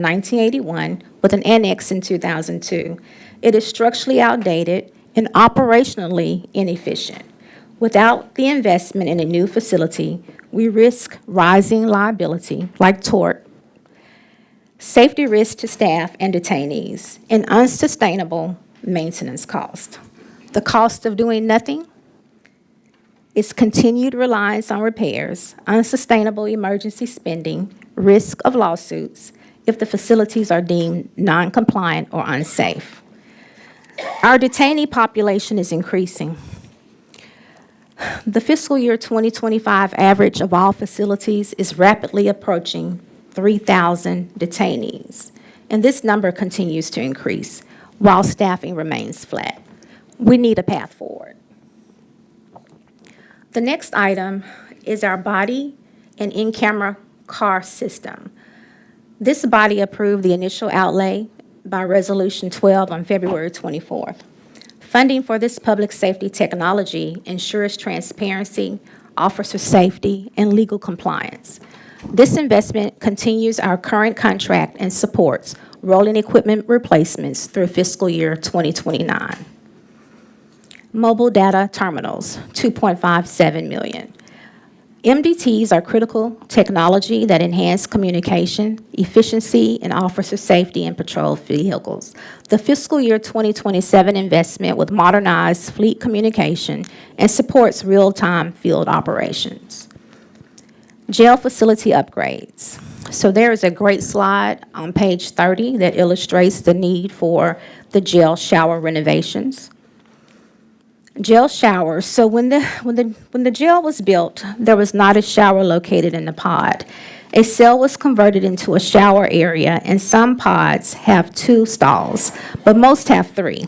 1981 with an annex in 2002. It is structurally outdated and operationally inefficient. Without the investment in a new facility, we risk rising liability like tort, safety risks to staff and detainees, and unsustainable maintenance cost. The cost of doing nothing is continued reliance on repairs, unsustainable emergency spending, risk of lawsuits if the facilities are deemed non-compliant or unsafe. Our detainee population is increasing. The fiscal year 2025 average of all facilities is rapidly approaching 3,000 detainees, and this number continues to increase while staffing remains flat. We need a path forward. The next item is our body and in-camera car system. This body approved the initial outlay by Resolution 12 on February 24th. Funding for this public safety technology ensures transparency, officer safety, and legal compliance. This investment continues our current contract and supports rolling equipment replacements through fiscal year 2029. Mobile data terminals, $2.57 million. MDTs are critical technology that enhance communication, efficiency, and officer safety in patrol vehicles. The fiscal year 2027 investment with modernized fleet communication and supports real-time field operations. Jail facility upgrades. So there is a great slide on page 30 that illustrates the need for the jail shower renovations. Jail showers. So when the jail was built, there was not a shower located in the pod. A cell was converted into a shower area, and some pods have 2 stalls, but most have 3.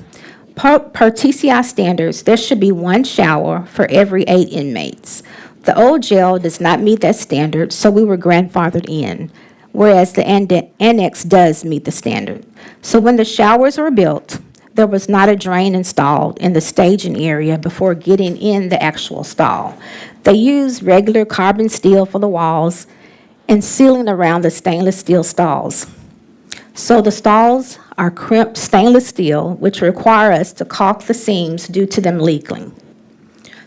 Per TCI standards, there should be 1 shower for every 8 inmates. The old jail does not meet that standard, so we were grandfathered in, whereas the annex does meet the standard. So when the showers were built, there was not a drain installed in the staging area before getting in the actual stall. They used regular carbon steel for the walls and ceiling around the stainless steel stalls. So the stalls are crimped stainless steel, which require us to caulk the seams due to them leaking.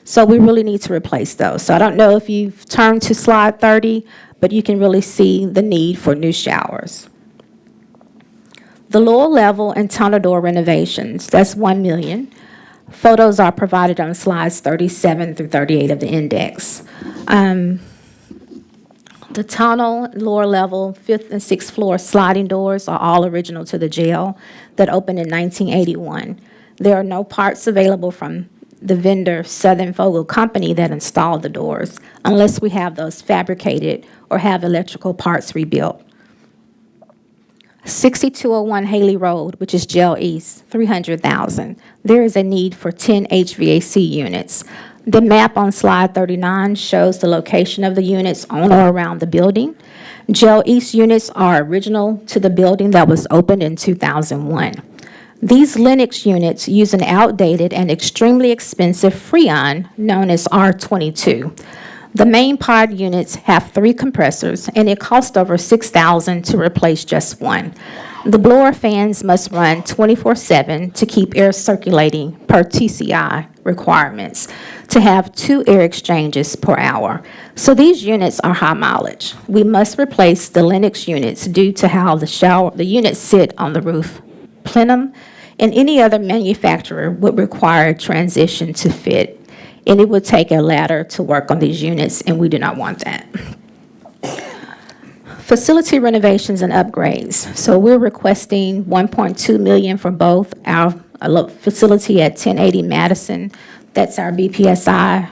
So we really need to replace those. So I don't know if you've turned to slide 30, but you can really see the need for new showers. The lower level and tunnel door renovations, that's $1 million. Photos are provided on slides 37 through 38 of the index. The tunnel, lower level, 5th and 6th floor sliding doors are all original to the jail that opened in 1981. There are no parts available from the vendor Southern Fogel Company that installed the doors unless we have those fabricated or have electrical parts rebuilt. 6201 Haley Road, which is Jail East, $300,000. There is a need for 10 HVAC units. The map on slide 39 shows the location of the units on or around the building. Jail East units are original to the building that was opened in 2001. These Lennox units use an outdated and extremely expensive Freon known as R22. The main pod units have 3 compressors, and it costs over $6,000 to replace just 1. The blower fans must run 24/7 to keep air circulating per TCI requirements to have 2 air exchanges per hour. So these units are high mileage. We must replace the Lennox units due to how the units sit on the roof plenum, and any other manufacturer would require transition to fit. And it would take a ladder to work on these units, and we do not want that. Facility renovations and upgrades. So we're requesting $1.2 million for both our facility at 1080 Madison, that's our BPSI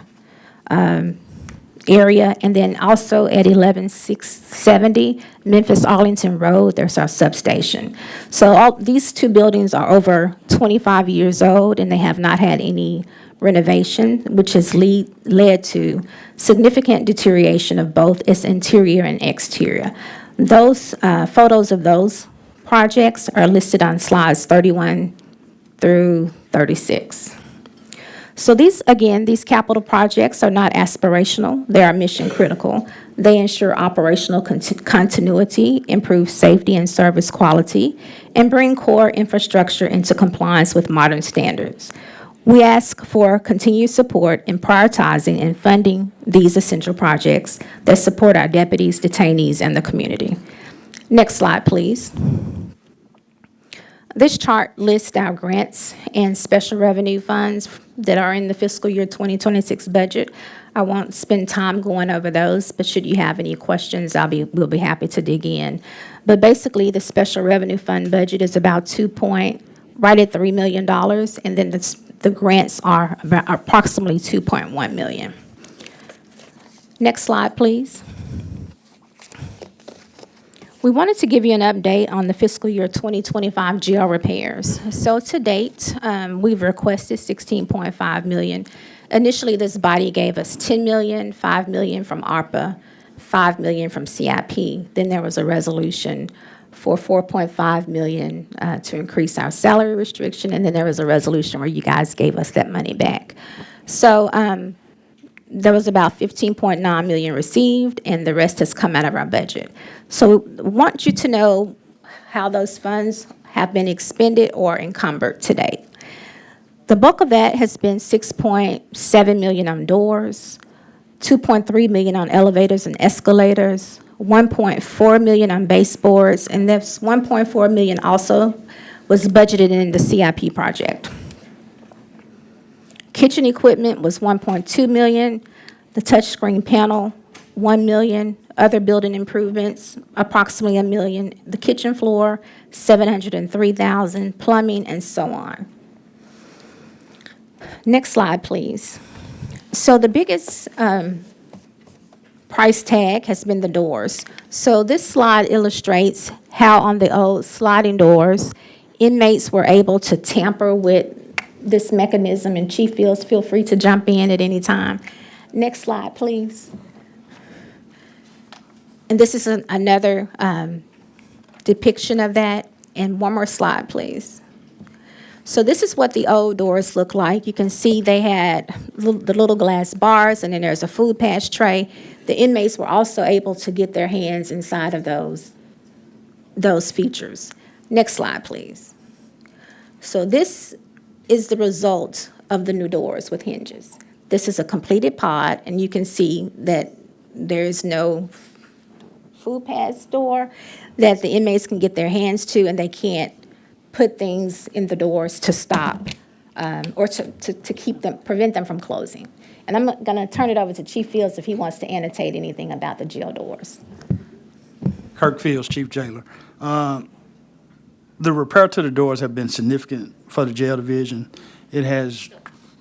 area, and then also at 11670 Memphis Arlington Road, there's our substation. So these 2 buildings are over 25 years old, and they have not had any renovation, which has led to significant deterioration of both its interior and exterior. Those photos of those projects are listed on slides 31 through 36. So these capital projects are not aspirational, they are mission critical. They ensure operational continuity, improve safety and service quality, and bring core infrastructure into compliance with modern standards. We ask for continued support in prioritizing and funding these essential projects that support our deputies, detainees, and the community. Next slide, please. This chart lists our grants and special revenue funds that are in the fiscal year 2026 budget. I won't spend time going over those, but should you have any questions, we'll be happy to dig in. But basically, the special revenue fund budget is about right at $3 million, and then the grants are about approximately $2.1 million. Next slide, please. We wanted to give you an update on the fiscal year 2025 jail repairs. So to date, we've requested $16.5 million. Initially, this body gave us $10 million, $5 million from ARPA, $5 million from CIP. Then there was a resolution for $4.5 million to increase our salary restriction, and then there was a resolution where you guys gave us that money back. So there was about $15.9 million received, and the rest has come out of our budget. So we want you to know how those funds have been expended or encumbered to date. The bulk of that has been $6.7 million on doors, $2.3 million on elevators and escalators, $1.4 million on baseboards, and that's $1.4 million also was budgeted in the CIP project. Kitchen equipment was $1.2 million, the touchscreen panel, $1 million, other building improvements, approximately $1 million, the kitchen floor, $703,000, plumbing, and so on. Next slide, please. So the biggest price tag has been the doors. So this slide illustrates how on the old sliding doors, inmates were able to tamper with this mechanism, and Chief Fields, feel free to jump in at any time. Next slide, please. And this is another depiction of that. And one more slide, please. So this is what the old doors look like. You can see they had the little glass bars, and then there's a food pass tray. The inmates were also able to get their hands inside of those features. Next slide, please. So this is the result of the new doors with hinges. This is a completed pod, and you can see that there is no food pass door that the inmates can get their hands to, and they can't put things in the doors to stop or to keep them, prevent them from closing. And I'm going to turn it over to Chief Fields if he wants to annotate anything about the jail doors. Kirk Fields, Chief Jailer. The repair to the doors have been significant for the jail division. It has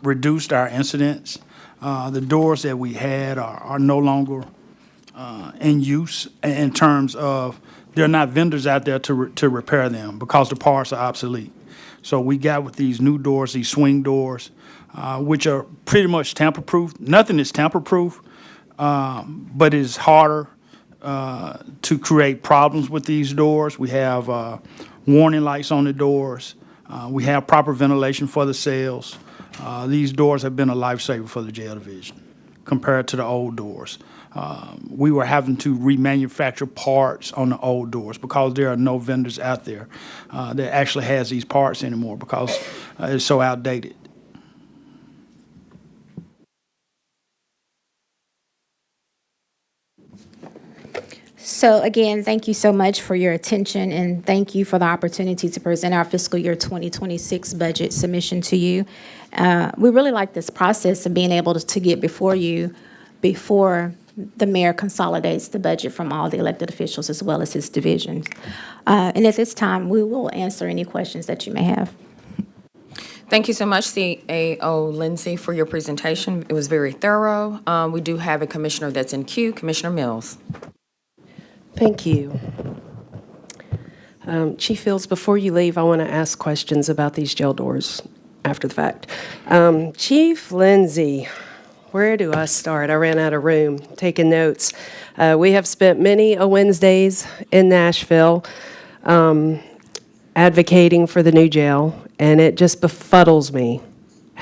reduced our incidents. The doors that we had are no longer in use in terms of there are not vendors out there to repair them because the parts are obsolete. So we got with these new doors, these swing doors, which are pretty much tamper-proof. Nothing is tamper-proof, but it's harder to create problems with these doors. We have warning lights on the doors. We have proper ventilation for the cells. These doors have been a lifesaver for the jail division compared to the old doors. We were having to remanufacture parts on the old doors because there are no vendors out there that actually has these parts anymore because it's so outdated. So again, thank you so much for your attention, and thank you for the opportunity to present our fiscal year 2026 budget submission to you. We really like this process of being able to get before you before the mayor consolidates the budget from all the elected officials as well as his divisions. And at this time, we will answer any questions that you may have. Thank you so much, CAO Lindsay, for your presentation. It was very thorough. We do have a commissioner that's in queue, Commissioner Mills. Thank you. Chief Fields, before you leave, I want to ask questions about these jail doors after the fact. Chief Lindsay, where do I start? I ran out of room taking notes. We have spent many Wednesdays in Nashville advocating for the new jail, and it just befuddles me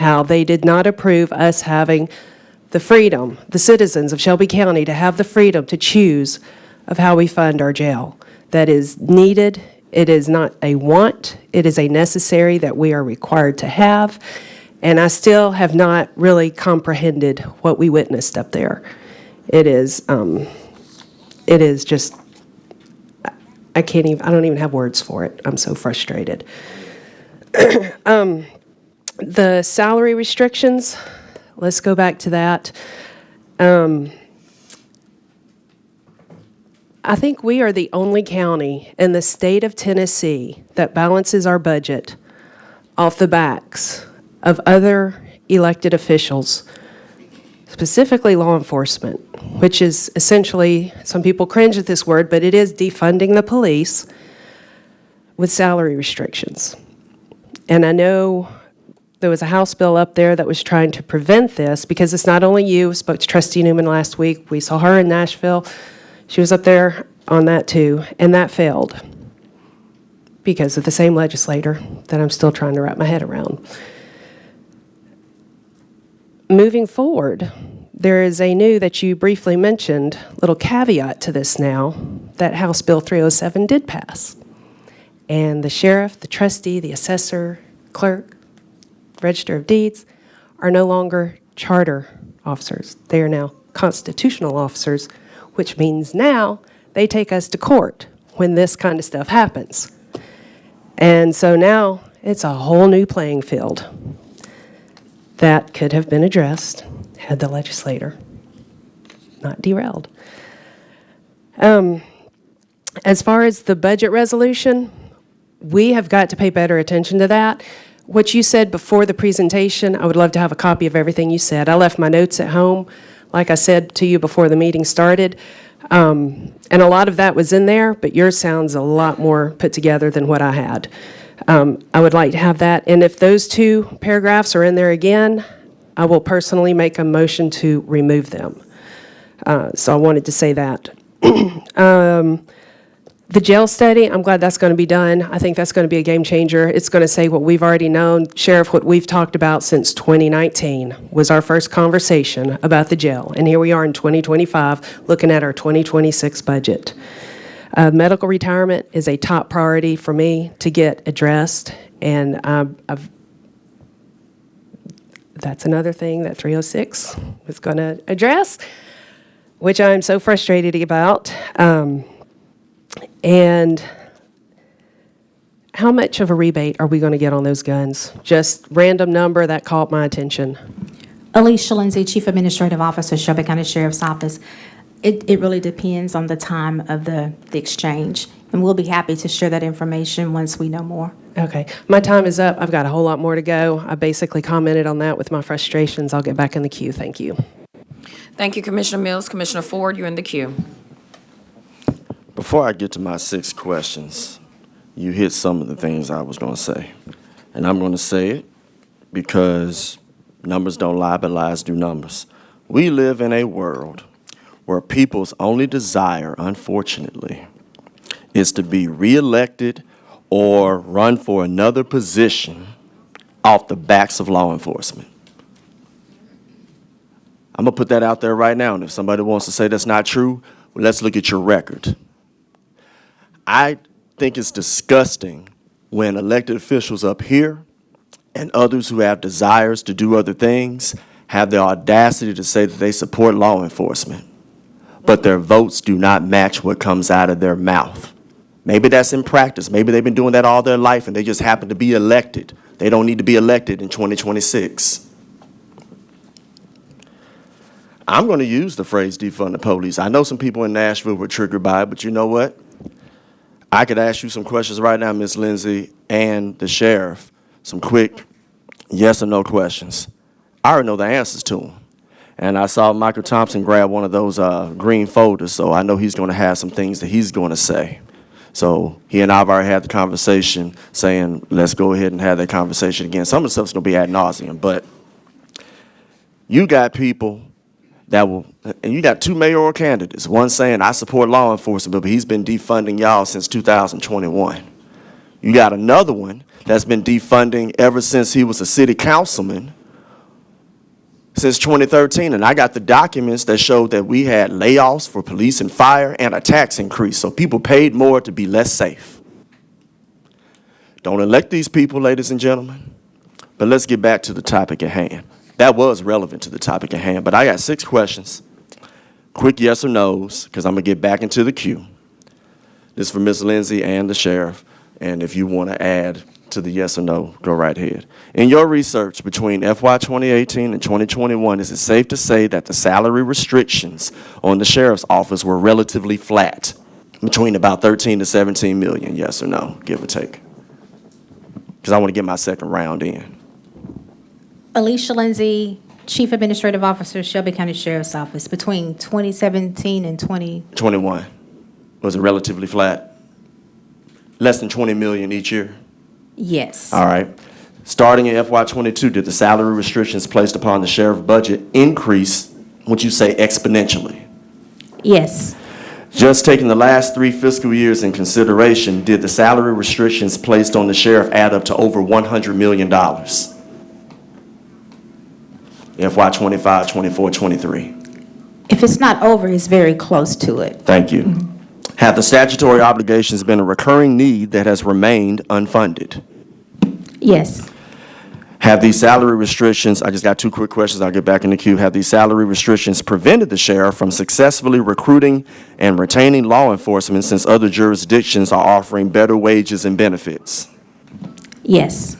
how they did not approve us having the freedom, the citizens of Shelby County, to have the freedom to choose of how we fund our jail. That is needed. It is not a want. It is a necessary that we are required to have. And I still have not really comprehended what we witnessed up there. It is just, I don't even have words for it. I'm so frustrated. The salary restrictions, let's go back to that. I think we are the only county in the state of Tennessee that balances our budget off the backs of other elected officials, specifically law enforcement, which is essentially, some people cringe at this word, but it is defunding the police with salary restrictions. And I know there was a House bill up there that was trying to prevent this, because it's not only you. Spoke to Trustee Newman last week. We saw her in Nashville. She was up there on that too, and that failed because of the same legislator that I'm still trying to wrap my head around. Moving forward, there is a new, that you briefly mentioned, little caveat to this now, that House Bill 307 did pass. And the sheriff, the trustee, the assessor, clerk, Register of Deeds are no longer charter officers. They are now constitutional officers, which means now they take us to court when this kind of stuff happens. And so now it's a whole new playing field that could have been addressed had the legislator not derailed. As far as the budget resolution, we have got to pay better attention to that. What you said before the presentation, I would love to have a copy of everything you said. I left my notes at home, like I said to you before the meeting started. And a lot of that was in there, but yours sounds a lot more put together than what I had. I would like to have that. And if those two paragraphs are in there again, I will personally make a motion to remove them. So I wanted to say that. The jail study, I'm glad that's going to be done. I think that's going to be a game changer. It's going to say what we've already known. Sheriff, what we've talked about since 2019 was our first conversation about the jail. And here we are in 2025 looking at our 2026 budget. Medical retirement is a top priority for me to get addressed. And that's another thing that 306 was going to address, which I'm so frustrated about. And how much of a rebate are we going to get on those guns? Just random number that caught my attention. Alicia Lindsay, Chief Administrative Officer, Shelby County Sheriff's Office. It really depends on the time of the exchange, and we'll be happy to share that information once we know more. Okay. My time is up. I've got a whole lot more to go. I basically commented on that with my frustrations. I'll get back in the queue. Thank you. Thank you, Commissioner Mills. Commissioner Ford, you're in the queue. Before I get to my 6 questions, you hit some of the things I was going to say. And I'm going to say it because numbers don't lie, but lies do numbers. We live in a world where people's only desire, unfortunately, is to be reelected or run for another position off the backs of law enforcement. I'm going to put that out there right now, and if somebody wants to say that's not true, well, let's look at your record. I think it's disgusting when elected officials up here and others who have desires to do other things have the audacity to say that they support law enforcement, but their votes do not match what comes out of their mouth. Maybe that's in practice. Maybe they've been doing that all their life and they just happen to be elected. They don't need to be elected in 2026. I'm going to use the phrase defund the police. I know some people in Nashville were triggered by it, but you know what? I could ask you some questions right now, Ms. Lindsay, and the sheriff, some quick yes or no questions. I already know the answers to them. And I saw Michael Thompson grab one of those green folders, so I know he's going to have some things that he's going to say. So he and I have already had the conversation saying, let's go ahead and have that conversation again. Some of the stuff's going to be ad nauseum, but you got people that will, and you got 2 mayoral candidates, one saying, I support law enforcement, but he's been defunding y'all since 2021. You got another one that's been defunding ever since he was a city councilman, since 2013, and I got the documents that showed that we had layoffs for police and fire and a tax increase, so people paid more to be less safe. Don't elect these people, ladies and gentlemen. But let's get back to the topic at hand. That was relevant to the topic at hand, but I got 6 questions. Quick yes or no's, because I'm going to get back into the queue. This is for Ms. Lindsay and the sheriff, and if you want to add to the yes or no, go right ahead. In your research between FY 2018 and 2021, is it safe to say that the salary restrictions on the sheriff's office were relatively flat, between about 13 to 17 million, yes or no, give or take? Because I want to get my second round in. Alicia Lindsay, Chief Administrative Officer, Shelby County Sheriff's Office, between 2017 and 21. Was it relatively flat? Less than 20 million each year? Yes. All right. Starting in FY22, did the salary restrictions placed upon the sheriff budget increase, would you say exponentially? Yes. Just taking the last 3 fiscal years in consideration, did the salary restrictions placed on the sheriff add up to over $100 million? FY25, 24, 23. If it's not over, it's very close to it. Thank you. Have the statutory obligations been a recurring need that has remained unfunded? Yes. Have these salary restrictions, I just got 2 quick questions, I'll get back in the queue. Have these salary restrictions prevented the sheriff from successfully recruiting and retaining law enforcement since other jurisdictions are offering better wages and benefits? Yes.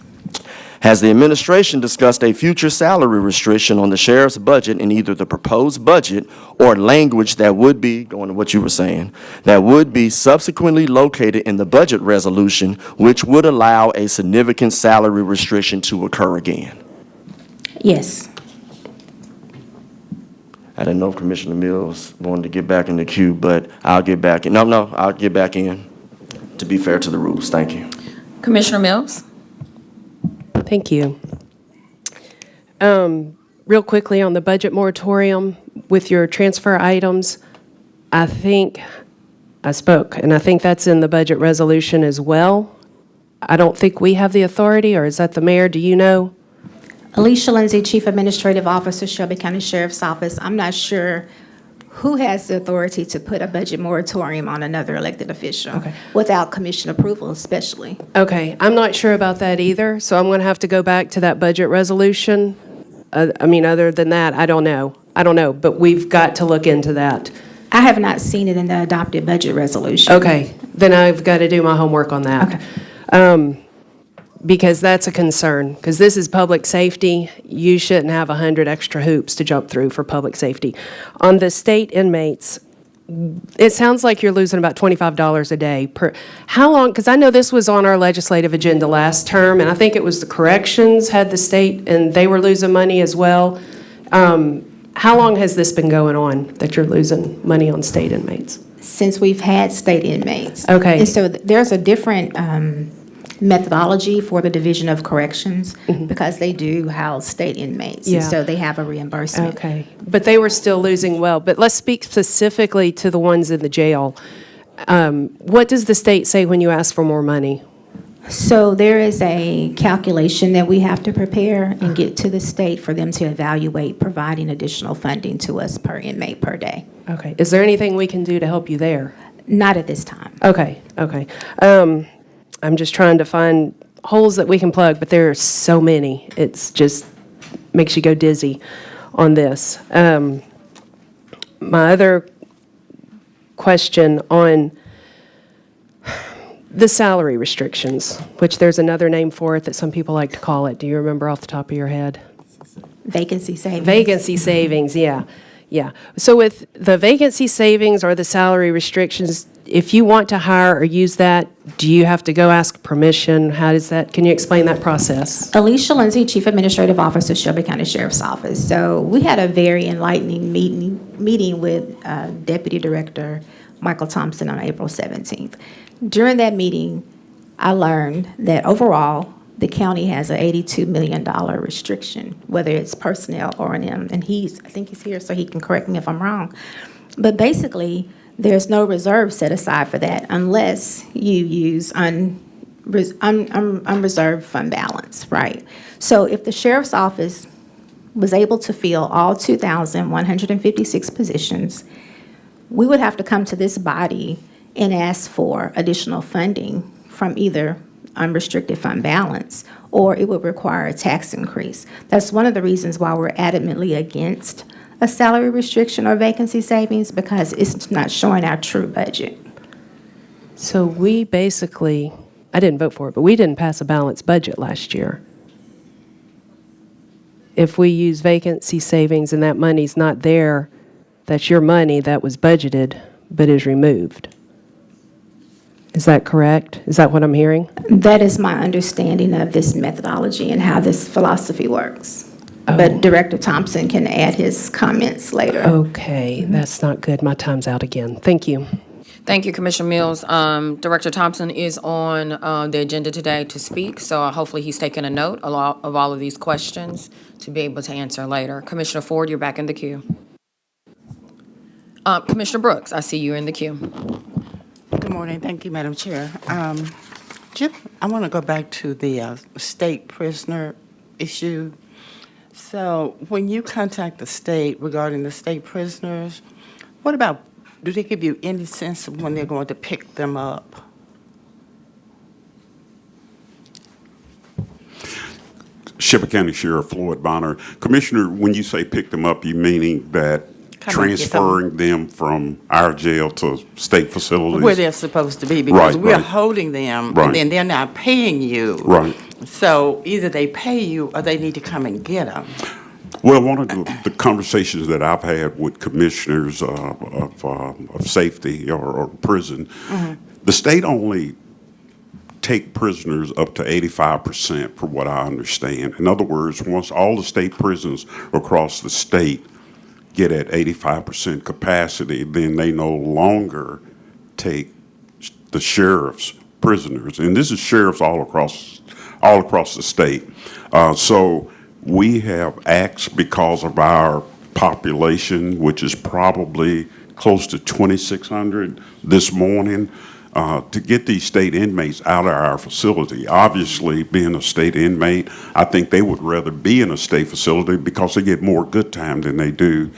Has the administration discussed a future salary restriction on the sheriff's budget in either the proposed budget or language that would be, going to what you were saying, that would be subsequently located in the budget resolution, which would allow a significant salary restriction to occur again? Yes. I didn't know if Commissioner Mills wanted to get back in the queue, but I'll get back in. No, I'll get back in to be fair to the rules. Thank you. Commissioner Mills? Thank you. Real quickly on the budget moratorium with your transfer items, I think I spoke, and I think that's in the budget resolution as well. I don't think we have the authority, or is that the mayor? Do you know? Alicia Lindsay, Chief Administrative Officer, Shelby County Sheriff's Office. I'm not sure who has the authority to put a budget moratorium on another elected official. Okay. Without commission approval especially. Okay, I'm not sure about that either, so I'm going to have to go back to that budget resolution. Other than that, I don't know, but we've got to look into that. I have not seen it in the adopted budget resolution. Okay, then I've got to do my homework on that. Okay. Because that's a concern, because this is public safety. You shouldn't have 100 extra hoops to jump through for public safety. On the state inmates, it sounds like you're losing about $25 a day per. How long, because I know this was on our legislative agenda last term, and I think it was the corrections had the state, and they were losing money as well. How long has this been going on, that you're losing money on state inmates? Since we've had state inmates. Okay. And so there's a different methodology for the Division of Corrections because they do house state inmates. Yeah. And so they have a reimbursement. Okay, but they were still losing well. But let's speak specifically to the ones in the jail. What does the state say when you ask for more money? So there is a calculation that we have to prepare and get to the state for them to evaluate providing additional funding to us per inmate per day. Okay, is there anything we can do to help you there? Not at this time. Okay. I'm just trying to find holes that we can plug, but there are so many. It's just makes you go dizzy on this. My other question on the salary restrictions, which there's another name for it that some people like to call it. Do you remember off the top of your head? Vacancy savings. Vacancy savings, yeah. So with the vacancy savings or the salary restrictions, if you want to hire or use that, do you have to go ask permission? How does that, can you explain that process? Alicia Lindsay, Chief Administrative Officer, Shelby County Sheriff's Office. So we had a very enlightening meeting with Deputy Director Michael Thompson on April 17th. During that meeting, I learned that overall, the county has an $82 million restriction, whether it's personnel or R&M. And I think he's here, so he can correct me if I'm wrong. But basically, there's no reserve set aside for that unless you use unreserved fund balance, right? So if the sheriff's office was able to fill all 2,156 positions, we would have to come to this body and ask for additional funding from either unrestricted fund balance, or it would require a tax increase. That's one of the reasons why we're adamantly against a salary restriction or vacancy savings, because it's not showing our true budget. So we basically, I didn't vote for it, but we didn't pass a balanced budget last year. If we use vacancy savings and that money's not there, that's your money that was budgeted but is removed. Is that correct? Is that what I'm hearing? That is my understanding of this methodology and how this philosophy works. But Director Thompson can add his comments later. Okay, that's not good. My time's out again. Thank you. Thank you, Commissioner Mills. Director Thompson is on the agenda today to speak, so hopefully he's taken a note of all of these questions to be able to answer later. Commissioner Ford, you're back in the queue. Commissioner Brooks, I see you in the queue. Good morning. Thank you, Madam Chair. Jim, I want to go back to the state prisoner issue. So when you contact the state regarding the state prisoners, what about, do they give you any sense of when they're going to pick them up? Shelby County Sheriff Floyd Bonner. Commissioner, when you say pick them up, you meaning that Come and get transferring them from our jail to state facilities? Where they're supposed to be, because Right, we're right. holding them, Right. and then they're not paying you. Right. So either they pay you or they need to come and get them. Well, one of the conversations that I've had with commissioners of safety or prison, the state only take prisoners up to 85%, for what I understand. In other words, once all the state prisons across the state get at 85% capacity, then they no longer take the sheriff's prisoners. And this is sheriffs all across the state. So we have asked, because of our population, which is probably close to 2,600 this morning, to get these state inmates out of our facility. Obviously, being a state inmate, I think they would rather be in a state facility because they get more good time than they do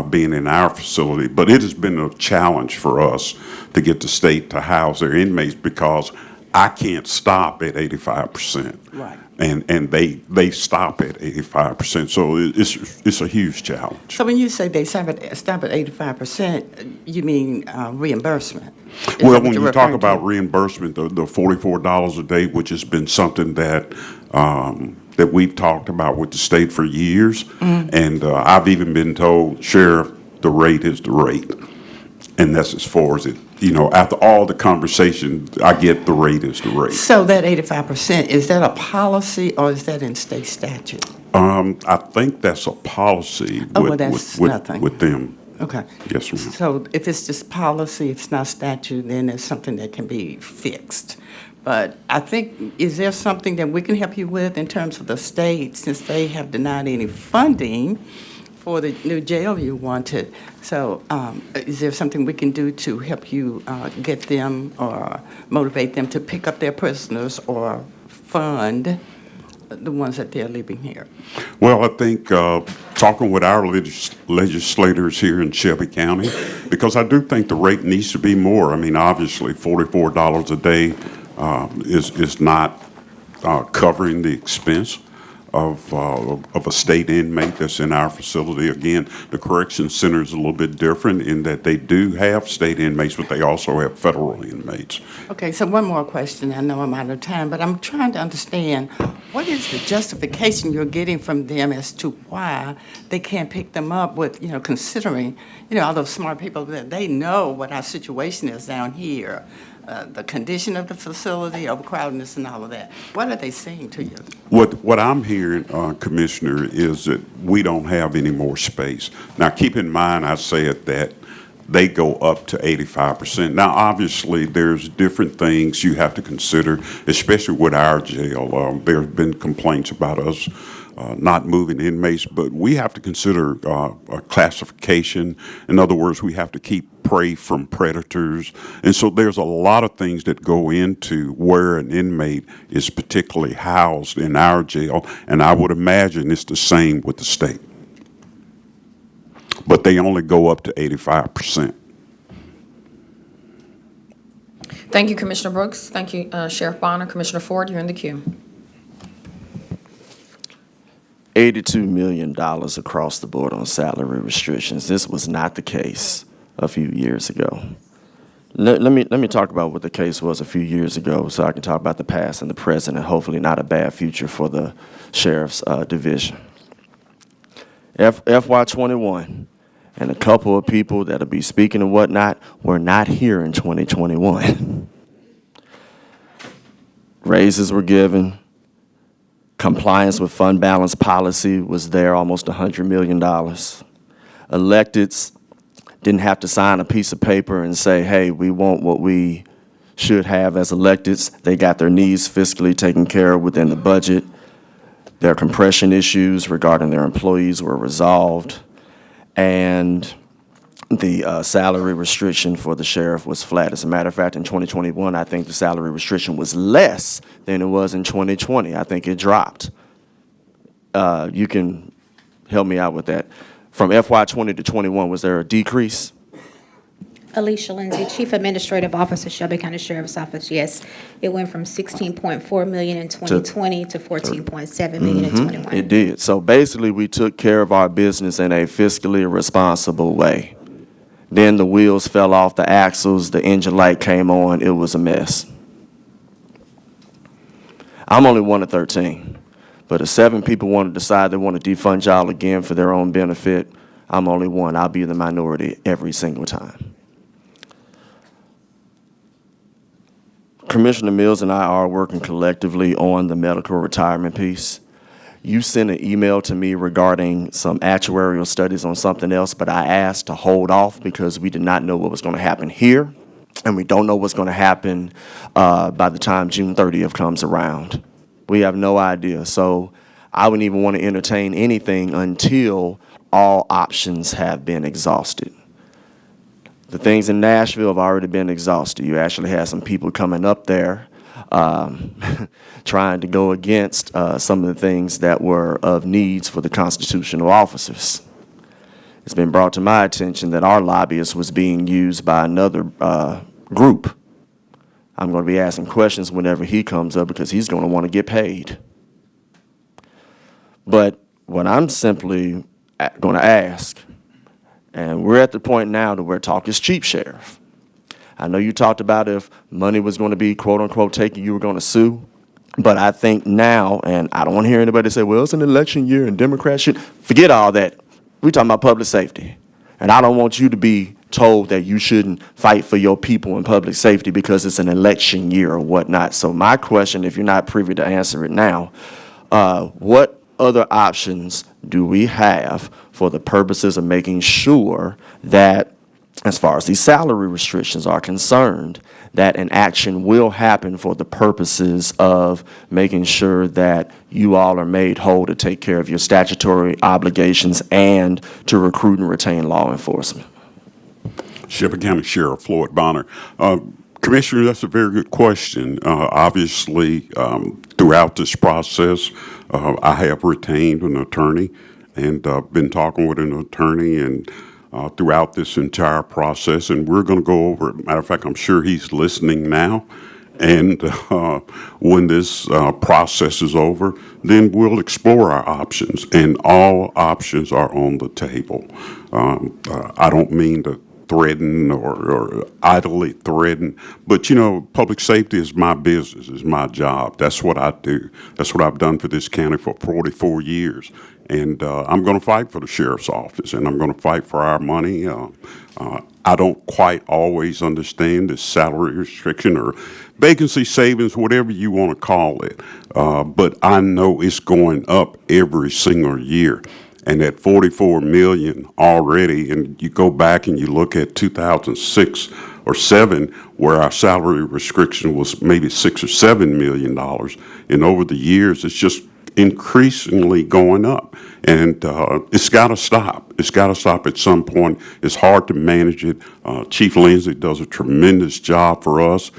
being in our facility. But it has been a challenge for us to get the state to house their inmates because I can't stop at 85%. Right. And they stop at 85%. So it's a huge challenge. So when you say they stop at 85%, you mean reimbursement? Is that Well, what when you're you talk referring to? about reimbursement, the $44 a day, which has been something that that we've talked about with the state for years, and I've even been told, Sheriff, the rate is the rate, and that's as far as it. You know, after all the conversation, I get the rate is the rate. So that 85%, is that a policy or is that in state statute? I think that's a policy Oh, well, that's nothing. with them. Okay. Yes, ma'am. So if it's just policy, if it's not statute, then it's something that can be fixed. But I think, is there something that we can help you with in terms of the state, since they have denied any funding for the new jail you wanted? So is there something we can do to help you get them or motivate them to pick up their prisoners or fund the ones that they're leaving here? Well, I think talking with our legislators here in Shelby County, because I do think the rate needs to be more. I mean, obviously, $44 a day is not covering the expense of a state inmate that's in our facility. Again, the correction center is a little bit different in that they do have state inmates, but they also have federal inmates. Okay, so one more question. I know I'm out of time, but I'm trying to understand, what is the justification you're getting from them as to why they can't pick them up with, considering, all those smart people, that they know what our situation is down here, the condition of the facility, overcrowdedness and all of that. What are they saying to you? What I'm hearing, Commissioner, is that we don't have any more space. Now, keep in mind, I said that they go up to 85%. Now, obviously, there's different things you have to consider, especially with our jail. There have been complaints about us not moving inmates, but we have to consider a classification. In other words, we have to keep prey from predators. And so there's a lot of things that go into where an inmate is particularly housed in our jail, and I would imagine it's the same with the state. But they only go up to 85%. Thank you, Commissioner Brooks. Thank you, Sheriff Bonner. Commissioner Ford, you're in the queue. $82 million across the board on salary restrictions. This was not the case a few years ago. Let me talk about what the case was a few years ago so I can talk about the past and the present and hopefully not a bad future for the Sheriff's Division. FY21 and a couple of people that'll be speaking and whatnot were not here in 2021. Raises were given. Compliance with fund balance policy was there, almost $100 million. Electeds didn't have to sign a piece of paper and say, hey, we want what we should have as electeds. They got their needs fiscally taken care of within the budget. Their compression issues regarding their employees were resolved. And the salary restriction for the sheriff was flat. As a matter of fact, in 2021, I think the salary restriction was less than it was in 2020. I think it dropped. You can help me out with that. From FY20 to 21, was there a decrease? Alicia Lindsay, Chief Administrative Officer, Shelby County Sheriff's Office, yes. It went from 16.4 million in 2020 to 14.7 million in 21. It did. So basically, we took care of our business in a fiscally responsible way. Then the wheels fell off the axles, the engine light came on, it was a mess. I'm only one of 13, but if 7 people want to decide they want to defund y'all again for their own benefit, I'm only one. I'll be the minority every single time. Commissioner Mills and I are working collectively on the medical retirement piece. You sent an email to me regarding some actuarial studies on something else, but I asked to hold off because we did not know what was going to happen here, and we don't know what's going to happen by the time June 30th comes around. We have no idea. So I wouldn't even want to entertain anything until all options have been exhausted. The things in Nashville have already been exhausted. You actually had some people coming up there trying to go against some of the things that were of needs for the constitutional officers. It's been brought to my attention that our lobbyist was being used by another group. I'm going to be asking questions whenever he comes up because he's going to want to get paid. But what I'm simply going to ask, and we're at the point now to where talk is cheap, Sheriff. I know you talked about if money was going to be, quote unquote, taken, you were going to sue. But I think now, and I don't want to hear anybody say, well, it's an election year and Democrats should, forget all that. We're talking about public safety. And I don't want you to be told that you shouldn't fight for your people in public safety because it's an election year or whatnot. So my question, if you're not privy to answer it now, what other options do we have for the purposes of making sure that, as far as these salary restrictions are concerned, that an action will happen for the purposes of making sure that you all are made whole to take care of your statutory obligations and to recruit and retain law enforcement? Shelby County Sheriff Floyd Bonner. Commissioner, that's a very good question. Obviously, throughout this process, I have retained an attorney and been talking with an attorney and throughout this entire process, and we're going to go over it. Matter of fact, I'm sure he's listening now. And when this process is over, then we'll explore our options, and all options are on the table. I don't mean to threaten or idly threaten, but you know, public safety is my business, is my job. That's what I do. That's what I've done for this county for 44 years. And I'm going to fight for the sheriff's office, and I'm going to fight for our money. I don't quite always understand this salary restriction or vacancy savings, whatever you want to call it. But I know it's going up every single year. And at 44 million already, and you go back and you look at 2006 or 7, where our salary restriction was maybe $6 or $7 million, and over the years it's just increasingly going up. And it's got to stop. It's got to stop at some point. It's hard to manage it. Chief Lindsay does a tremendous job for us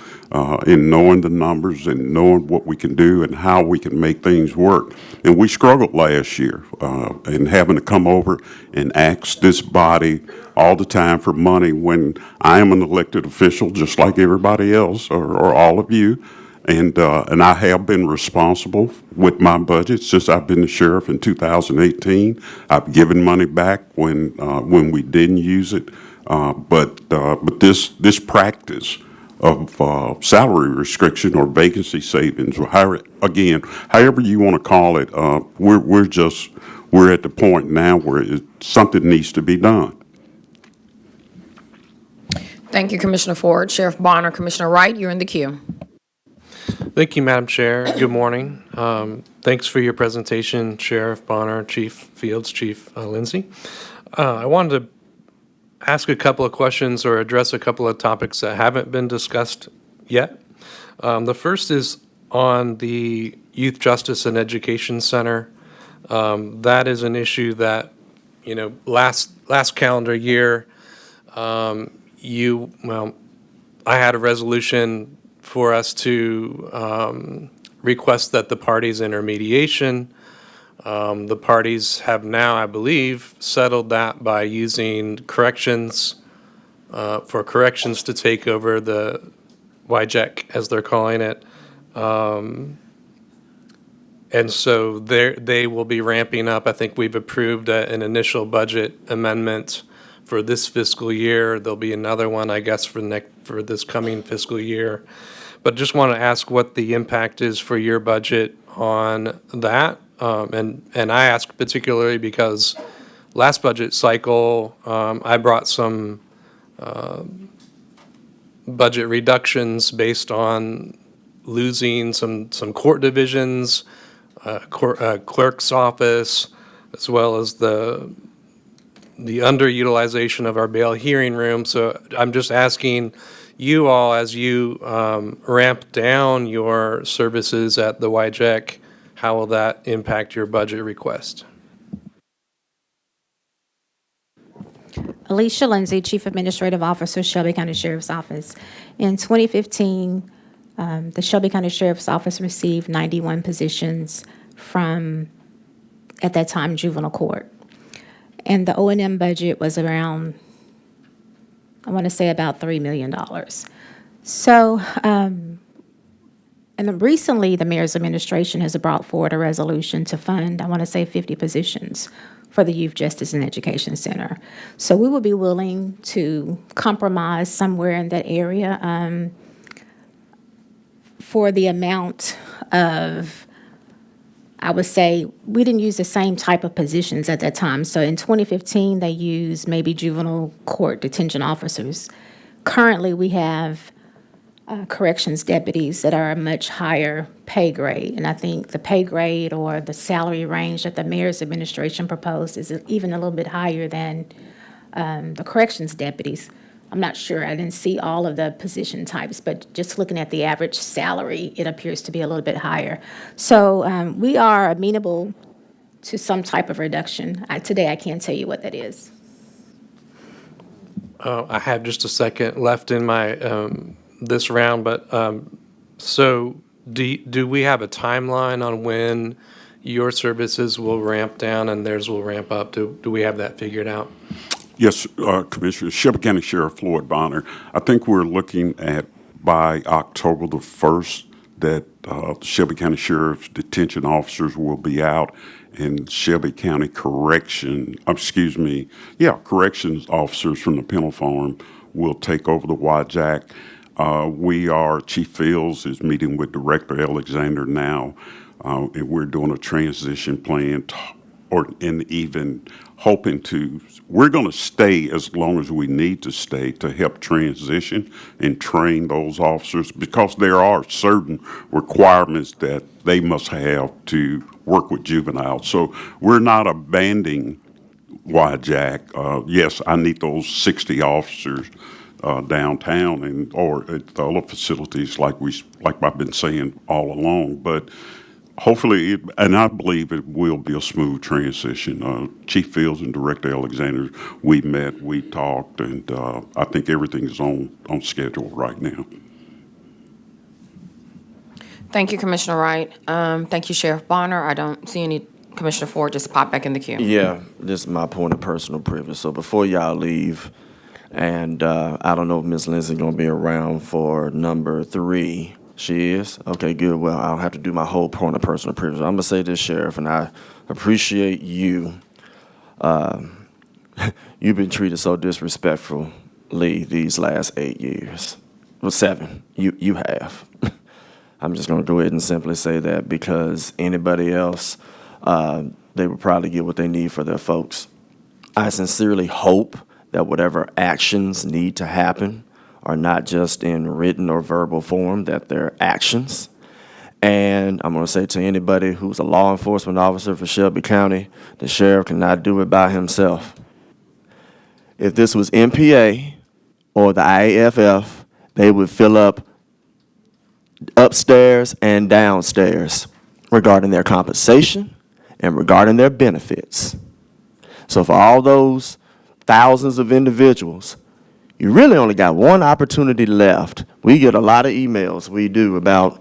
in knowing the numbers and knowing what we can do and how we can make things work. And we struggled last year in having to come over and ask this body all the time for money when I am an elected official, just like everybody else or all of you. And I have been responsible with my budget since I've been the sheriff in 2018. I've given money back when we didn't use it. But this practice of salary restriction or vacancy savings, or however you want to call it, we're at the point now where something needs to be done. Thank you, Commissioner Ford. Sheriff Bonner, Commissioner Wright, you're in the queue. Thank you, Madam Chair. Good morning. Thanks for your presentation, Sheriff Bonner, Chief Fields, Chief Lindsay. I wanted to ask a couple of questions or address a couple of topics that haven't been discussed yet. The first is on the Youth Justice and Education Center. That is an issue that, last calendar year, I had a resolution for us to request that the parties enter mediation. The parties have now, I believe, settled that by using corrections, for corrections to take over the YJEC, as they're calling it. And so they will be ramping up. I think we've approved an initial budget amendment for this fiscal year. There'll be another one, I guess, for this coming fiscal year. But just want to ask what the impact is for your budget on that. And I ask particularly because last budget cycle, I brought some budget reductions based on losing some court divisions, clerk's office, as well as the underutilization of our bail hearing room. So I'm just asking you all, as you ramp down your services at the YJEC, how will that impact your budget request? Alicia Lindsay, Chief Administrative Officer, Shelby County Sheriff's Office. In 2015, the Shelby County Sheriff's Office received 91 positions from, at that time, juvenile court. And the O&M budget was around, I want to say about $3 million. So, and then recently, the mayor's administration has brought forward a resolution to fund, I want to say 50 positions for the Youth Justice and Education Center. So we would be willing to compromise somewhere in that area for the amount of, I would say, we didn't use the same type of positions at that time. So in 2015, they used maybe juvenile court detention officers. Currently, we have corrections deputies that are a much higher pay grade. And I think the pay grade or the salary range that the mayor's administration proposed is even a little bit higher than the corrections deputies. I'm not sure. I didn't see all of the position types, but just looking at the average salary, it appears to be a little bit higher. So we are amenable to some type of reduction. Today, I can't tell you what that is. I have just a second left in my this round, but so do we have a timeline on when your services will ramp down and theirs will ramp up? Do we have that figured out? Yes, Commissioner, Shelby County Sheriff Floyd Bonner. I think we're looking at by October the 1st that Shelby County Sheriff's detention officers will be out and Shelby County corrections officers from the penal farm will take over the YJAC. Chief Fields is meeting with Director Alexander now, and we're doing a transition plan and even hoping we're going to stay as long as we need to stay to help transition and train those officers because there are certain requirements that they must have to work with juveniles. So we're not abandoning YJAC. Yes, I need those 60 officers downtown or at the other facilities like I've been saying all along. But hopefully, and I believe it will be a smooth transition. Chief Fields and Director Alexander, we met, we talked, and I think everything is on schedule right now. Thank you, Commissioner Wright. Thank you, Sheriff Bonner. I don't see any. Commissioner Ford, just pop back in the queue. Yeah, this is my point of personal privilege. So before y'all leave, and I don't know if Ms. Lindsay gonna be around for number 3. She is? Okay, good. Well, I don't have to do my whole point of personal privilege. I'm gonna say this, Sheriff, and I appreciate you. You've been treated so disrespectfully these last 8 years. Well, 7. You have. I'm just gonna go ahead and simply say that because anybody else, they would probably get what they need for their folks. I sincerely hope that whatever actions need to happen are not just in written or verbal form, that they're actions. And I'm going to say to anybody who's a law enforcement officer for Shelby County, the sheriff cannot do it by himself. If this was MPA or the IAFF, they would fill up upstairs and downstairs regarding their compensation and regarding their benefits. So for all those thousands of individuals, you really only got one opportunity left. We get a lot of emails, we do, about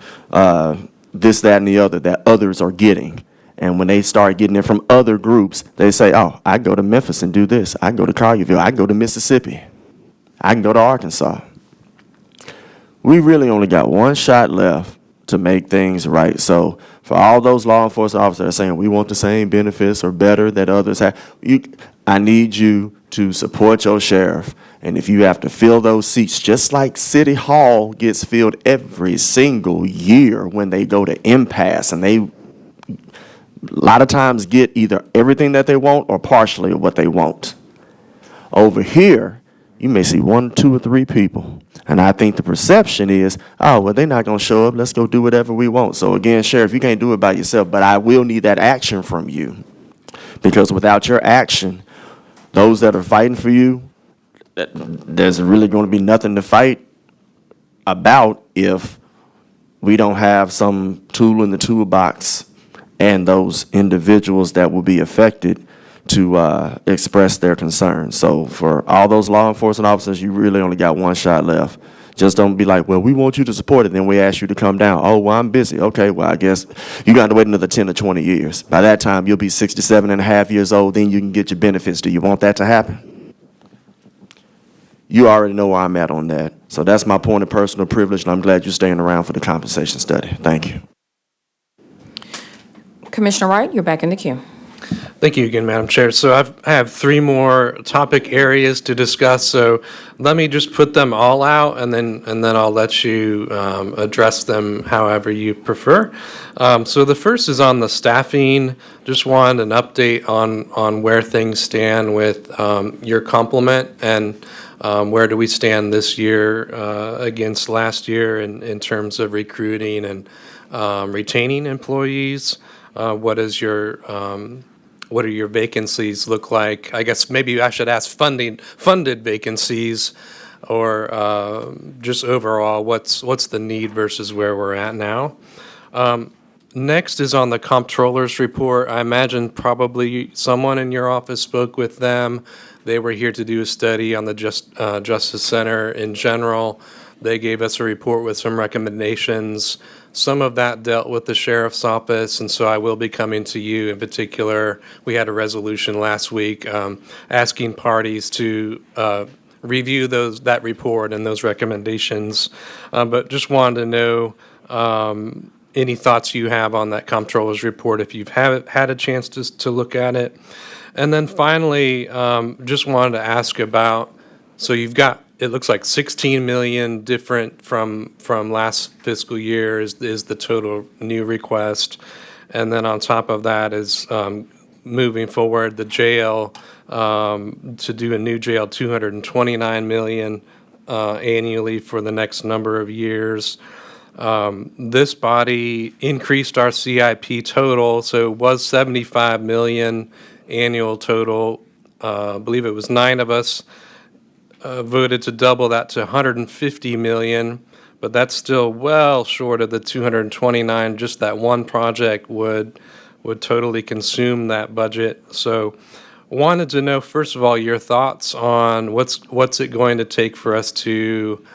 this, that, and the other that others are getting. And when they start getting it from other groups, they say, oh, I go to Memphis and do this. I can go to Collierville. I can go to Mississippi. I can go to Arkansas. We really only got one shot left to make things right. So for all those law enforcement officers that are saying we want the same benefits or better that others have, I need you to support your sheriff. And if you have to fill those seats, just like City Hall gets filled every single year when they go to impasse, and they a lot of times get either everything that they want or partially what they want. Over here, you may see 1, 2, or 3 people. And I think the perception is, oh, well, they're not going to show up. Let's go do whatever we want. So again, Sheriff, you can't do it by yourself, but I will need that action from you. Because without your action, those that are fighting for you, there's really going to be nothing to fight about if we don't have some tool in the toolbox and those individuals that will be affected to express their concerns. So for all those law enforcement officers, you really only got one shot left. Just don't be like, well, we want you to support it, then we ask you to come down. Oh, well, I'm busy. Okay, well, I guess you got to wait another 10 or 20 years. By that time, you'll be 67 and a half years old, then you can get your benefits. Do you want that to happen? You already know where I'm at on that. So that's my point of personal privilege, and I'm glad you're staying around for the compensation study. Thank you. Commissioner Wright, you're back in the queue. Thank you again, Madam Chair. So I have 3 more topic areas to discuss, so let me just put them all out, and then I'll let you address them however you prefer. So the first is on the staffing. Just wanted an update on where things stand with your complement, and where do we stand this year against last year in terms of recruiting and retaining employees. What do your vacancies look like? I guess maybe I should ask funded vacancies, or just overall, what's the need versus where we're at now? Next is on the comptroller's report. I imagine probably someone in your office spoke with them. They were here to do a study on the Justice Center in general. They gave us a report with some recommendations. Some of that dealt with the sheriff's office, and so I will be coming to you in particular. We had a resolution last week asking parties to review that report and those recommendations. But just wanted to know any thoughts you have on that comptroller's report, if you've had a chance to look at it. And then finally, just wanted to ask about, so you've got, it looks like 16 million different from last fiscal year is the total new request. And then on top of that is moving forward, the jail, to do a new jail, 229 million annually for the next number of years. This body increased our CIP total, so it was 75 million annual total. I believe it was 9 of us voted to double that to 150 million, but that's still well short of the 229. Just that one project would totally consume that budget. So wanted to know, first of all, your thoughts on what's it going to take for us to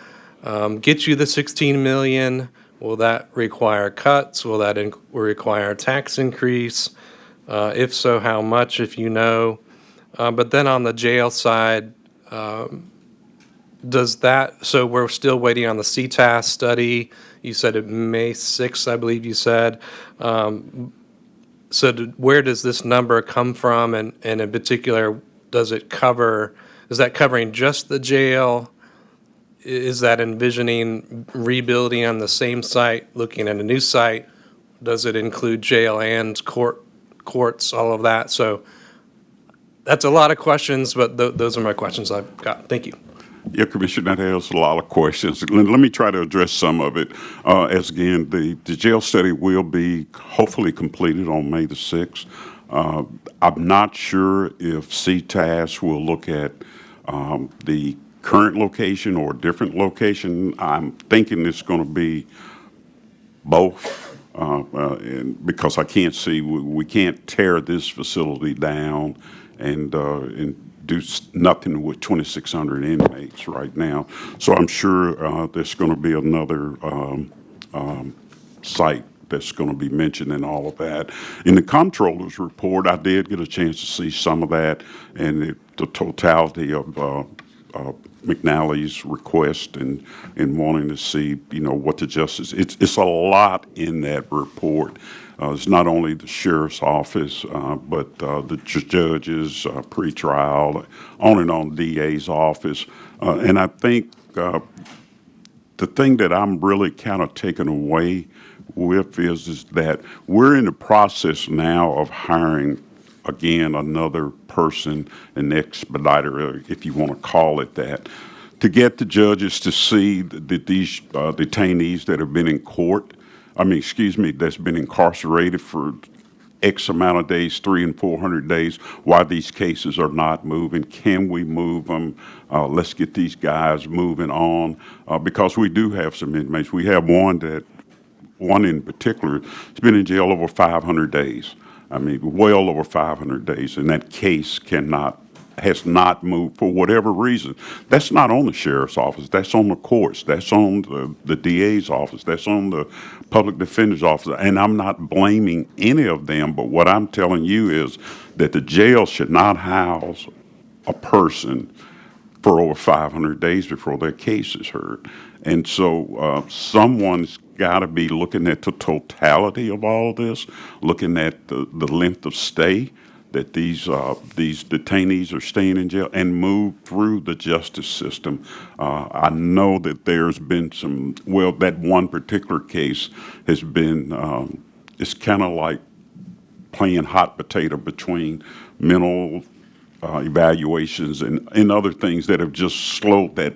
get you the 16 million? Will that require cuts? Will that require a tax increase? If so, how much, if you know? But then on the jail side, so we're still waiting on the CTAS study. You said it May 6th, I believe you said. Where does this number come from? And in particular, is that covering just the jail? Is that envisioning rebuilding on the same site, looking at a new site? Does it include jail and courts, all of that? So that's a lot of questions, but those are my questions I've got. Thank you. Yeah, Commissioner, that has a lot of questions. Let me try to address some of it. As again, the jail study will be hopefully completed on May the 6th. I'm not sure if CTAS will look at the current location or a different location. I'm thinking it's going to be both, and because I can't see, we can't tear this facility down and do nothing with 2,600 inmates right now. So I'm sure there's going to be another site that's going to be mentioned in all of that. In the comptroller's report, I did get a chance to see some of that and the totality of McNally's request and wanting to see, what the justice, it's a lot in that report. It's not only the sheriff's office, but the judges, pretrial, on DA's office. And I think the thing that I'm really kind of taken away with is that we're in the process now of hiring, again, another person, an expediter, if you want to call it that, to get the judges to see that these detainees that have been in court, that's been incarcerated for X amount of days, 300 and 400 days, why these cases are not moving. Can we move them? Let's get these guys moving on, because we do have some inmates. We have one in particular has been in jail over 500 days. Well over 500 days, and that case has not moved for whatever reason. That's not on the sheriff's office. That's on the courts. That's on the DA's office. That's on the public defender's office. And I'm not blaming any of them, but what I'm telling you is that the jail should not house a person for over 500 days before their case is heard. And so someone's got to be looking at the totality of all of this, looking at the length of stay that these detainees are staying in jail, and move through the justice system. I know that there's been that one particular case has been, it's kind of like playing hot potato between mental evaluations and other things that have just slowed that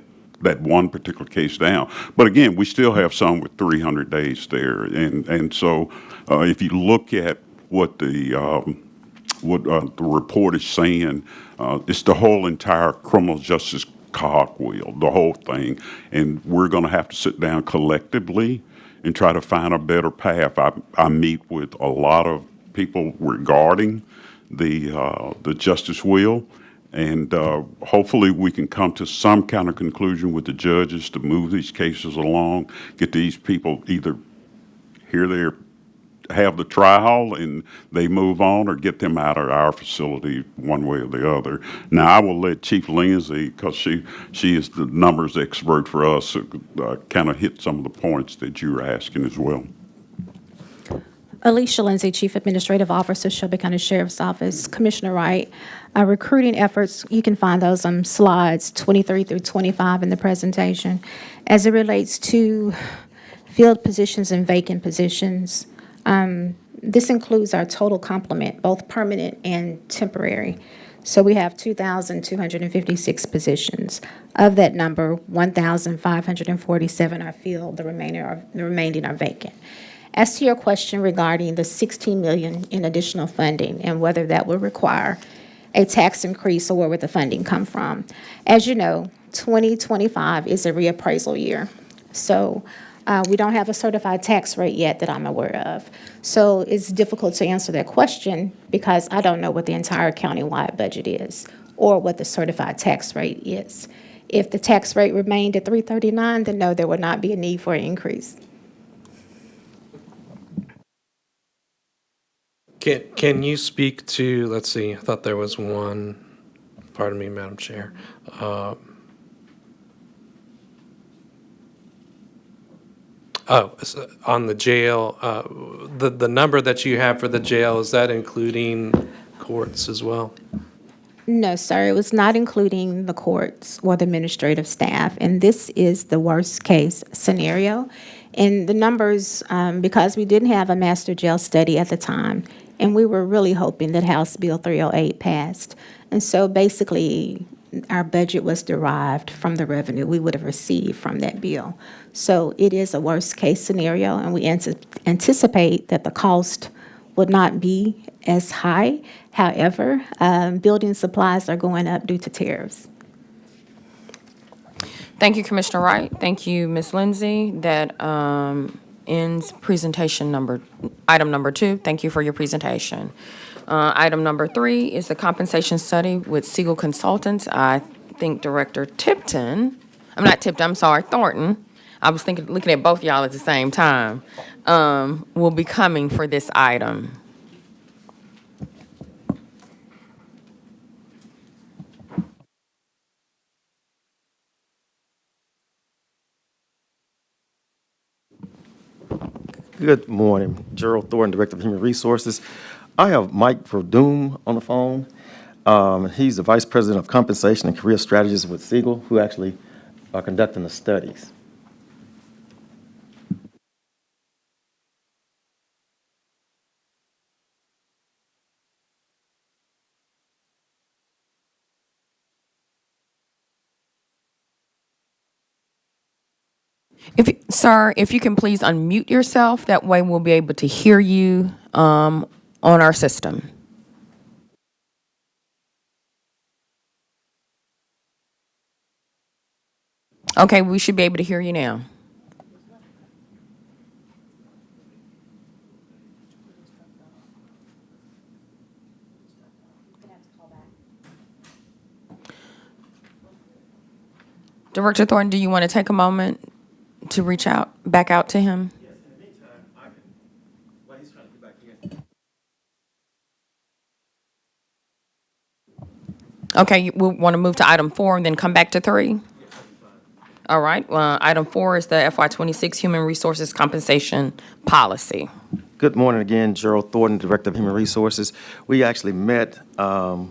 one particular case down. But again, we still have some with 300 days there. And so if you look at what the report is saying, it's the whole entire criminal justice cogwheel, the whole thing. And we're going to have to sit down collectively and try to find a better path. I meet with a lot of people regarding the justice wheel, and hopefully we can come to some kind of conclusion with the judges to move these cases along, get these people either have the trial and they move on, or get them out of our facility one way or the other. Now, I will let Chief Lindsay, because she is the numbers expert for us, kind of hit some of the points that you were asking as well. Alicia Lindsay, Chief Administrative Officer, Shelby County Sheriff's Office. Commissioner Wright, our recruiting efforts, you can find those on slides 23 through 25 in the presentation. As it relates to field positions and vacant positions, this includes our total complement, both permanent and temporary. So we have 2,256 positions. Of that number, 1,547 are filled, the remaining are vacant. As to your question regarding the $16 million in additional funding and whether that would require a tax increase or where would the funding come from, as you know, 2025 is a reappraisal year. So we don't have a certified tax rate yet that I'm aware of. So it's difficult to answer that question because I don't know what the entire countywide budget is or what the certified tax rate is. If the tax rate remained at 339, then no, there would not be a need for an increase. Can you speak to, let's see, I thought there was one, pardon me, Madam Chair. On the jail, the number that you have for the jail, is that including courts as well? No, sir, it was not including the courts or the administrative staff, and this is the worst-case scenario. And the numbers, because we didn't have a master jail study at the time, and we were really hoping that House Bill 308 passed. And so basically, our budget was derived from the revenue we would have received from that bill. So it is a worst-case scenario, and we anticipate that the cost would not be as high. However, building supplies are going up due to tariffs. Thank you, Commissioner Wright. Thank you, Ms. Lindsay. That ends item number 2. Thank you for your presentation. Item number 3 is the compensation study with Siegel Consultants. I think Director Thornton. I was looking at both y'all at the same time, will be coming for this item. Good morning. Gerald Thornton, Director of Human Resources. I have Mike Verdum on the phone. He's the Vice President of Compensation and Career Strategies with Siegel, who actually are conducting the studies. Sir, if you can please unmute yourself, that way we'll be able to hear you on our system. Okay, we should be able to hear you now. Director Thornton, do you want to take a moment to reach back out to him? Yes, in the meantime, I can, while he's trying to get back in. Okay, we want to move to item 4 and then come back to 3? All right, item 4 is the FY2026 Human Resources Compensation Policy. Good morning again, Gerald Thornton, Director of Human Resources. We actually met, I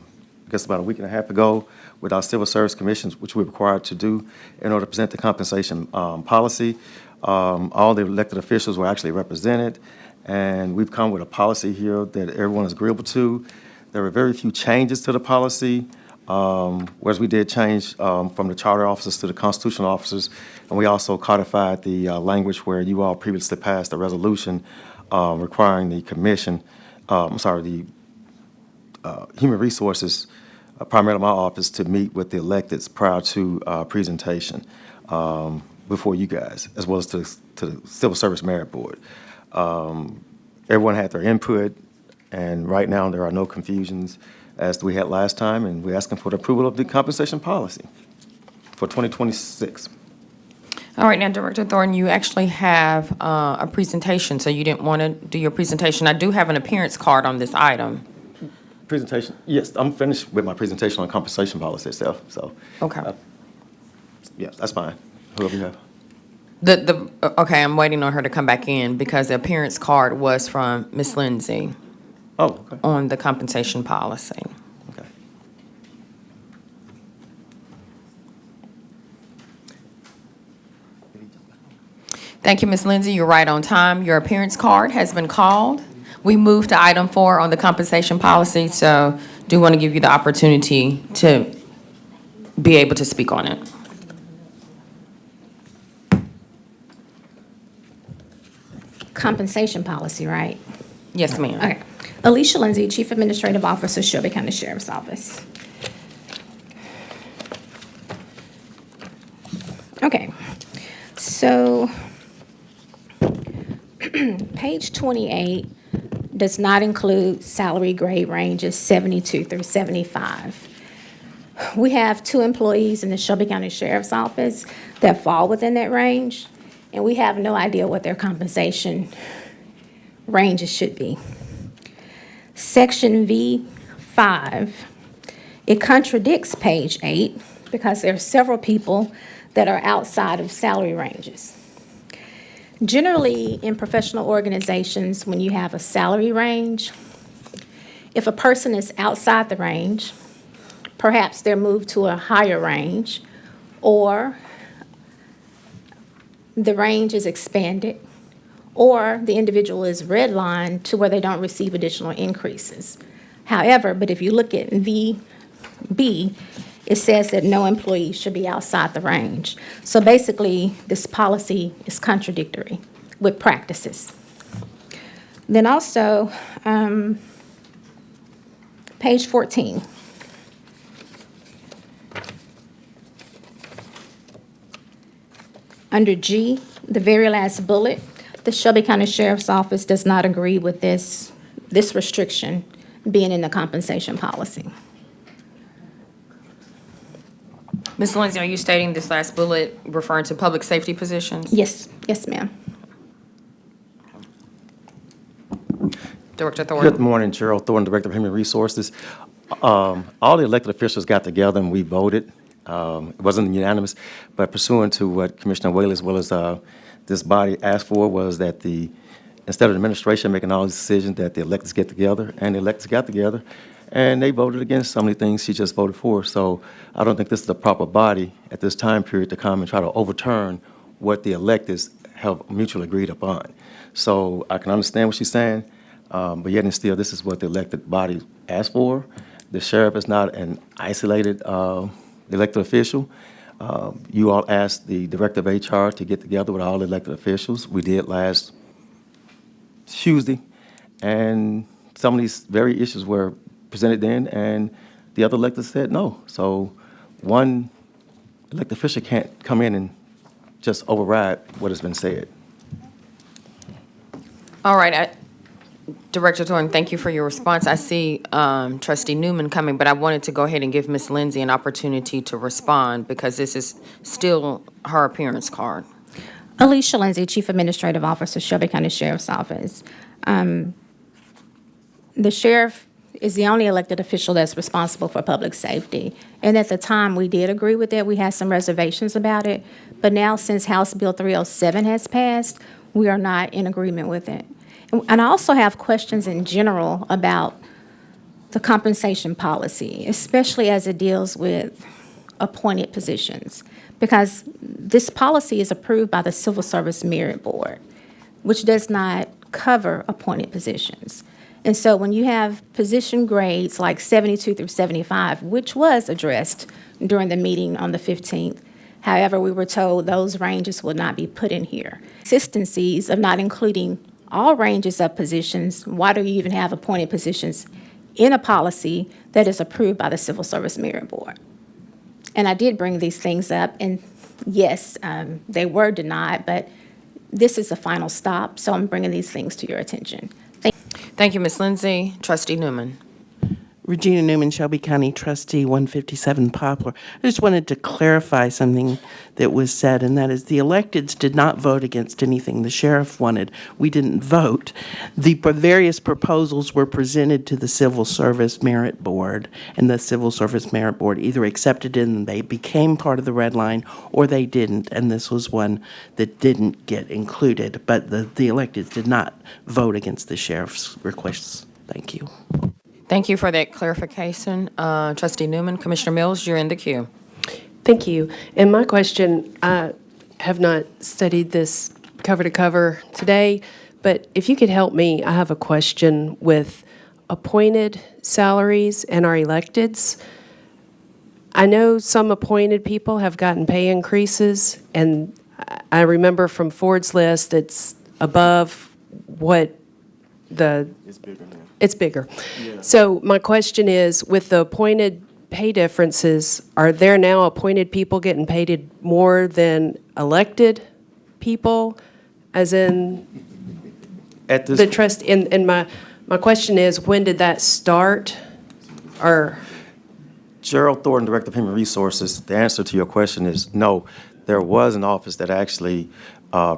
guess about a week and a half ago with our Civil Service Commissions, which we're required to do in order to present the compensation policy. All the elected officials were actually represented, and we've come with a policy here that everyone is agreeable to. There were very few changes to the policy, whereas we did change from the charter officers to the constitutional officers, and we also codified the language where you all previously passed a resolution requiring the commission, the Human Resources, primarily my office, to meet with the electeds prior to presentation before you guys, as well as to the Civil Service Merit Board. Everyone had their input, and right now there are no confusions as we had last time, and we're asking for the approval of the compensation policy for 2026. All right, now, Director Thornton, you actually have a presentation, so you didn't want to do your presentation. I do have an appearance card on this item. Presentation, yes, I'm finished with my presentation on compensation policy itself, so. Okay. Yeah, that's fine, whoever you have. Okay, I'm waiting on her to come back in because the appearance card was from Ms. Lindsay Oh, okay, on the compensation policy. okay. Thank you, Ms. Lindsay. You're right on time. Your appearance card has been called. We move to item 4 on the compensation policy, so do want to give you the opportunity to be able to speak on it. Compensation policy, right? Yes, ma'am. Okay. Alicia Lindsay, Chief Administrative Officer, Shelby County Sheriff's Office. Okay. So, page 28 does not include salary grade ranges 72 through 75. We have 2 employees in the Shelby County Sheriff's Office that fall within that range, and we have no idea what their compensation ranges should be. Section V5, it contradicts page 8 because there are several people that are outside of salary ranges. Generally, in professional organizations, when you have a salary range, if a person is outside the range, perhaps they're moved to a higher range, or the range is expanded, or the individual is redlined to where they don't receive additional increases. However, but if you look at VB, it says that no employee should be outside the range. So basically, this policy is contradictory with practices. Then also, page 14. Under G, the very last bullet, the Shelby County Sheriff's Office does not agree with this restriction being in the compensation policy. Ms. Lindsay, are you stating this last bullet referring to public safety positions? Yes, ma'am. Director Thornton? Good morning, Gerald Thornton, Director of Human Resources. All the elected officials got together and we voted. It wasn't unanimous, but pursuant to what Commissioner Whaley as well as this body asked for was that instead of the administration making all these decisions, that the electeds get together, and the electeds got together, and they voted against some of the things she just voted for. So I don't think this is the proper body at this time period to come and try to overturn what the electeds have mutually agreed upon. So I can understand what she's saying, but yet and still, this is what the elected body asked for. The sheriff is not an isolated elected official. You all asked the director of HR to get together with all the elected officials. We did last Tuesday, and some of these very issues were presented then, and the other electeds said no. So one elected official can't come in and just override what has been said. All right, Director Thornton, thank you for your response. I see Trustee Newman coming, but I wanted to go ahead and give Ms. Lindsay an opportunity to respond because this is still her appearance card. Alicia Lindsay, Chief Administrative Officer, Shelby County Sheriff's Office. The sheriff is the only elected official that's responsible for public safety. And at the time, we did agree with it. We had some reservations about it. But now, since House Bill 307 has passed, we are not in agreement with it. And I also have questions in general about the compensation policy, especially as it deals with appointed positions, because this policy is approved by the Civil Service Merit Board, which does not cover appointed positions. And so when you have position grades like 72 through 75, which was addressed during the meeting on the 15th, however, we were told those ranges would not be put in here. Consistencies of not including all ranges of positions, why do you even have appointed positions in a policy that is approved by the Civil Service Merit Board? And I did bring these things up, and yes, they were denied, but this is the final stop, so I'm bringing these things to your attention. Thank you, Ms. Lindsay. Trustee Newman. Regina Newman, Shelby County Trustee, 157 Poplar. I just wanted to clarify something that was said, and that is the electeds did not vote against anything the sheriff wanted. We didn't vote. The various proposals were presented to the Civil Service Merit Board, and the Civil Service Merit Board either accepted it and they became part of the red line, or they didn't, and this was one that didn't get included. But the electeds did not vote against the sheriff's requests. Thank you. Thank you for that clarification. Trustee Newman, Commissioner Mills, you're in the queue. Thank you. And my question, I have not studied this cover to cover today, but if you could help me, I have a question with appointed salaries and our electeds. I know some appointed people have gotten pay increases, and I remember from Ford's list, it's above what it's bigger. Yeah. So my question is, with the appointed pay differences, are there now appointed people getting paid more than elected people, as in At this the trust, and my question is, when did that start? Or, Gerald Thornton, Director of Human Resources, the answer to your question is no. There was an office that actually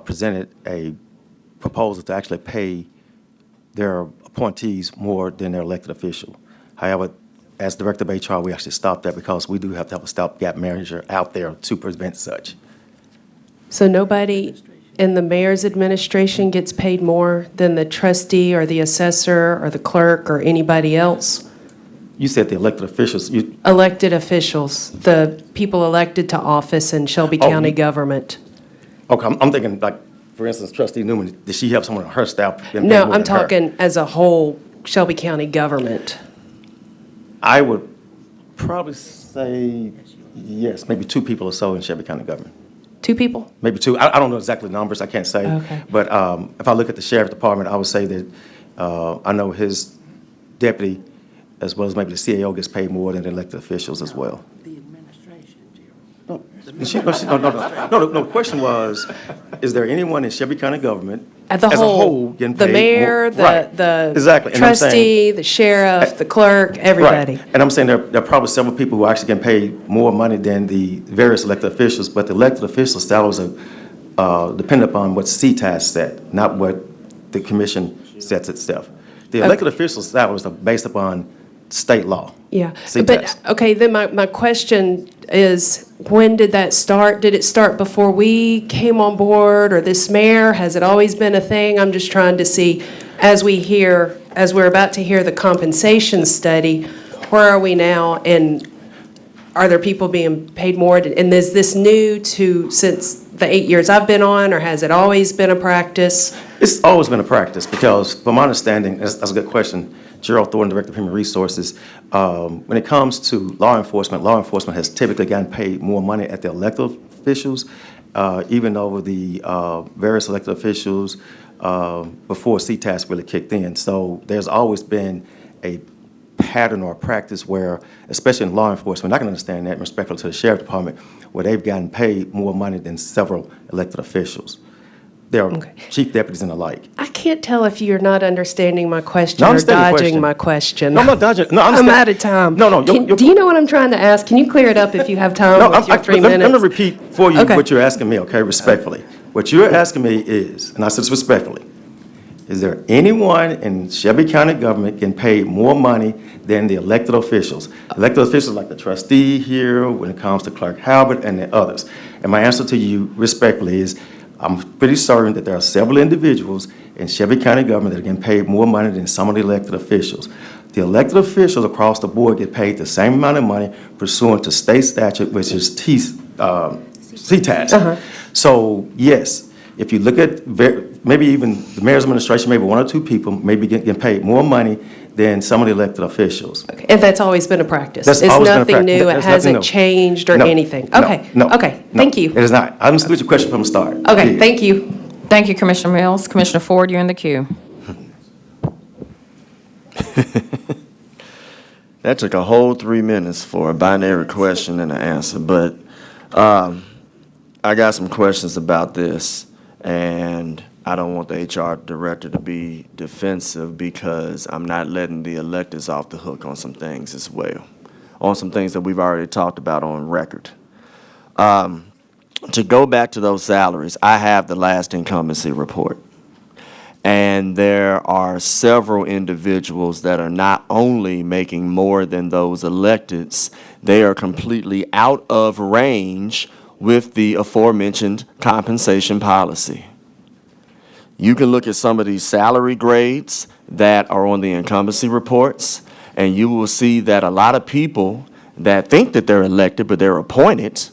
presented a proposal to actually pay their appointees more than their elected official. However, as Director of HR, we actually stopped that because we do have to have a stopgap manager out there to prevent such. so nobody in the mayor's administration gets paid more than the trustee or the assessor or the clerk or anybody else? You said the elected officials, Elected officials, the people elected to office in Shelby Oh, County you- government. okay, I'm thinking like, for instance, Trustee Newman, did she have someone on her staff getting paid No, more I'm than her? talking as a whole Shelby County government. I would probably say yes, maybe 2 people or so in Shelby County government. 2 people? Maybe 2. I don't know exactly the numbers, I can't say. Okay. But if I look at the sheriff's department, I would say that I know his deputy, as well as maybe the CAO, gets paid more than the elected officials as well. The administration, Gerald. No, the question was, is there anyone in Shelby County government As a whole, getting the paid mayor, more? Right. the Exactly. And I'm saying- trustee, the sheriff, the clerk, everybody. Right. And I'm saying there are probably several people who are actually getting paid more money than the various elected officials, but the elected officials' salaries are dependent upon what CTAS set, not what the commission sets itself. The elected officials' salaries are based upon state law. Yeah, CTAS. but, okay, then my question is, when did that start? Did it start before we came on board, or this mayor? Has it always been a thing? I'm just trying to see, as we're about to hear the compensation study, where are we now? And are there people being paid more? And is this new to, since the 8 years I've been on, or has it always been a practice? It's always been a practice because, from my understanding, that's a good question. Gerald Thornton, Director of Human Resources, when it comes to law enforcement has typically gotten paid more money at the elected officials, even over the various elected officials before CTAS really kicked in. So there's always been a pattern or practice where, especially in law enforcement, I can understand that, respectful to the sheriff's department, where they've gotten paid more money than several elected officials. There are chief deputies and the like. I can't tell if you're not understanding my question No, I or understand your dodging question. my question. No, I'm not dodging. No, I I'm understand. out of time. No, Do you know what I'm trying to ask? Can you clear it up if you have time No, with your 3 let minutes? me repeat for you Okay. what you're asking me, okay, respectfully. What you're asking me is, and I said this respectfully, is there anyone in Shelby County government getting paid more money than the elected officials? Elected officials like the trustee here, when it comes to Clerk Halbert and the others. And my answer to you respectfully is, I'm pretty certain that there are several individuals in Shelby County government that are getting paid more money than some of the elected officials. The elected officials across the board get paid the same amount of money pursuant to state statute, which is CTAS. So, yes, if you look at maybe even the mayor's administration, maybe 1 or 2 people may be getting paid more money than some of the elected officials. And that's always been a practice? That's It's always been a nothing practice. new? It That's nothing hasn't new. changed or No, anything? no, Okay, no, okay, no, thank you. It is not. I understood your question from the start. Okay, Did. thank you. Thank you, Commissioner Mills. Commissioner Ford, you're in the queue. That took a whole 3 minutes for a binary question and an answer, but I got some questions about this, and I don't want the HR director to be defensive because I'm not letting the electeds off the hook on some things as well, on some things that we've already talked about on record. To go back to those salaries, I have the last incumbency report. And there are several individuals that are not only making more than those electeds, they are completely out of range with the aforementioned compensation policy. You can look at some of these salary grades that are on the incumbency reports, and you will see that a lot of people that think that they're elected but they're appointed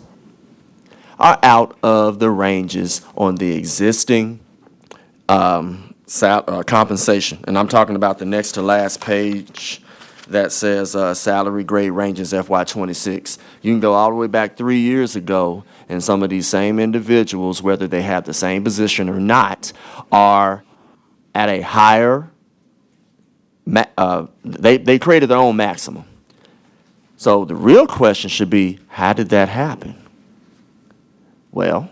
are out of the ranges on the existing compensation. And I'm talking about the next to last page that says salary grade ranges FY2026. You can go all the way back 3 years ago, and some of these same individuals, whether they have the same position or not, are at a higher, they created their own maximum. So the real question should be, how did that happen? Well,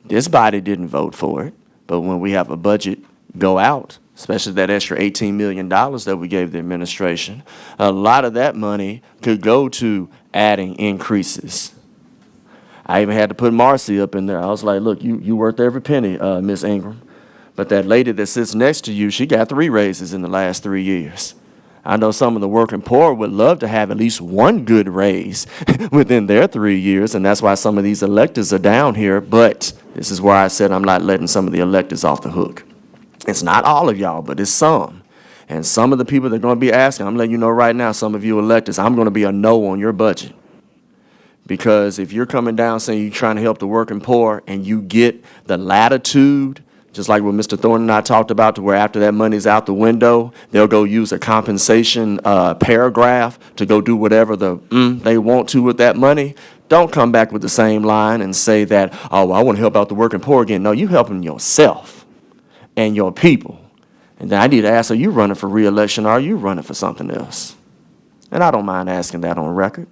This body didn't vote for it, but when we have a budget go out, especially that extra $18 million that we gave the administration, a lot of that money could go to adding increases. I even had to put Marcy up in there. I was like, look, you worth every penny, Miss Ingram. But that lady that sits next to you, she got 3 raises in the last 3 years. I know some of the working poor would love to have at least one good raise within their 3 years, and that's why some of these electeds are down here. But this is where I said I'm not letting some of the electeds off the hook. It's not all of y'all, but it's some. And some of the people that are going to be asking, I'm letting you know right now, some of you electeds, I'm going to be a no on your budget. Because if you're coming down saying you're trying to help the working poor and you get the latitude, just like what Mr. Thornton and I talked about, to where after that money's out the window, they'll go use a compensation paragraph to go do whatever they want to with that money. Don't come back with the same line and say that, oh, well, I want to help out the working poor again. No, you helping yourself and your people. And then I need to ask, are you running for re-election or are you running for something else? And I don't mind asking that on record.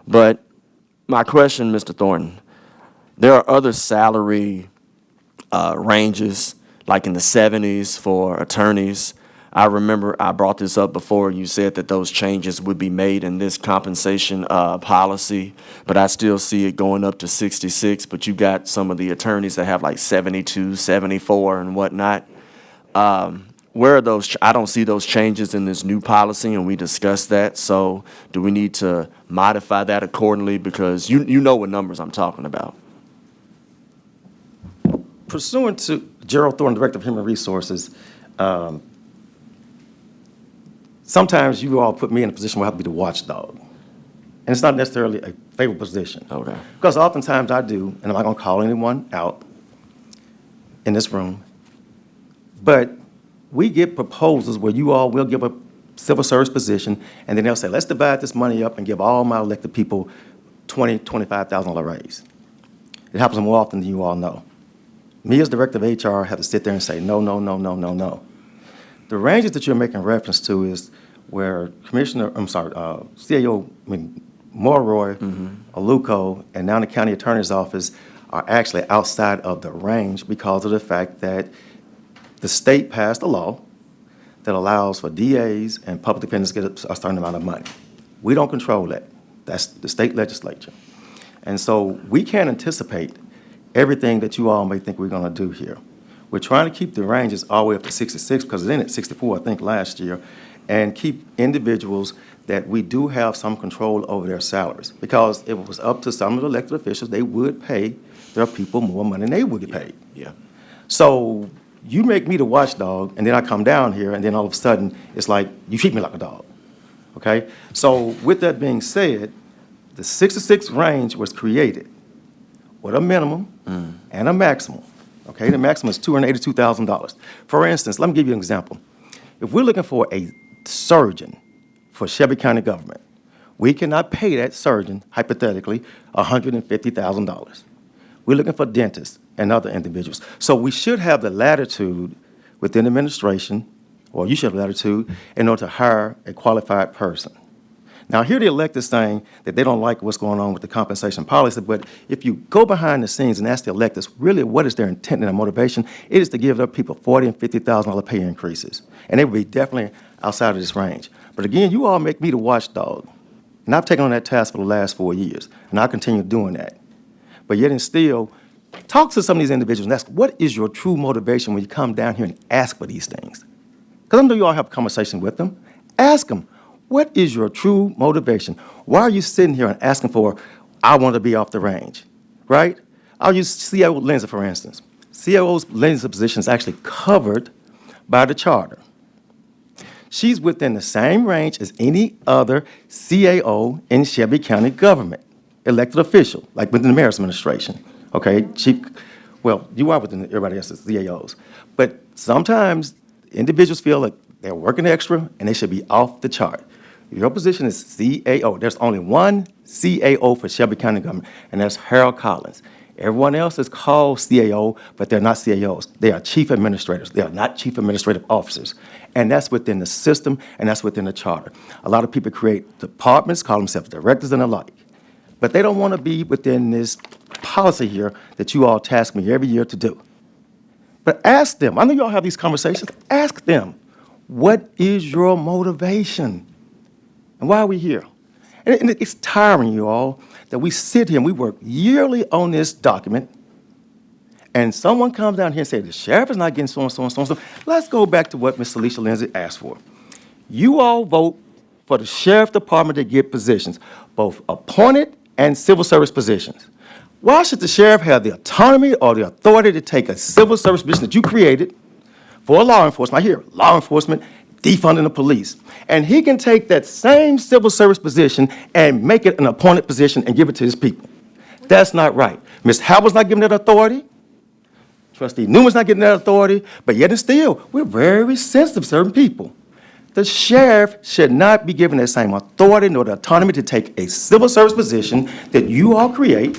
But my question, Mr. Thornton, there are other salary ranges, like in the 70s for attorneys. I remember I brought this up before. You said that those changes would be made in this compensation policy, but I still see it going up to 66. But you got some of the attorneys that have like 72, 74 and whatnot. Where are those? I don't see those changes in this new policy, and we discussed that. So do we need to modify that accordingly? Because you know what numbers I'm talking about. Pursuant to Gerald Thornton, Director of Human Resources, sometimes you all put me in a position where I have to be the watchdog. And it's not necessarily a favorable position. Okay. Because oftentimes I do, and I'm not going to call anyone out in this room, but we get proposals where you all will give a civil service position, and then they'll say, let's divide this money up and give all my elected people $20,000, $25,000 raise. It happens more often than you all know. Me as Director of HR have to sit there and say, no, no, no, no, no, no. The ranges that you're making reference to is where CAO, Morroy, Aluko, and now the County Attorney's Office are actually outside of the range because of the fact that the state passed a law that allows for DAs and public defenders to get a certain amount of money. We don't control that. That's the state legislature. And so we can't anticipate everything that you all may think we're going to do here. We're trying to keep the ranges all the way up to 66, because it's in at 64, I think, last year, and keep individuals that we do have some control over their salaries. Because if it was up to some of the elected officials, they would pay their people more money than they would get paid. Yeah. So you make me the watchdog, and then I come down here, and then all of a sudden, it's like you treat me like a dog, okay? So with that being said, the 66 range was created with a minimum and a maximum. Okay, the maximum is $282,000. For instance, let me give you an example. If we're looking for a surgeon for Shelby County government, we cannot pay that surgeon, hypothetically, $150,000. We're looking for dentists and other individuals. So we should have the latitude within administration, or you should have latitude, in order to hire a qualified person. Now, here the electeds saying that they don't like what's going on with the compensation policy, but if you go behind the scenes and ask the electeds really what is their intent and their motivation, it is to give their people $40,000 and $50,000 pay increases. And they would be definitely outside of this range. But again, you all make me the watchdog. And I've taken on that task for the last 4 years, and I'll continue doing that. But yet and still, talk to some of these individuals and ask, what is your true motivation when you come down here and ask for these things? Because I know you all have a conversation with them. Ask them. What is your true motivation? Why are you sitting here and asking for, I want to be off the range, right? I'll use CAO Lindsay, for instance. CAO Lindsay's position is actually covered by the charter. She's within the same range as any other CAO in Shelby County government, elected official, like within the mayor's administration, okay? Well, you are within everybody else's CAOs. But sometimes individuals feel like they're working extra and they should be off the chart. Your position is CAO. There's only one CAO for Shelby County government, and that's Harold Collins. Everyone else is called CAO, but they're not CAOs. They are chief administrators. They are not chief administrative officers. And that's within the system, and that's within the charter. A lot of people create departments, call themselves directors and the like. but they don't want to be within this policy here that you all task me every year to do. But ask them, I know you all have these conversations, ask them, what is your motivation? And why are we here? And it's tiring, you all, that we sit here and we work yearly on this document, and someone comes down here and says, the sheriff is not getting so and so and so and so. Let's go back to what Ms. Alicia Lindsay asked for. You all vote for the sheriff department to get positions, both appointed and civil service positions. Why should the sheriff have the autonomy or the authority to take a civil service position that you created for law enforcement? I hear law enforcement defunding the police. And he can take that same civil service position and make it an appointed position and give it to his people. That's not right. Ms. Howard's not giving that authority. Trustee Newman's not getting that authority. But yet and still, we're very sensitive to certain people. The sheriff should not be given that same authority nor the autonomy to take a civil service position that you all create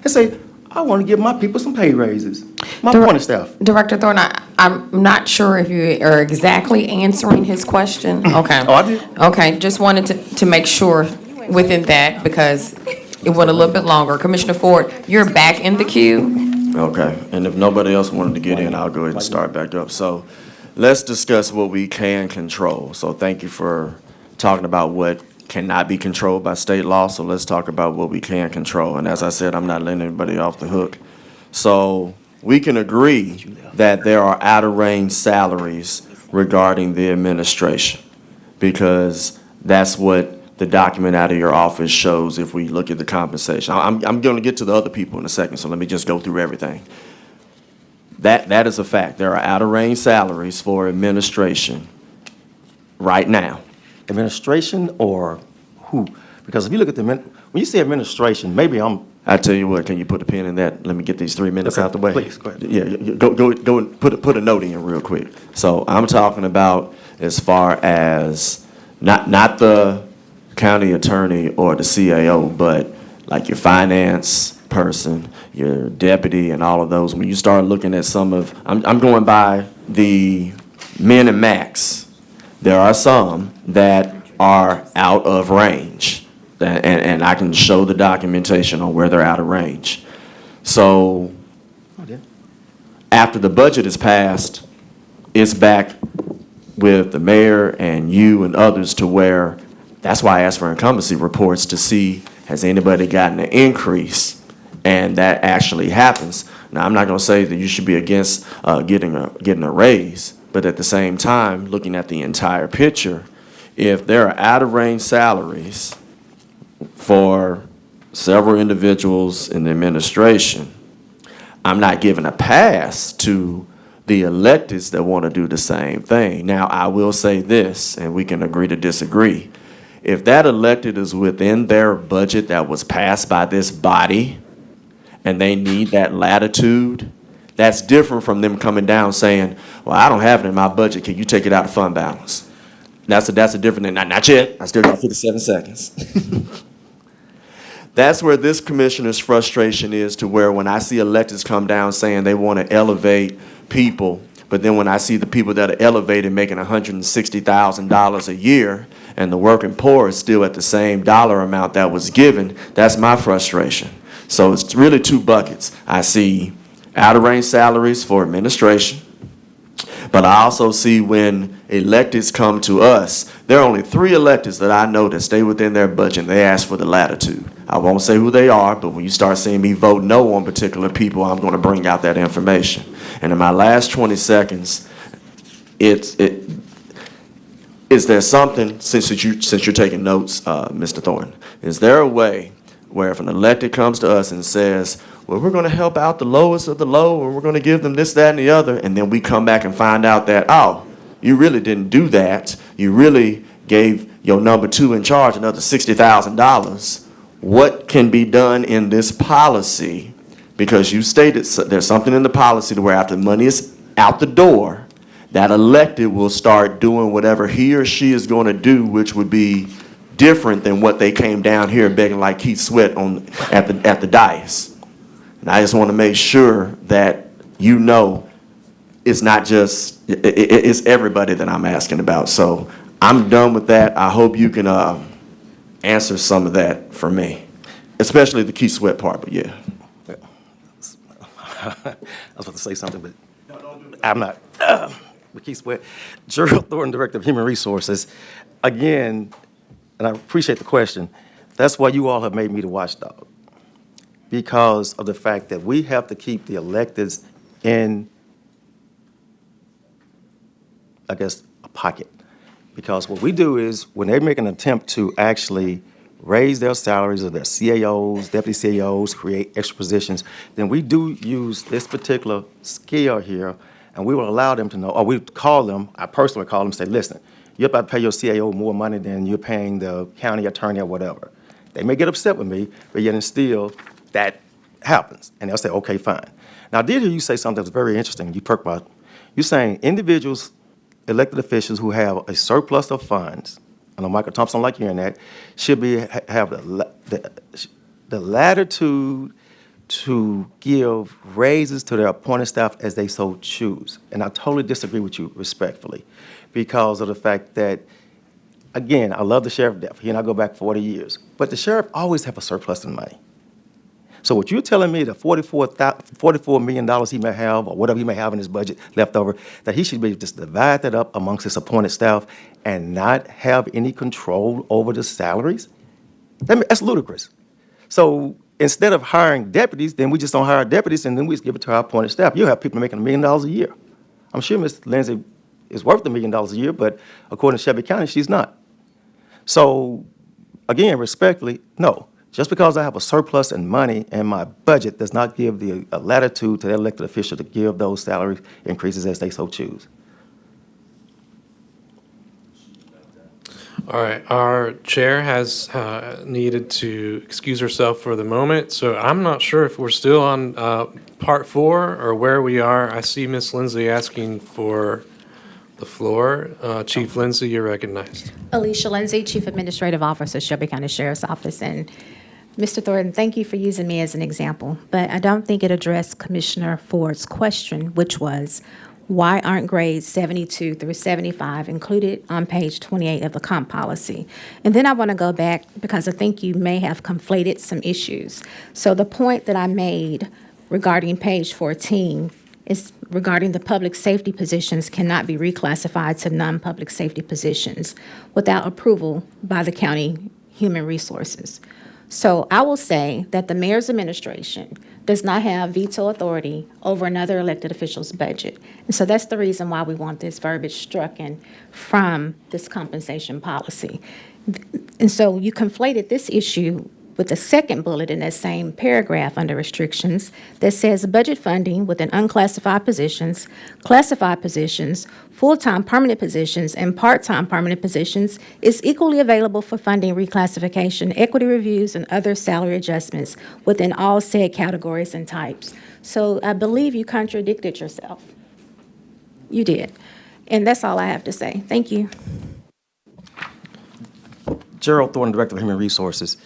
and say, I want to give my people some pay raises. My appointed staff. Director Thornton, I'm not sure if you are exactly answering his question. Okay. Oh, I did. Okay, just wanted to make sure within that because it went a little bit longer. Commissioner Ford, you're back in the queue. Okay, and if nobody else wanted to get in, I'll go ahead and start back up. So let's discuss what we can control. So thank you for talking about what cannot be controlled by state law. So let's talk about what we can control. And as I said, I'm not letting anybody off the hook. So we can agree that there are out-of-range salaries regarding the administration because that's what the document out of your office shows if we look at the compensation. I'm going to get to the other people in a second, so let me just go through everything. That is a fact. There are out-of-range salaries for administration right now. Administration or who? Because if you look at when you say administration, maybe I tell you what, can you put a pin in that? Let me get these 3 minutes Okay, out the way. please, go ahead. Yeah, go and put a note in real quick. So I'm talking about as far as not the county attorney or the CAO, but like your finance person, your deputy, and all of those. When you start looking at some of, I'm going by the min and max. There are some that are out of range, and I can show the documentation on where they're out of range. So after the budget is passed, it's back with the mayor and you and others to where, that's why I asked for incumbency reports to see, has anybody gotten an increase? And that actually happens. Now, I'm not going to say that you should be against getting a raise, but at the same time, looking at the entire picture, if there are out-of-range salaries for several individuals in the administration, I'm not giving a pass to the electeds that want to do the same thing. Now, I will say this, and we can agree to disagree. If that elected is within their budget that was passed by this body, and they need that latitude, that's different from them coming down saying, well, I don't have it in my budget. Can you take it out of fund balance? That's a different thing. Not yet. I still got 57 seconds. That's where this commissioner's frustration is, to where when I see electeds come down saying they want to elevate people, but then when I see the people that are elevated making $160,000 a year and the working poor is still at the same dollar amount that was given, that's my frustration. So it's really two buckets. I see out-of-range salaries for administration, but I also see when electeds come to us, there are only 3 electeds that I know that stay within their budget and they ask for the latitude. I won't say who they are, but when you start seeing me vote no on particular people, I'm going to bring out that information. And in my last 20 seconds, is there something, since you're taking notes, Mr. Thornton, is there a way where if an elected comes to us and says, well, we're going to help out the lowest of the low, and we're going to give them this, that, and the other, and then we come back and find out that, oh, you really didn't do that. You really gave your number 2 in charge another $60,000. What can be done in this policy? Because you stated there's something in the policy to where after money is out the door, that elected will start doing whatever he or she is going to do, which would be different than what they came down here begging like Keith Sweat at the dais. And I just want to make sure that you know it's not just, it's everybody that I'm asking about. So I'm done with that. I hope you can answer some of that for me. especially the key sweat part, but yeah. I was about to say something, but I'm not. McKee Sweat, Gerald Thornton, Director of Human Resources. Again, and I appreciate the question, that's why you all have made me the watchdog, because of the fact that we have to keep the electeds in, I guess, a pocket. Because what we do is, when they make an attempt to actually raise their salaries of their CAOs, deputy CAOs, create extra positions, then we do use this particular scale here, and we will allow them to know, or we call them, I personally call them and say, listen, you're about to pay your CAO more money than you're paying the county attorney or whatever. They may get upset with me, but yet and still, that happens. And they'll say, okay, fine. Now, I did hear you say something that's very interesting. You talked about, you're saying individuals, elected officials who have a surplus of funds, I know Michael Thompson like hearing that, should have the latitude to give raises to their appointed staff as they so choose. And I totally disagree with you respectfully, because of the fact that, again, I love the sheriff death. He and I go back 40 years. But the sheriff always have a surplus in money. So what you're telling me, the $44 million he may have, or whatever he may have in his budget left over, that he should be just divide that up amongst his appointed staff and not have any control over the salaries? That's ludicrous. So instead of hiring deputies, then we just don't hire deputies, and then we just give it to our appointed staff. You have people making $1 million a year. I'm sure Ms. Lindsay is worth $1 million a year, but according to Shelby County, she's not. So, again, respectfully, no. Just because I have a surplus in money in my budget does not give the latitude to the elected official to give those salary increases as they so choose. All right, our chair has needed to excuse herself for the moment, so I'm not sure if we're still on part 4 or where we are. I see Ms. Lindsay asking for the floor. Chief Lindsay, you're recognized. Alicia Lindsay, Chief Administrative Officer, Shelby County Sheriff's Office. And Mr. Thornton, thank you for using me as an example, but I don't think it addressed Commissioner Ford's question, which was, why aren't grades 72 through 75 included on page 28 of the comp policy? And then I want to go back because I think you may have conflated some issues. So the point that I made regarding page 14 is regarding the public safety positions cannot be reclassified to non-public safety positions without approval by the county human resources. So I will say that the mayor's administration does not have veto authority over another elected official's budget. And so that's the reason why we want this verbiage stricken from this compensation policy. And so you conflated this issue with the second bullet in that same paragraph under restrictions that says budget funding within unclassified positions, classified positions, full-time permanent positions, and part-time permanent positions is equally available for funding reclassification, equity reviews, and other salary adjustments within all said categories and types. So I believe you contradicted yourself. You did. And that's all I have to say. Thank you. Gerald Thornton, Director of Human Resources.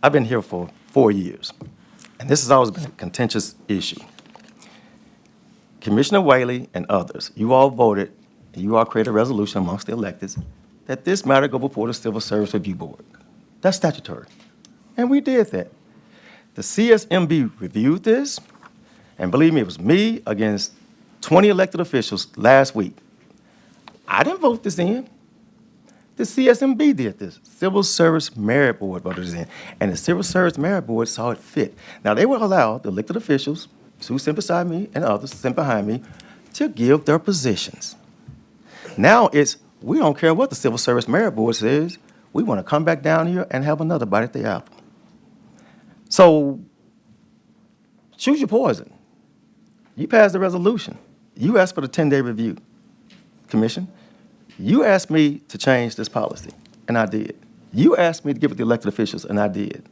I've been here for 4 years, and this has always been a contentious issue. Commissioner Whaley and others, you all voted, and you all created a resolution amongst the electeds that this matter go before the Civil Service Review Board. That's statutory, and we did that. The CSMB reviewed this, and believe me, it was me against 20 elected officials last week. I didn't vote this in. The CSMB did this. Civil Service Merit Board voted this in. And the Civil Service Merit Board saw it fit. Now, they will allow the elected officials, who sit beside me and others sit behind me, to give their positions. Now it's, we don't care what the Civil Service Merit Board says. We want to come back down here and have another bite at the apple. So, choose your poison. You passed the resolution. You asked for the 10-day review, Commission. You asked me to change this policy, and I did. You asked me to give it to elected officials, and I did.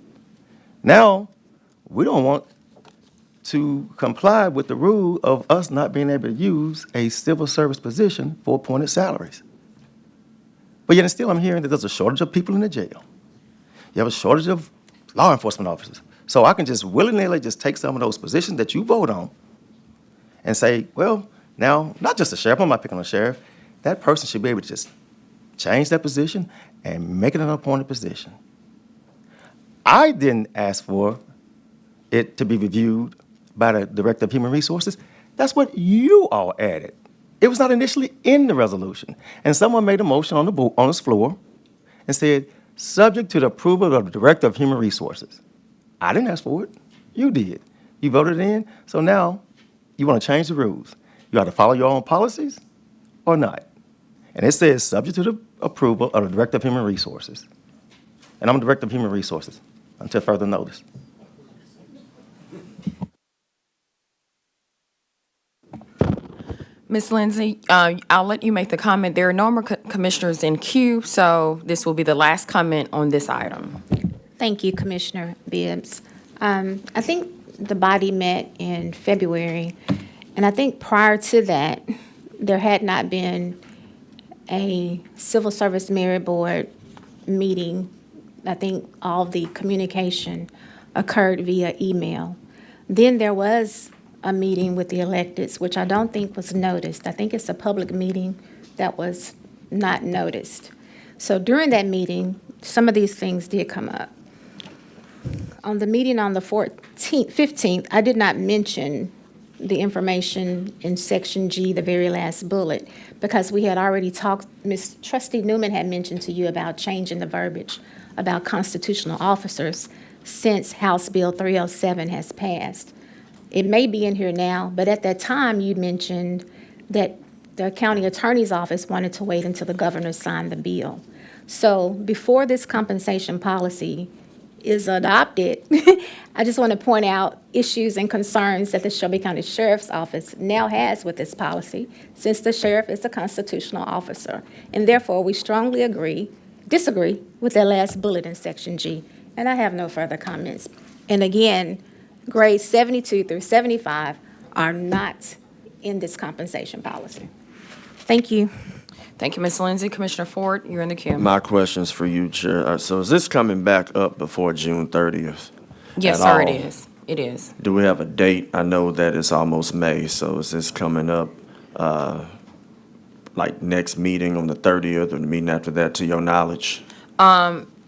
Now, we don't want to comply with the rule of us not being able to use a civil service position for appointed salaries. But yet still I'm hearing that there's a shortage of people in the jail. You have a shortage of law enforcement officers. So I can just willy-nilly just take some of those positions that you vote on and say, well, now, not just the sheriff, I'm not picking on the sheriff, that person should be able to just change that position and make it an appointed position. I didn't ask for it to be reviewed by the Director of Human Resources. That's what you all added. It was not initially in the resolution. And someone made a motion on on this floor and said, subject to the approval of the Director of Human Resources. I didn't ask for it. You did. You voted it in. So now you want to change the rules. You have to follow your own policies or not. And it says, subject to the approval of the Director of Human Resources. And I'm the Director of Human Resources until further notice. Ms. Lindsay, I'll let you make the comment. There are no more commissioners in queue, so this will be the last comment on this item. Thank you, Commissioner Bibbs. I think the body met in February, and I think prior to that, there had not been a Civil Service Merit Board meeting. I think all the communication occurred via email. Then there was a meeting with the electeds, which I don't think was noticed. I think it's a public meeting that was not noticed. So during that meeting, some of these things did come up. On the meeting on the 15th, I did not mention the information in Section G, the very last bullet, because we had already talked, Trustee Newman had mentioned to you about changing the verbiage about constitutional officers since House Bill 307 has passed. It may be in here now, but at that time, you mentioned that the county attorney's office wanted to wait until the governor signed the bill. So before this compensation policy is adopted, I just want to point out issues and concerns that the Shelby County Sheriff's Office now has with this policy, since the sheriff is a constitutional officer. And therefore, we strongly disagree with that last bullet in Section G. And I have no further comments. And again, grades 72 through 75 are not in this compensation policy. Thank you. Thank you, Ms. Lindsay. Commissioner Ford, you're in the queue. My question's for you, Chair. So is this coming back up before June 30th? Yes, at sir, it all? is. It is. Do we have a date? I know that it's almost May, so is this coming up, like next meeting on the 30th or the meeting after that, to your knowledge?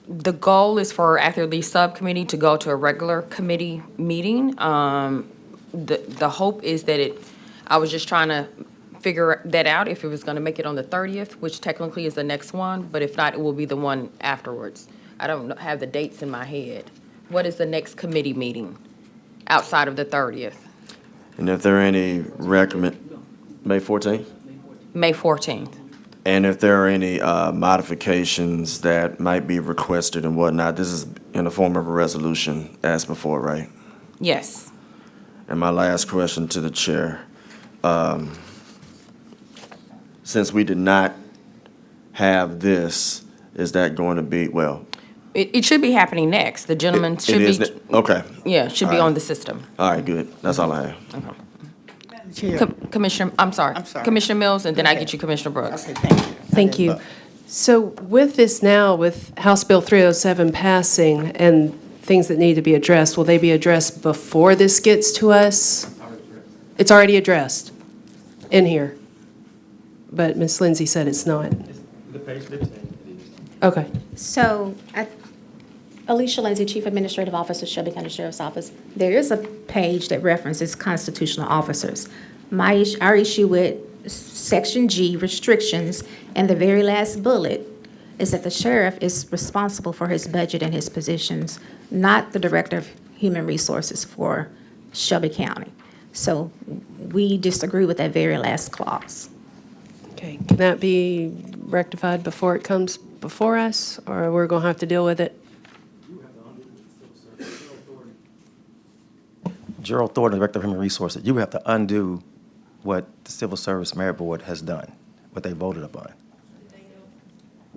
The goal is for after the subcommittee to go to a regular committee meeting. The hope is that I was just trying to figure that out if it was going to make it on the 30th, which technically is the next one, but if not, it will be the one afterwards. I don't have the dates in my head. What is the next committee meeting outside of the 30th? And if there are any May 14th? May 14th. And if there are any modifications that might be requested and whatnot, this is in the form of a resolution as before, right? Yes. And my last question to the chair. Since we did not have this, is that going to be, well? It should be happening next. The gentleman should it is be. Okay. Yeah, should be All right. on the system. All right, good. That's all I have. Chair. Commissioner, I'm sorry. I'm sorry. Commissioner Mills, and then I Okay. get you Commissioner Brooks. Okay, thank you. Thank you. So with this now, with House Bill 307 passing and things that need to be addressed, will they be addressed before this gets to us? It's already addressed in here. But Ms. Lindsay said it's not. Okay. So, Alicia Lindsay, Chief Administrative Officer, Shelby County Sheriff's Office, there is a page that references constitutional officers. Our issue with Section G, restrictions, and the very last bullet is that the sheriff is responsible for his budget and his positions, not the Director of Human Resources for Shelby County. So we disagree with that very last clause. Okay. Can that be rectified before it comes before us, or we're going to have to deal with it? Gerald Thornton, Director of Human Resources, you have to undo what the Civil Service Merit Board has done, what they voted upon.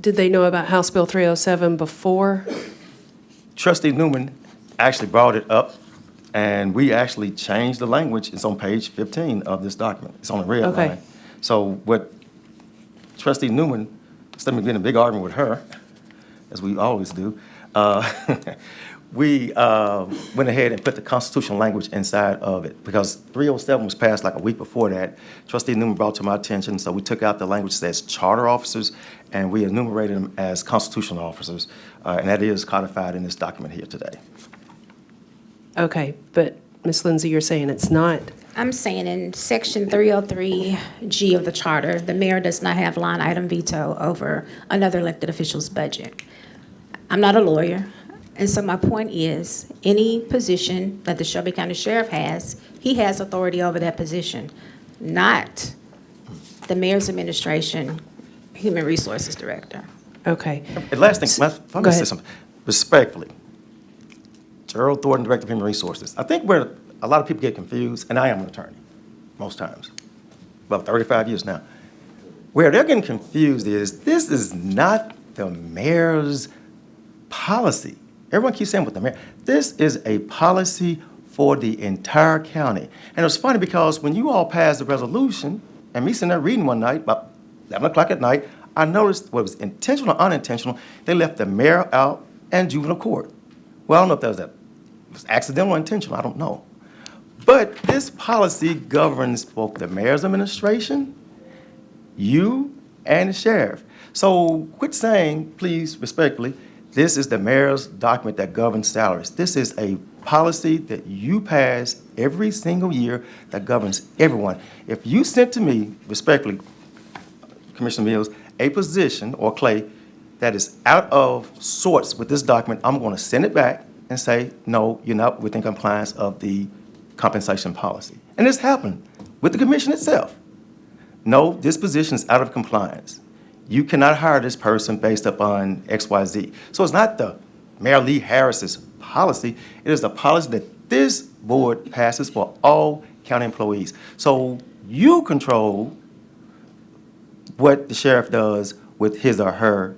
Did they know about House Bill 307 before? Trustee Newman actually brought it up, and we actually changed the language. It's on page 15 of this document. It's on the red Okay. line. So what Trustee Newman, instead of being a big argument with her, as we always do, we went ahead and put the constitutional language inside of it because 307 was passed like a week before that. Trustee Newman brought to my attention, so we took out the language that says charter officers and we enumerated them as constitutional officers, and that is codified in this document here today. Okay, but Ms. Lindsay, you're saying it's not? I'm saying in section 303G of the charter, the mayor does not have line item veto over another elected official's budget. I'm not a lawyer, and so my point is, any position that the Shelby County Sheriff has, he has authority over that position, not the mayor's administration, Human Resources Director. Okay. And last thing, let Go me say ahead. something. Respectfully, Gerald Thornton, Director of Human Resources. I think where a lot of people get confused, and I am an attorney, most times, about 35 years now. Where they're getting confused is, this is not the mayor's policy. Everyone keeps saying what the mayor, this is a policy for the entire county. And it's funny because when you all passed the resolution, and me sitting there reading one night, about 11 o'clock at night, I noticed what was intentional or unintentional, they left the mayor out and juvenile court. Well, I don't know if that was accidental or intentional, I don't know. But this policy governs both the mayor's administration, you, and the sheriff. So quit saying, please, respectfully, this is the mayor's document that governs salaries. This is a policy that you pass every single year that governs everyone. If you sent to me, respectfully, Commissioner Mills, a position, or Clay, that is out of sorts with this document, I'm going to send it back and say, no, you're not within compliance of the compensation policy. And this happened with the commission itself. No, this position is out of compliance. You cannot hire this person based upon XYZ. So it's not the Mayor Lee Harris's policy. It is the policy that this board passes for all county employees. So you control what the sheriff does with his or her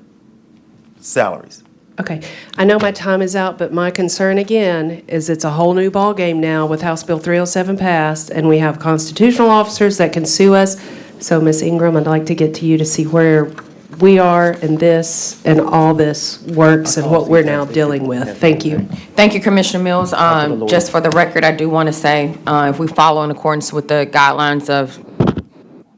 salaries. Okay. I know my time is out, but my concern again is it's a whole new ballgame now with House Bill 307 passed, and we have constitutional officers that can sue us. So, Ms. Ingram, I'd like to get to you to see where we are in this and all this works and what we're now dealing with. Thank you. Thank you, Commissioner Mills. Just for the record, I do want to say, if we follow in accordance with the guidelines of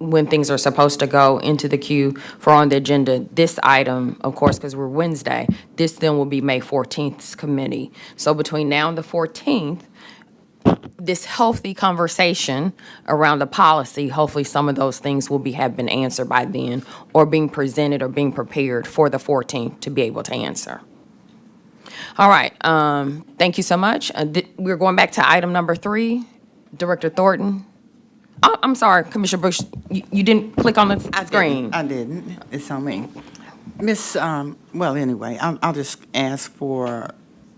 when things are supposed to go into the queue for on the agenda, this item, of course, because we're Wednesday, this then will be May 14th's committee. So between now and the 14th, this healthy conversation around the policy, hopefully some of those things will have been answered by then, or being presented or being prepared for the 14th to be able to answer. All right, thank you so much. We're going back to item number 3. Director Thornton. Oh, I'm sorry, Commissioner Bush, you didn't click on the screen. I didn't. It's on me. Well, anyway, I'll just ask for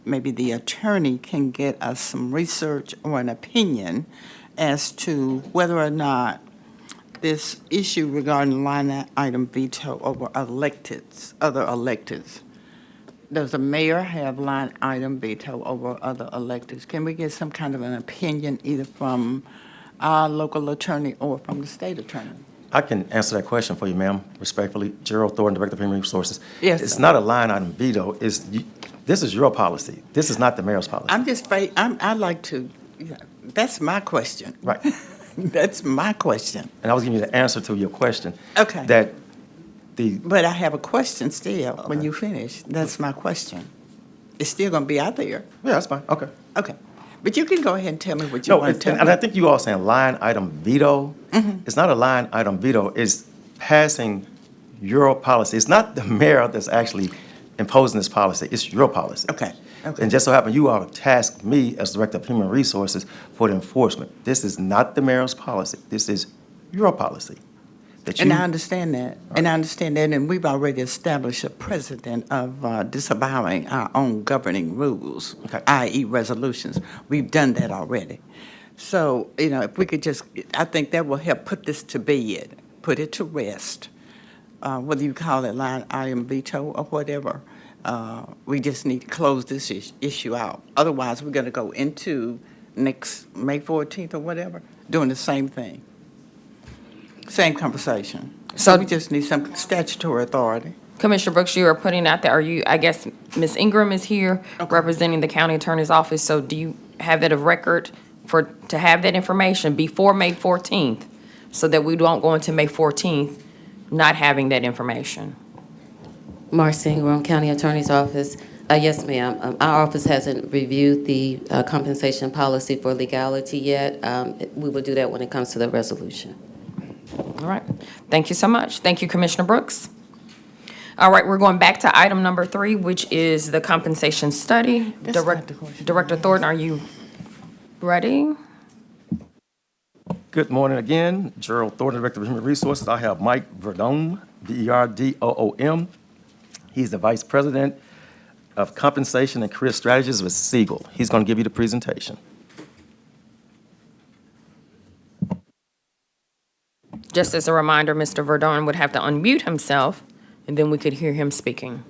maybe the attorney can get us some research or an opinion as to whether or not this issue regarding line item veto over electeds, other electeds. Does the mayor have line item veto over other electeds? Can we get some kind of an opinion either from our local attorney or from the state attorney? I can answer that question for you, ma'am, respectfully. Gerald Thornton, Director of Human Resources. Yes, It's sir. not a line item veto. This is your policy. This is not the mayor's policy. I'd like to, that's my question. Right. That's my question. And I was giving you the answer to your question. Okay. That But I have a question still when you finish. That's my question. It's still going to be out there. yeah, that's fine, okay. Okay. But you can go ahead and tell me what you No, want to tell and I me. think you all saying line item veto. It's not a line item veto, it's passing your policy. It's not the mayor that's actually imposing this policy, it's your policy. Okay. And just so happen you all tasked me as Director of Human Resources for the enforcement. This is not the mayor's policy, this is your policy. And I understand that. And I understand that. And we've already established a precedent of disavowing our own governing rules, Okay. i.e. resolutions. We've done that already. So, if we could just, I think that will help put this to bed, put it to rest. Whether you call it line item veto or whatever, we just need to close this issue out. Otherwise, we're going to go into next May 14th or whatever, doing the same thing. Same conversation. So- We just need some statutory authority. Commissioner Brooks, you are putting out there, are you, I guess, Ms. Ingram is here representing the county attorney's office, so do you have that of record to have that information before May 14th, so that we don't go into May 14th not having that information? Marcia Ingram, County Attorney's Office. Yes, ma'am. Our office hasn't reviewed the compensation policy for legality yet. We will do that when it comes to the resolution. All right, thank you so much. Thank you, Commissioner Brooks. All right, we're going back to item number 3, which is the compensation study. Director Thornton, are you ready? Good morning again. Gerald Thornton, Director of Human Resources. I have Mike Verdon, Verdoom. He's the Vice President of Compensation and Career Strategies with Siegel. He's going to give you the presentation. Just as a reminder, Mr. Verdon would have to unmute himself, and then we could hear him speaking.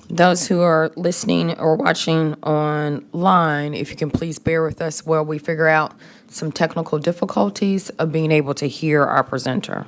Those who are listening or watching online, if you can please bear with us while we figure out some technical difficulties of being able to hear our presenter.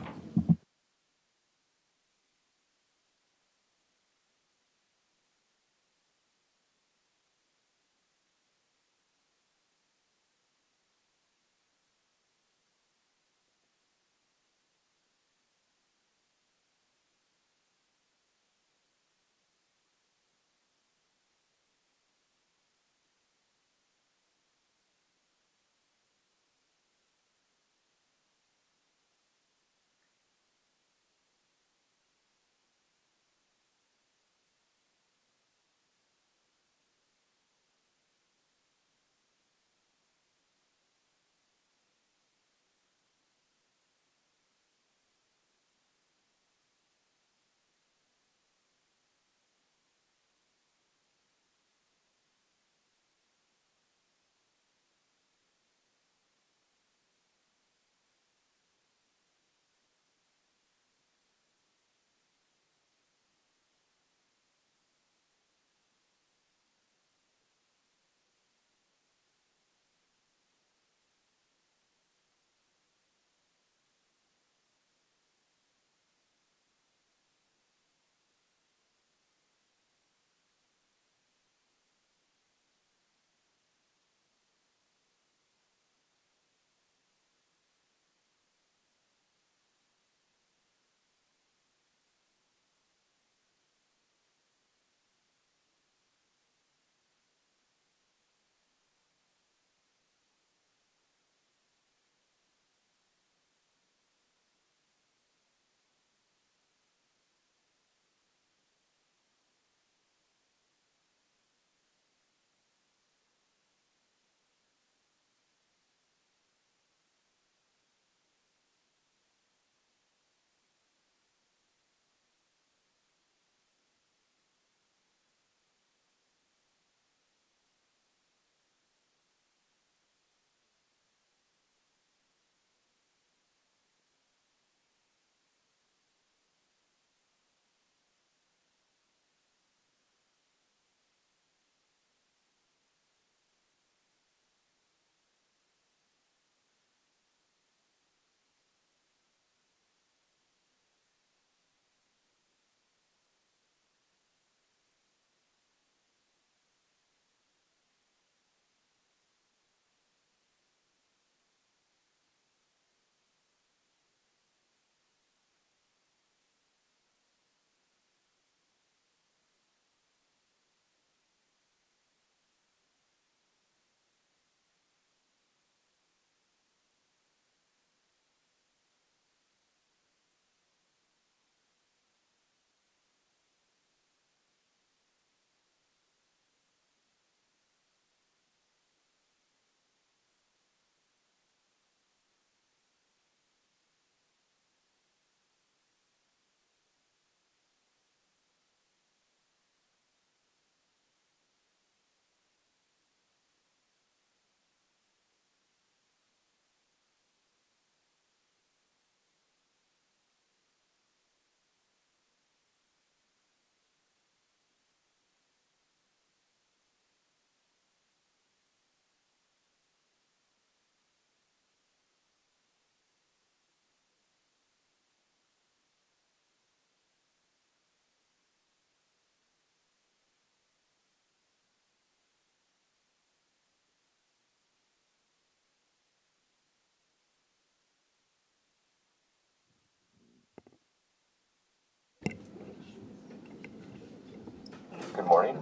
Good morning.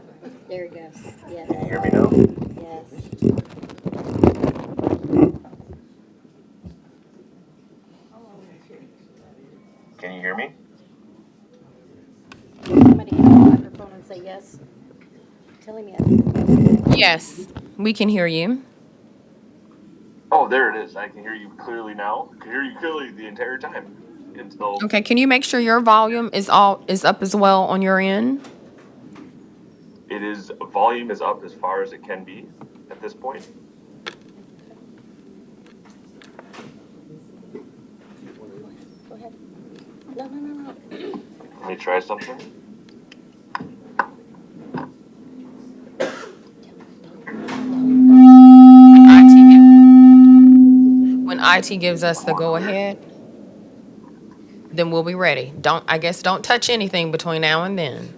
There he goes. Yes. Can you hear me now? Yes. Can you hear me? Somebody hit the microphone and say yes. Tell him yes. Yes, we can hear you. Oh, there it is. I can hear you clearly now. I can hear you clearly the entire time until Okay, can you make sure your volume is up as well on your end? it is volume is up as far as it can be at this point. Go ahead. No. Let me try something. When IT gives us the go-ahead, then we'll be ready. Don't touch anything between now and then.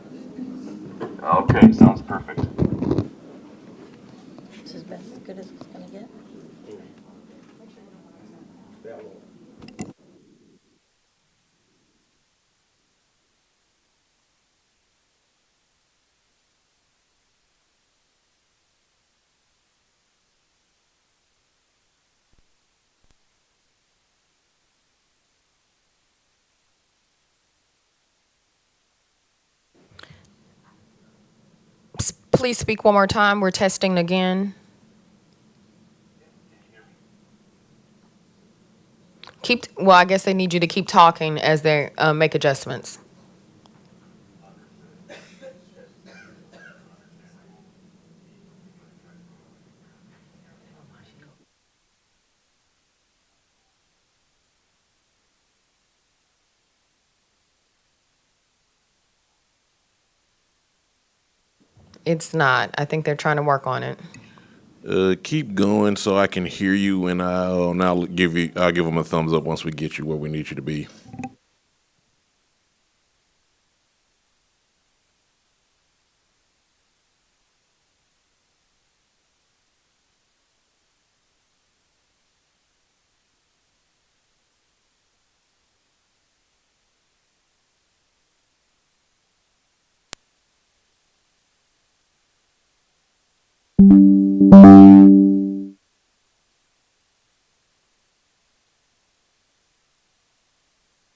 Okay, sounds perfect. It's as best as good as it's gonna get. Please speak one more time. We're testing again. Well, I guess they need you to keep talking as they make adjustments. It's not. I think they're trying to work on it. Keep going so I can hear you, and I'll give them a thumbs up once we get you where we need you to be.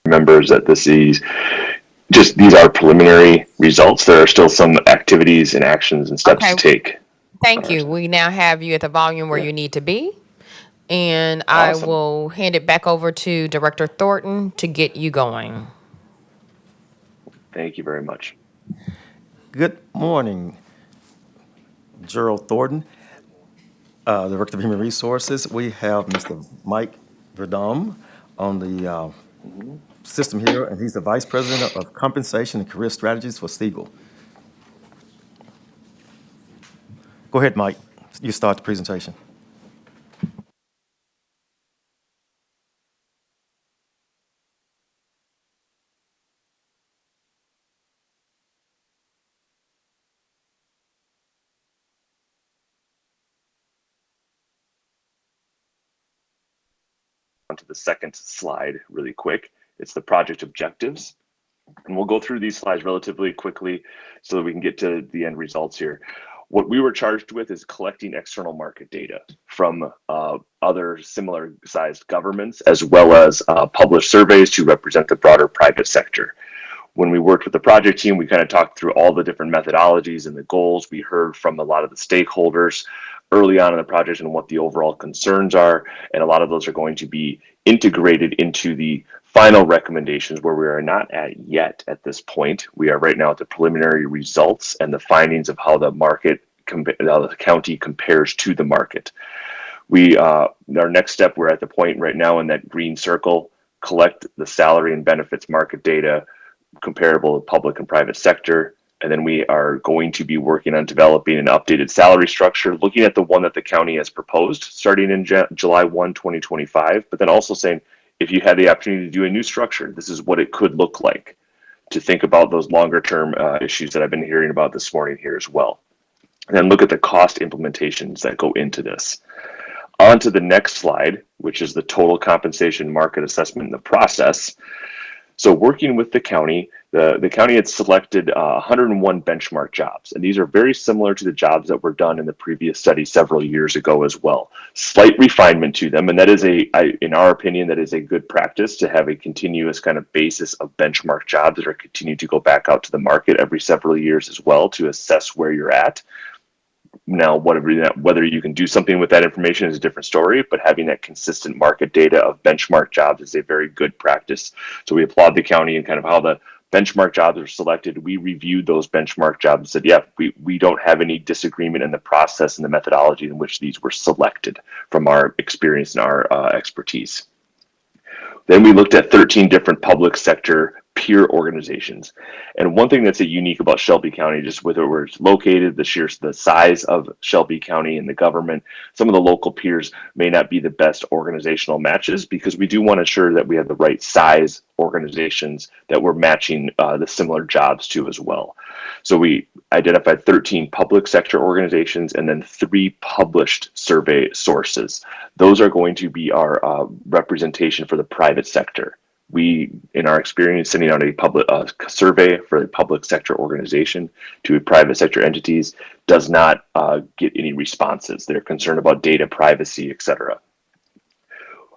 Members that these are preliminary results. There are still some activities and actions and steps to Okay, take. thank you. We now have you at the volume where you need to be. And I Awesome. will hand it back over to Director Thornton to get you going. Thank you very much. Good morning, Gerald Thornton, Director of Human Resources. We have Mr. Mike Verdum on the system here, and he's the Vice President of Compensation and Career Strategies for Siegel. Go ahead, Mike. You start the presentation. Onto the second slide really quick. It's the project objectives. And we'll go through these slides relatively quickly so that we can get to the end results here. What we were charged with is collecting external market data from other similar sized governments, as well as published surveys to represent the broader private sector. When we worked with the project team, we kind of talked through all the different methodologies and the goals. We heard from a lot of the stakeholders early on in the project and what the overall concerns are. And a lot of those are going to be integrated into the final recommendations, where we are not at yet at this point. We are right now at the preliminary results and the findings of how the how the county compares to the market. Our next step, we're at the point right now in that green circle, collect the salary and benefits market data comparable to public and private sector. And then we are going to be working on developing an updated salary structure, looking at the one that the county has proposed starting in July 1, 2025, but then also saying, if you had the opportunity to do a new structure, this is what it could look like, to think about those longer term issues that I've been hearing about this morning here as well. And then look at the cost implementations that go into this. On to the next slide, which is the total compensation market assessment in the process. So working with the county, the county had selected 101 benchmark jobs, and these are very similar to the jobs that were done in the previous study several years ago as well. Slight refinement to them, and that is in our opinion, that is a good practice to have a continuous kind of basis of benchmark jobs that are continuing to go back out to the market every several years as well to assess where you're at. Now, whether you can do something with that information is a different story, but having that consistent market data of benchmark jobs is a very good practice. So we applaud the county and kind of how the benchmark jobs are selected. We reviewed those benchmark jobs and said, yeah, we don't have any disagreement in the process and the methodology in which these were selected from our experience and our expertise. Then we looked at 13 different public sector peer organizations. And one thing that's unique about Shelby County, just with where it's located, the size of Shelby County and the government, some of the local peers may not be the best organizational matches, because we do want to ensure that we have the right size organizations that we're matching the similar jobs to as well. So we identified 13 public sector organizations and then 3 published survey sources. Those are going to be our representation for the private sector. We, in our experience, sending out a public survey for a public sector organization to private sector entities does not get any responses. They're concerned about data privacy, et cetera.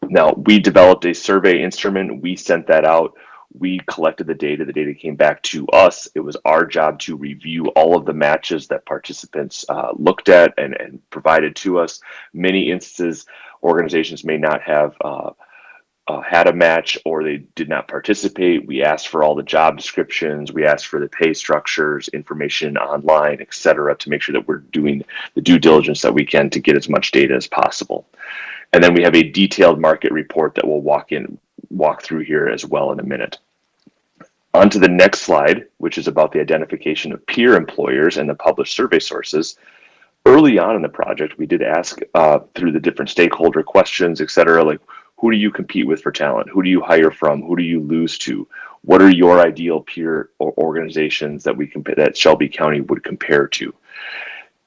Now, we developed a survey instrument. We sent that out. We collected the data. The data came back to us. It was our job to review all of the matches that participants looked at and provided to us. Many instances, organizations may not have had a match, or they did not participate. We asked for all the job descriptions. We asked for the pay structures, information online, et cetera, to make sure that we're doing the due diligence that we can to get as much data as possible. And then we have a detailed market report that we'll walk through here as well in a minute. On to the next slide, which is about the identification of peer employers and the published survey sources. Early on in the project, we did ask through the different stakeholder questions, et cetera, like, who do you compete with for talent? Who do you hire from? Who do you lose to? What are your ideal peer or organizations that Shelby County would compare to?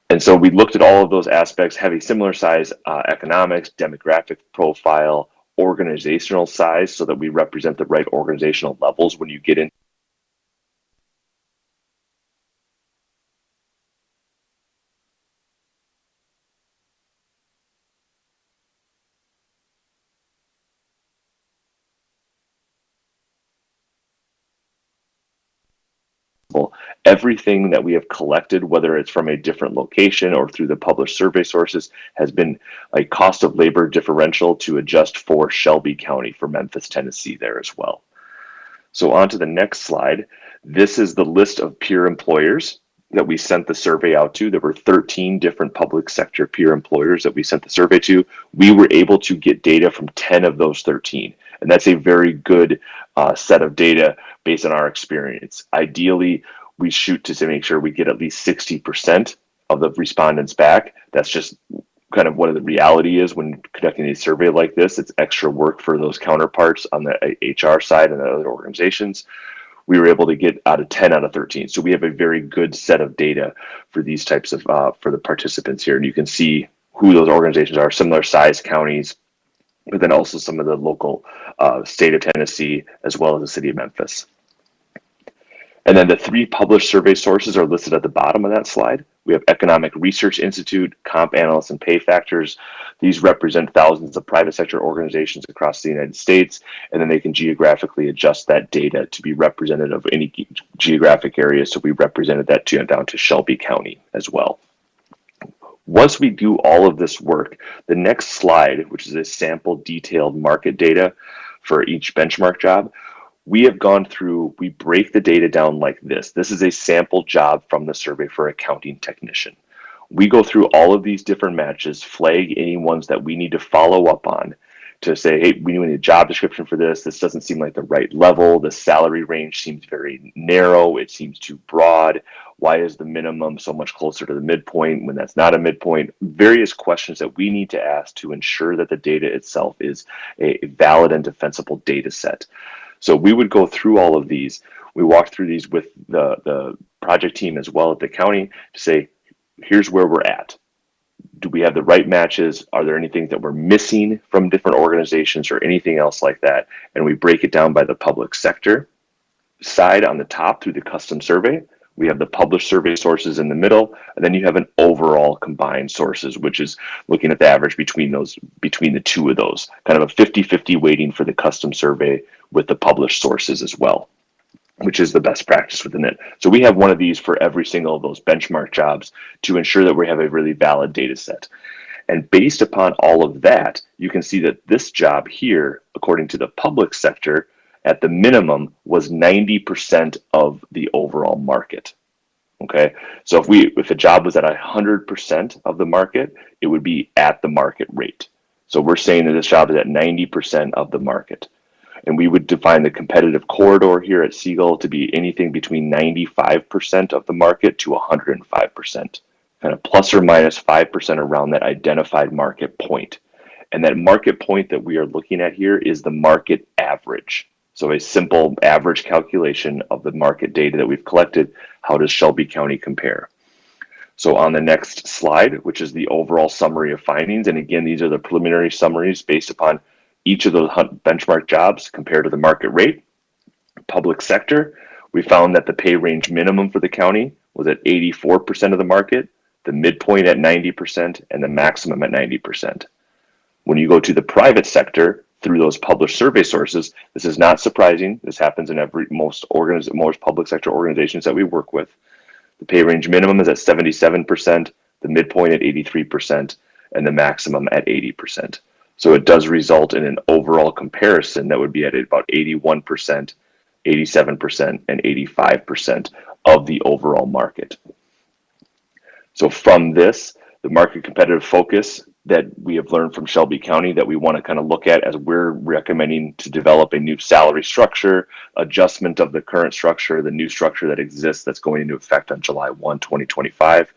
And so we looked at all of those aspects, have a similar size economics, demographic profile, organizational size, so that we represent the right organizational levels when you get in. Everything that we have collected, whether it's from a different location or through the published survey sources, has been a cost of labor differential to adjust for Shelby County, for Memphis, Tennessee there as well. So on to the next slide. This is the list of peer employers that we sent the survey out to. There were 13 different public sector peer employers that we sent the survey to. We were able to get data from 10 of those 13. And that's a very good set of data based on our experience. Ideally, we shoot to make sure we get at least 60% of the respondents back. That's just kind of what the reality is when conducting a survey like this. It's extra work for those counterparts on the HR side and the other organizations. We were able to get 10 out of 13. So we have a very good set of data for these types of, for the participants here. And you can see who those organizations are, similar size counties, but then also some of the local state of Tennessee, as well as the city of Memphis. And then the 3 published survey sources are listed at the bottom of that slide. We have Economic Research Institute, Comp Analysts, and Pay Factors. These represent thousands of private sector organizations across the United States, and then they can geographically adjust that data to be representative of any geographic area. So we represented that down to Shelby County as well. Once we do all of this work, the next slide, which is a sample detailed market data for each benchmark job, we have gone through, we break the data down like this. This is a sample job from the survey for accounting technician. We go through all of these different matches, flag any ones that we need to follow up on to say, hey, we need a job description for this. This doesn't seem like the right level. The salary range seems very narrow. It seems too broad. Why is the minimum so much closer to the midpoint when that's not a midpoint? Various questions that we need to ask to ensure that the data itself is a valid and defensible data set. So we would go through all of these. We walked through these with the project team as well at the county to say, here's where we're at. Do we have the right matches? Are there any things that we're missing from different organizations or anything else like that? And we break it down by the public sector side on the top through the custom survey. We have the published survey sources in the middle, and then you have an overall combined sources, which is looking at the average between the two of those, kind of a 50-50 weighting for the custom survey with the published sources as well, which is the best practice within it. So we have one of these for every single of those benchmark jobs to ensure that we have a really valid data set. And based upon all of that, you can see that this job here, according to the public sector, at the minimum was 90% of the overall market. Okay, so if a job was at 100% of the market, it would be at the market rate. So we're saying that this job is at 90% of the market. And we would define the competitive corridor here at Siegel to be anything between 95% of the market to 105%, kind of plus or minus 5% around that identified market point. And that market point that we are looking at here is the market average. So a simple average calculation of the market data that we've collected. How does Shelby County compare? So on the next slide, which is the overall summary of findings, and again, these are the preliminary summaries based upon each of those benchmark jobs compared to the market rate. Public sector, we found that the pay range minimum for the county was at 84% of the market, the midpoint at 90%, and the maximum at 90%. When you go to the private sector, through those published survey sources, this is not surprising. This happens in most public sector organizations that we work with. The pay range minimum is at 77%, the midpoint at 83%, and the maximum at 80%. So it does result in an overall comparison that would be at about 81%, 87%, and 85% of the overall market. So from this, the market competitive focus that we have learned from Shelby County that we want to kind of look at as we're recommending to develop a new salary structure, adjustment of the current structure, the new structure that exists that's going into effect on July 1, 2025,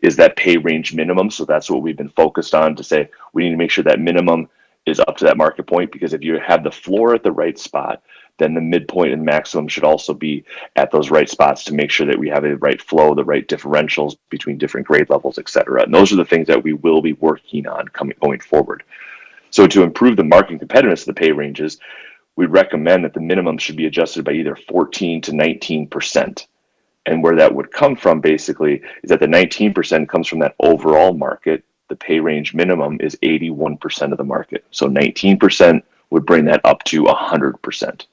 is that pay range minimum. So that's what we've been focused on to say we need to make sure that minimum is up to that market point, because if you have the floor at the right spot, then the midpoint and maximum should also be at those right spots to make sure that we have a right flow, the right differentials between different grade levels, et cetera. And those are the things that we will be working on going forward. So to improve the market competitiveness of the pay ranges, we recommend that the minimum should be adjusted by either 14 to 19%. And where that would come from basically is that the 19% comes from that overall market. The pay range minimum is 81% of the market. So 19% would bring that up to 100%.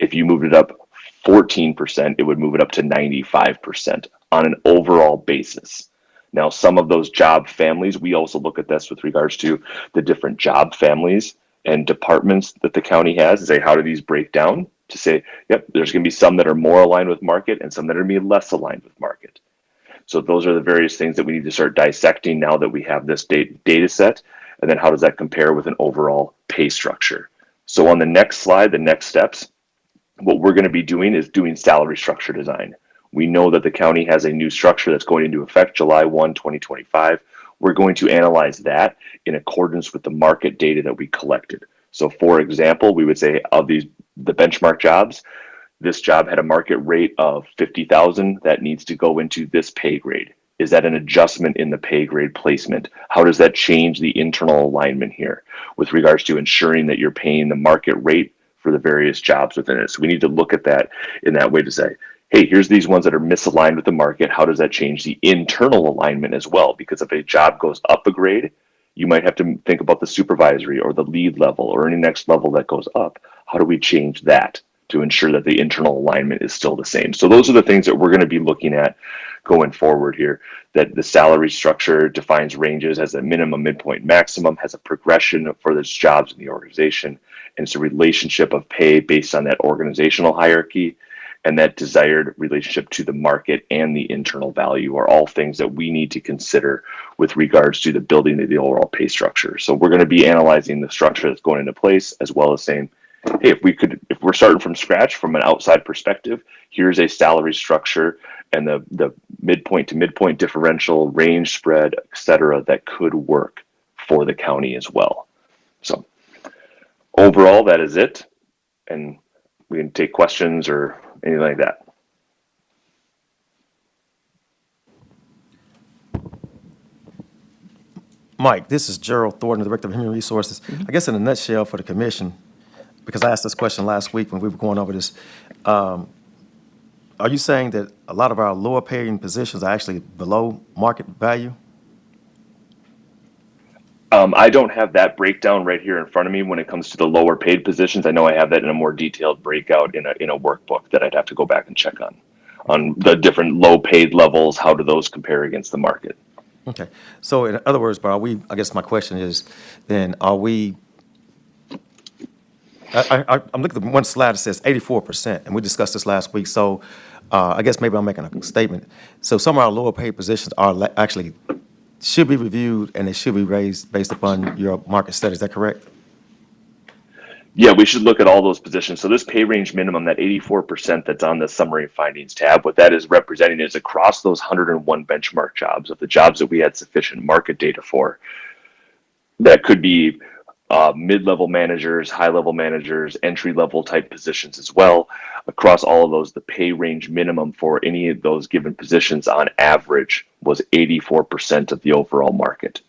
If you moved it up 14%, it would move it up to 95% on an overall basis. Now, some of those job families, we also look at this with regards to the different job families and departments that the county has, and say, how do these break down? To say, yep, there's going to be some that are more aligned with market and some that are going to be less aligned with market. So those are the various things that we need to start dissecting now that we have this data set. And then how does that compare with an overall pay structure? So on the next slide, the next steps, what we're going to be doing is doing salary structure design. We know that the county has a new structure that's going into effect July 1, 2025. We're going to analyze that in accordance with the market data that we collected. So for example, we would say of the benchmark jobs, this job had a market rate of 50,000 that needs to go into this pay grade. Is that an adjustment in the pay grade placement? How does that change the internal alignment here with regards to ensuring that you're paying the market rate for the various jobs within it? So we need to look at that in that way to say, hey, here's these ones that are misaligned with the market. How does that change the internal alignment as well? Because if a job goes up a grade, you might have to think about the supervisory or the lead level or any next level that goes up. How do we change that to ensure that the internal alignment is still the same? So those are the things that we're going to be looking at going forward here, that the salary structure defines ranges as a minimum, midpoint, maximum, has a progression for those jobs in the organization, and it's a relationship of pay based on that organizational hierarchy, and that desired relationship to the market and the internal value are all things that we need to consider with regards to the building of the overall pay structure. So we're going to be analyzing the structure that's going into place, as well as saying, hey, if we're starting from scratch from an outside perspective, here's a salary structure and the midpoint to midpoint differential, range spread, et cetera, that could work for the county as well. So overall, that is it. And we can take questions or anything like that. Mike, this is Gerald Thornton, Director of Human Resources. I guess in a nutshell for the commission, because I asked this question last week when we were going over this, are you saying that a lot of our lower paying positions are actually below market value? I don't have that breakdown right here in front of me when it comes to the lower paid positions. I know I have that in a more detailed breakout in a workbook that I'd have to go back and check on the different low paid levels. How do those compare against the market? Okay. So in other words, but are we, I guess my question is, then are we, I'm looking at one slide that says 84%, and we discussed this last week. So I guess maybe I'm making a statement. So some of our lower paid positions are actually should be reviewed and they should be raised based upon your market study. Is that correct? Yeah, we should look at all those positions. So this pay range minimum, that 84% that's on the summary findings tab, what that is representing is across those 101 benchmark jobs, of the jobs that we had sufficient market data for. That could be mid-level managers, high-level managers, entry-level type positions as well. Across all of those, the pay range minimum for any of those given positions on average was 84% of the overall market.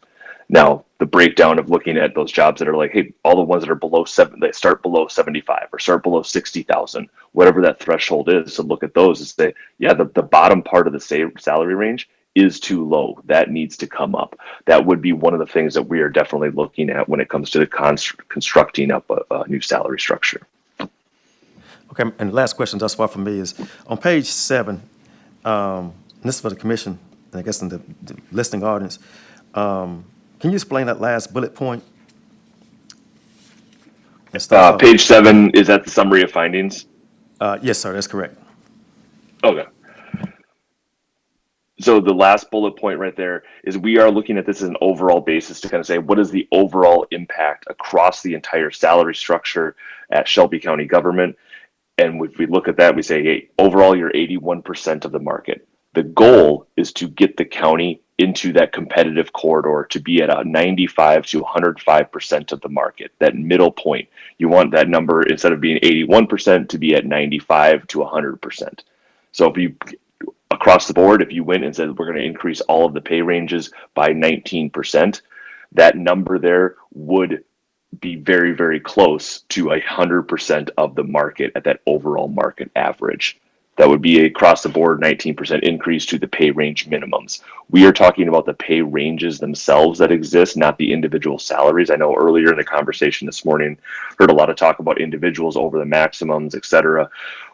Now, the breakdown of looking at those jobs that are like, hey, all the ones that are below they start below 75 or start below 60,000, whatever that threshold is, to look at those and say, yeah, the bottom part of the salary range is too low. That needs to come up. That would be one of the things that we are definitely looking at when it comes to the constructing up a new salary structure. Okay, and the last question thus far from me is, on page 7, and this is for the commission, and I guess in the listening audience, can you explain that last bullet point? Page 7, is that the summary of findings? Yes, sir, that's correct. Okay. So the last bullet point right there is we are looking at this as an overall basis to kind of say, what is the overall impact across the entire salary structure at Shelby County government? And if we look at that, we say, hey, overall, you're 81% of the market. The goal is to get the county into that competitive corridor to be at a 95 to 105% of the market, that middle point. You want that number, instead of being 81%, to be at 95 to 100%. So if you, across the board, if you went and said, we're going to increase all of the pay ranges by 19%, that number there would be very, very close to 100% of the market at that overall market average. That would be across the board 19% increase to the pay range minimums. We are talking about the pay ranges themselves that exist, not the individual salaries. I know earlier in the conversation this morning, heard a lot of talk about individuals over the maximums, et cetera.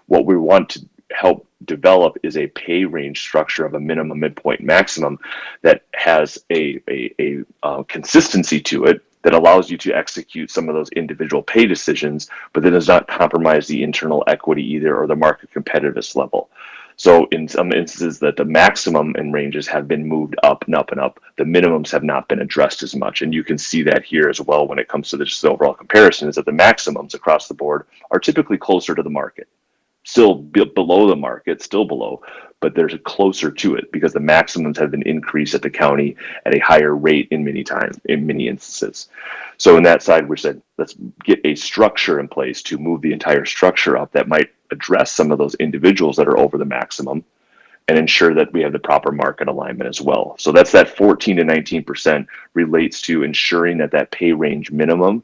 What we want to help develop is a pay range structure of a minimum, midpoint, maximum that has a consistency to it, that allows you to execute some of those individual pay decisions, but that does not compromise the internal equity either or the market competitiveness level. So in some instances that the maximum and ranges have been moved up and up and up, the minimums have not been addressed as much. And you can see that here as well when it comes to this overall comparison, is that the maximums across the board are typically closer to the market. Still below the market, still below, but there's a closer to it because the maximums have been increased at the county at a higher rate in many instances. So in that side, we said, let's get a structure in place to move the entire structure up that might address some of those individuals that are over the maximum and ensure that we have the proper market alignment as well. So that's that 14 to 19% relates to ensuring that that pay range minimum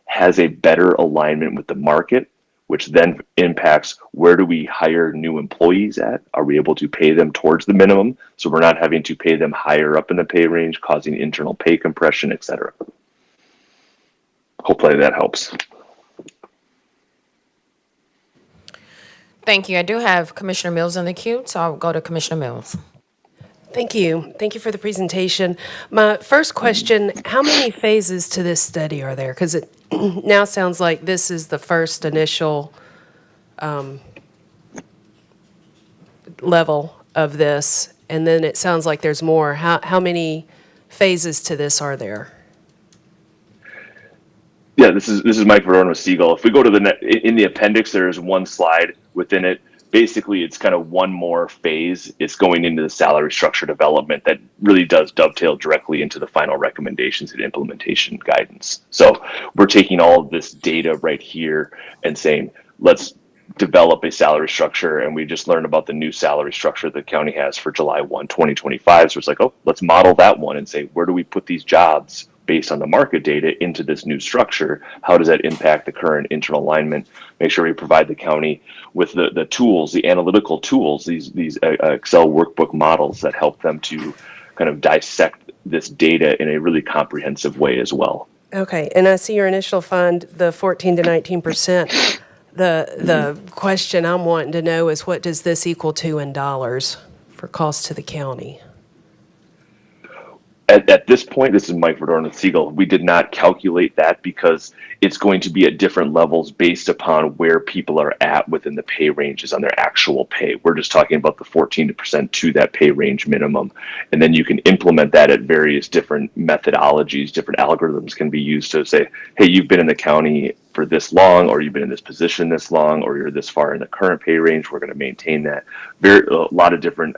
has a better alignment with the market, which then impacts where do we hire new employees at? Are we able to pay them towards the minimum? So we're not having to pay them higher up in the pay range, causing internal pay compression, et cetera. Hopefully that helps. Thank you. I do have Commissioner Mills in the queue, so I'll go to Commissioner Mills. Thank you. Thank you for the presentation. My first question, how many phases to this study are there? Because it now sounds like this is the first initial level of this, and then it sounds like there's more. How many phases to this are there? Yeah, this is Mike Verona with Siegel. If we go to in the appendix, there is one slide within it. Basically, it's kind of one more phase. It's going into the salary structure development that really does dovetail directly into the final recommendations and implementation guidance. So we're taking all of this data right here and saying, let's develop a salary structure, and we just learned about the new salary structure the county has for July 1, 2025. So it's like, oh, let's model that one and say, where do we put these jobs based on the market data into this new structure? How does that impact the current internal alignment? Make sure we provide the county with the tools, the analytical tools, these Excel workbook models that help them to kind of dissect this data in a really comprehensive way as well. Okay, and I see your initial fund, the 14 to 19%. The question I'm wanting to know is, what does this equal to in dollars for cost to the county? At this point, this is Mike Verdorn with Siegel. We did not calculate that because it's going to be at different levels based upon where people are at within the pay ranges on their actual pay. We're just talking about the 14% to that pay range minimum. And then you can implement that at various different methodologies. Different algorithms can be used to say, hey, you've been in the county for this long, or you've been in this position this long, or you're this far in the current pay range. We're going to maintain that. A lot of different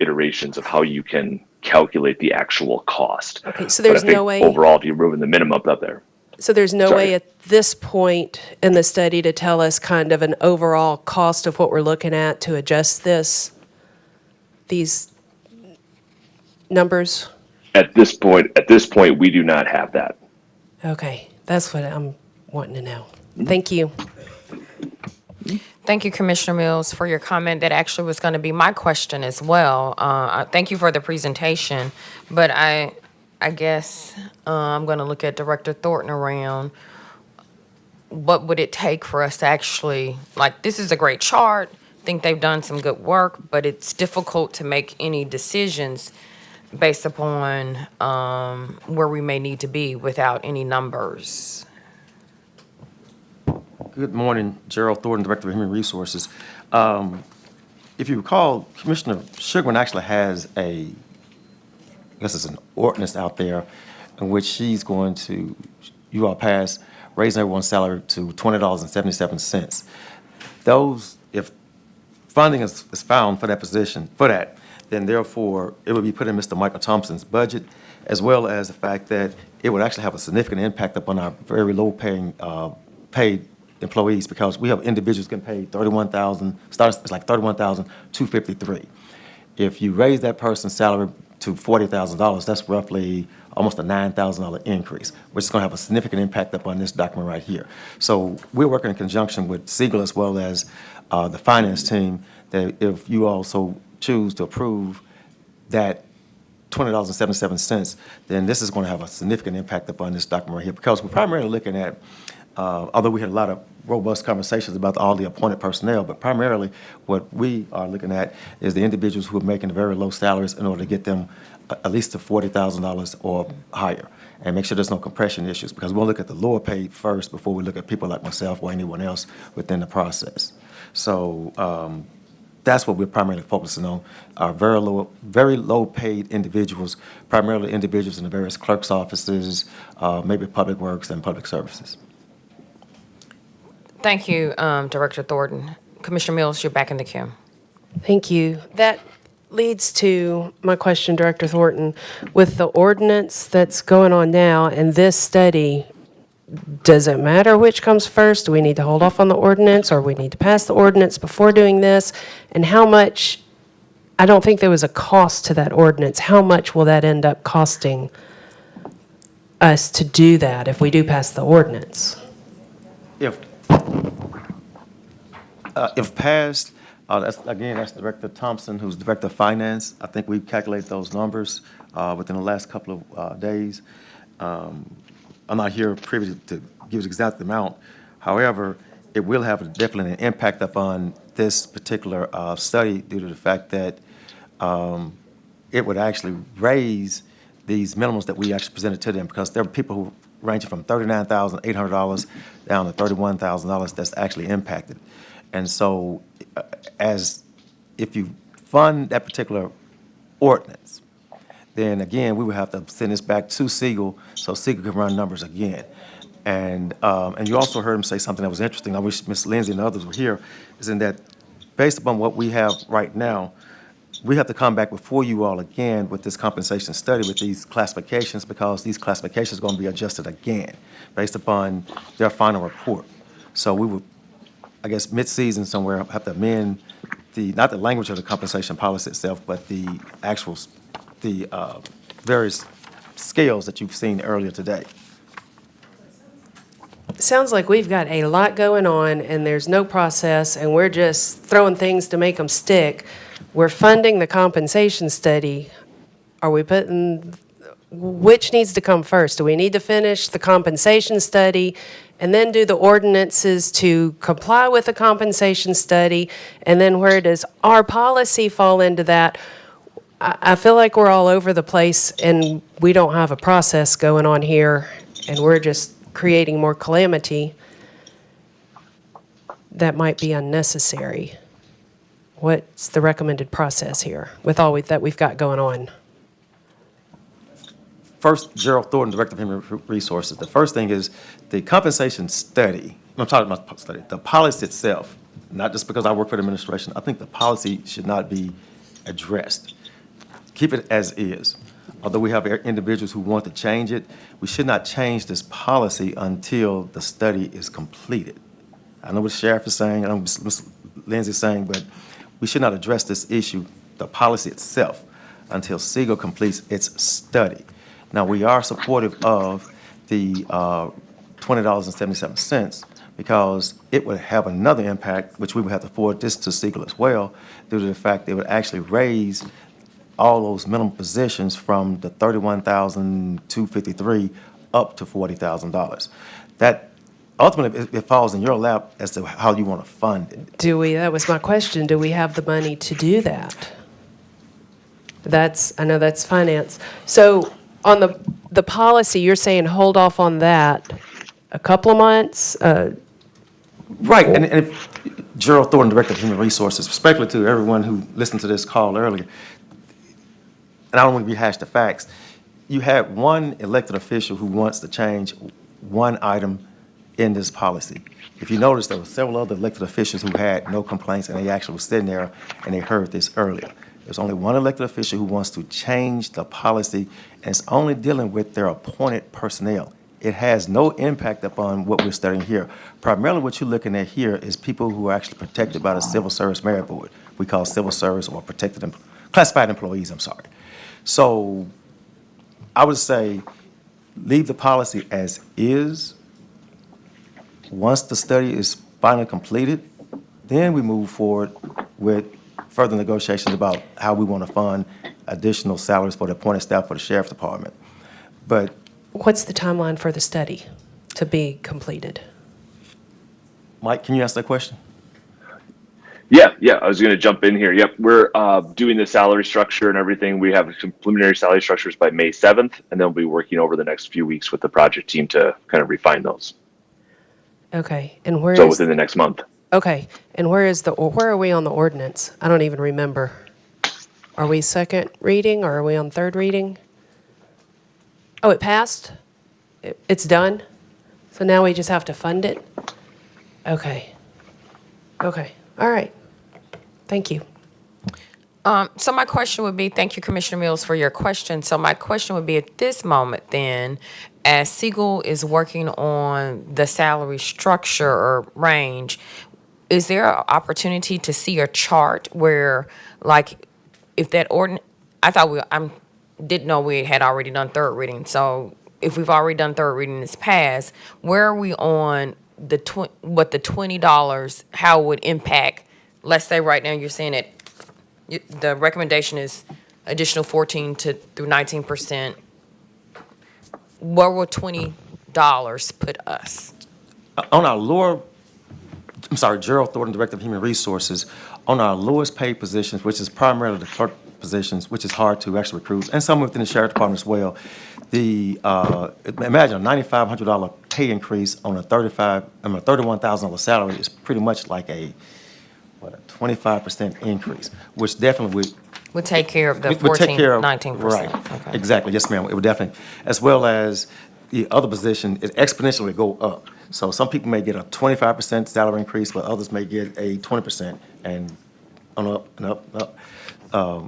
iterations of how you can calculate the actual cost. Okay, so there's no way. Overall, if you're moving the minimum up there. So there's no way at this point in the study to tell us kind of an overall cost of what we're looking at to adjust these numbers? At this point, we do not have that. Okay, that's what I'm wanting to know. Thank you. Thank you, Commissioner Mills, for your comment. That actually was going to be my question as well. Thank you for the presentation, but I guess I'm going to look at Director Thornton around. What would it take for us to actually, like, this is a great chart. I think they've done some good work, but it's difficult to make any decisions based upon where we may need to be without any numbers. Good morning, Gerald Thornton, Director of Human Resources. If you recall, Commissioner Sugarman actually has I guess it's an ordinance out there in which she's going to, you all pass, raising everyone's salary to $20.77. Those, if funding is found for that position, then therefore it would be put in Mr. Michael Thompson's budget, as well as the fact that it would actually have a significant impact upon our very low-paying paid employees, because we have individuals getting paid it's like $31,253. If you raise that person's salary to $40,000, that's roughly almost a $9,000 increase, which is going to have a significant impact upon this document right here. So we're working in conjunction with Siegel as well as the finance team, that if you also choose to approve that $20.77, then this is going to have a significant impact upon this document right here, because we're primarily looking at, although we had a lot of robust conversations about all the appointed personnel, but primarily what we are looking at is the individuals who are making very low salaries in order to get them at least to $40,000 or higher, and make sure there's no compression issues, because we'll look at the lower paid first before we look at people like myself or anyone else within the process. So that's what we're primarily focusing on, our very low paid individuals, primarily individuals in the various clerk's offices, maybe public works and public services. Thank you, Director Thornton. Commissioner Mills, you're back in the queue. Thank you. That leads to my question, Director Thornton. With the ordinance that's going on now and this study, does it matter which comes first? Do we need to hold off on the ordinance, or we need to pass the ordinance before doing this? And how much, I don't think there was a cost to that ordinance. How much will that end up costing us to do that if we do pass the ordinance? If passed, that's Director Thompson, who's Director of Finance. I think we calculate those numbers within the last couple of days. I'm not here privy to give the exact amount. However, it will have definitely an impact upon this particular study due to the fact that it would actually raise these minimums that we actually presented to them, because there are people who ranging from $39,800 down to $31,000 that's actually impacted. And so if you fund that particular ordinance, then again, we would have to send this back to Siegel so Siegel can run numbers again. And you also heard him say something that was interesting. I wish Ms. Lindsay and others were here, is in that based upon what we have right now, we have to come back before you all again with this compensation study with these classifications, because these classifications are going to be adjusted again based upon their final report. So we would I guess, mid-season somewhere, have to amend not the language of the compensation policy itself, but the actual, various scales that you've seen earlier today. Sounds like we've got a lot going on, and there's no process, and we're just throwing things to make them stick. We're funding the compensation study. Are we putting, which needs to come first? Do we need to finish the compensation study and then do the ordinances to comply with the compensation study? And then where does our policy fall into that? I feel like we're all over the place, and we don't have a process going on here, and we're just creating more calamity that might be unnecessary. What's the recommended process here with all that we've got going on? First, Gerald Thornton, Director of Human Resources. The first thing is the compensation study. I'm talking about the study. The policy itself, not just because I work for the administration, I think the policy should not be addressed. Keep it as is. Although we have individuals who want to change it, we should not change this policy until the study is completed. I know what the sheriff is saying, I know what Ms. Lindsay is saying, but we should not address this issue, the policy itself, until Siegel completes its study. Now, we are supportive of the $20.77 because it would have another impact, which we would have to forward this to Siegel as well, due to the fact it would actually raise all those minimum positions from the $31,253 up to $40,000. That ultimately it falls in your lap as to how you want to fund it. That was my question, do we have the money to do that? I know that's finance. So on the policy, you're saying hold off on that a couple of months? Right, and if Gerald Thornton, Director of Human Resources, respectfully to everyone who listened to this call earlier, and I don't want to rehash the facts, you had one elected official who wants to change one item in this policy. If you notice, there were several other elected officials who had no complaints, and they actually were sitting there, and they heard this earlier. There's only one elected official who wants to change the policy, and it's only dealing with their appointed personnel. It has no impact upon what we're studying here. Primarily what you're looking at here is people who are actually protected by the Civil Service Merit Board. We call civil service or classified employees, I'm sorry. So I would say leave the policy as is. Once the study is finally completed, then we move forward with further negotiations about how we want to fund additional salaries for the appointed staff for the Sheriff's Department. But what's the timeline for the study to be completed? Mike, can you answer that question? Yeah, I was going to jump in here. Yep, we're doing the salary structure and everything. We have some preliminary salary structures by May 7th, and then we'll be working over the next few weeks with the project team to kind of refine those. Okay, and within the next month. Okay, and where are we on the ordinance? I don't even remember. Are we second reading or are we on third reading? Oh, it passed? It's done? So now we just have to fund it? Okay, all right. Thank you. So my question would be, thank you, Commissioner Mills, for your question. So my question would be at this moment then, as Siegel is working on the salary structure or range, is there an opportunity to see a chart where, like, if that I didn't know we had already done third reading. So if we've already done third reading this past, where are we on what the $20, how it would impact? Let's say right now you're saying that the recommendation is additional 14 through 19%. Where will $20 put us? On our lower, I'm sorry, Gerald Thornton, Director of Human Resources, on our lowest paid positions, which is primarily the clerk positions, which is hard to actually recruit, and some within the Sheriff Department as well, imagine a $9,500 pay increase on a $31,000 salary is pretty much like a 25% increase, which definitely Would take care of the would 14, take care of, 19%. Right, Okay. exactly, yes, ma'am, it would definitely, as well as the other position, it exponentially go up. So some people may get a 25% salary increase, but others may get a 20% and on up and up and up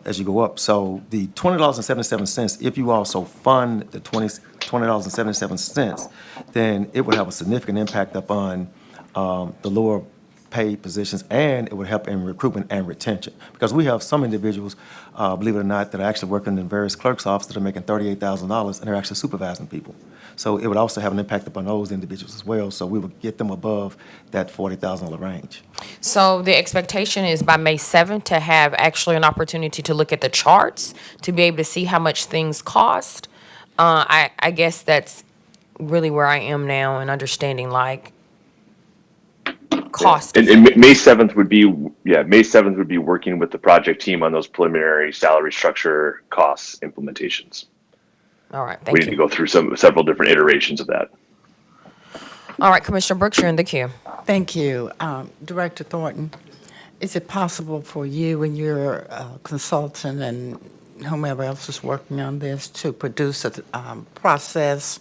as you go up. So the $20.77, if you also fund the $20.77, then it would have a significant impact upon the lower paid positions, and it would help in recruitment and retention. Because we have some individuals, believe it or not, that are actually working in various clerks' offices that are making $38,000, and they're actually supervising people. So it would also have an impact upon those individuals as well, so we would get them above that $40,000 range. So the expectation is by May 7th to have actually an opportunity to look at the charts, to be able to see how much things cost. I guess that's really where I am now in understanding like cost of And May things. 7th would be, May 7th would be working with the project team on those preliminary salary structure costs implementations. All right, We thank need to you. go through several different iterations of that. All right, Commissioner Brooks, you're in the queue. Thank you. Director Thornton, is it possible for you and your consultant and whomever else is working on this to produce a process,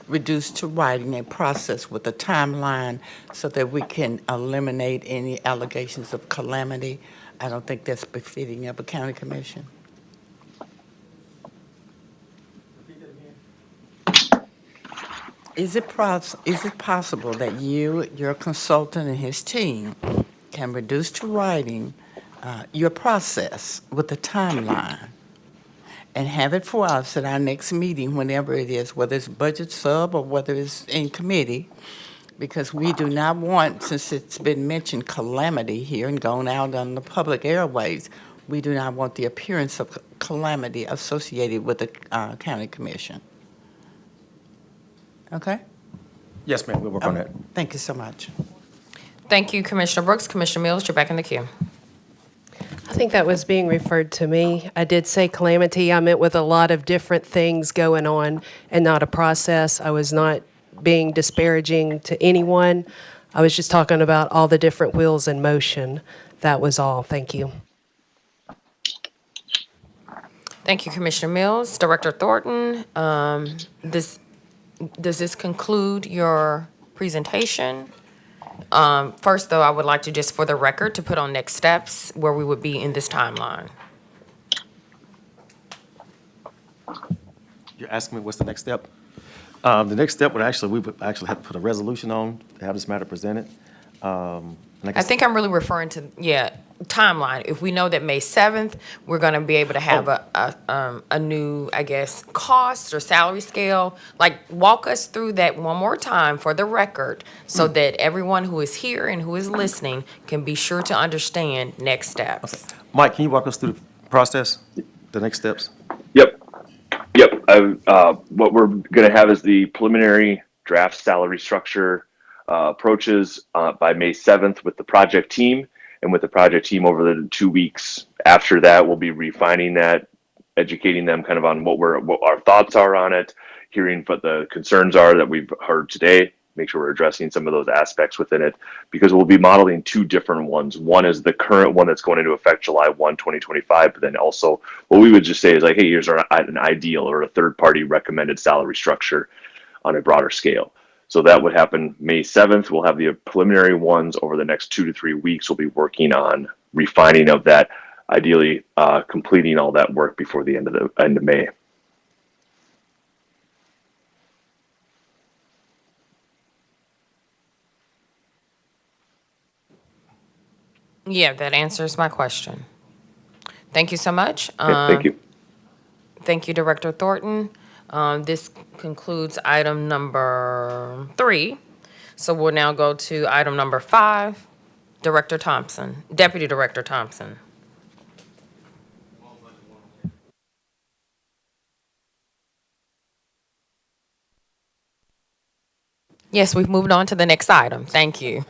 reduce to writing a process with a timeline so that we can eliminate any allegations of calamity? I don't think that's befitting of a county commission. Is it possible that you, your consultant, and his team can reduce to writing your process with a timeline and have it for us at our next meeting, whenever it is, whether it's budget sub or whether it's in committee? Because we do not want, since it's been mentioned calamity here and gone out on the public airways, we do not want the appearance of calamity associated with the county commission. Okay? Yes, ma'am, we'll work on that. Thank you so much. Thank you, Commissioner Brooks. Commissioner Mills, you're back in the queue. I think that was being referred to me. I did say calamity. I meant with a lot of different things going on and not a process. I was not being disparaging to anyone. I was just talking about all the different wheels in motion. That was all. Thank you. Thank you, Commissioner Mills. Director Thornton, does this conclude your presentation? First, though, I would like to just, for the record, to put on next steps where we would be in this timeline. You're asking me what's the next step? The next step would actually, we would actually have to put a resolution on to have this matter presented. I think I'm really referring to, timeline. If we know that May 7th, we're going to be able to have a new, I guess, cost or salary scale, like walk us through that one more time for the record so that everyone who is here and who is listening can be sure to understand next steps. Mike, can you walk us through the process, the next steps? Yep. What we're going to have is the preliminary draft salary structure approaches by May 7th with the project team. And with the project team over the 2 weeks after that, we'll be refining that, educating them kind of on what our thoughts are on it, hearing what the concerns are that we've heard today, make sure we're addressing some of those aspects within it, because we'll be modeling two different ones. One is the current one that's going into effect July 1, 2025, but then also what we would just say is like, hey, here's an ideal or a third-party recommended salary structure on a broader scale. So that would happen May 7th. We'll have the preliminary ones over the next 2 to 3 weeks. We'll be working on refining of that, ideally completing all that work before the end of May. Yeah, that answers my question. Thank you so much. Thank you. Thank you, Director Thornton. This concludes item number 3. So we'll now go to item number 5, Director Thompson, Deputy Director Thompson. Yes, we've moved on to the next item. Thank you.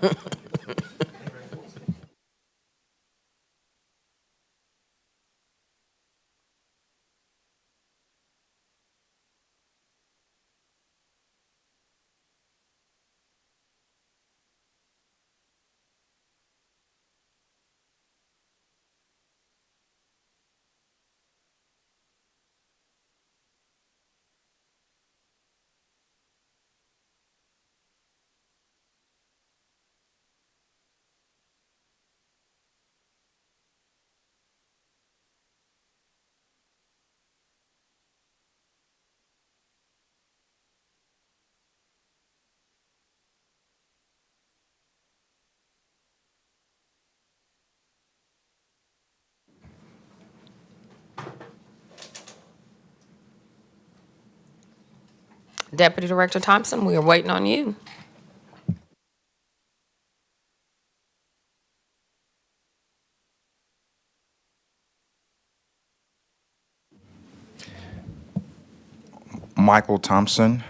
Deputy Director Thompson, we are waiting on you. Michael Thompson,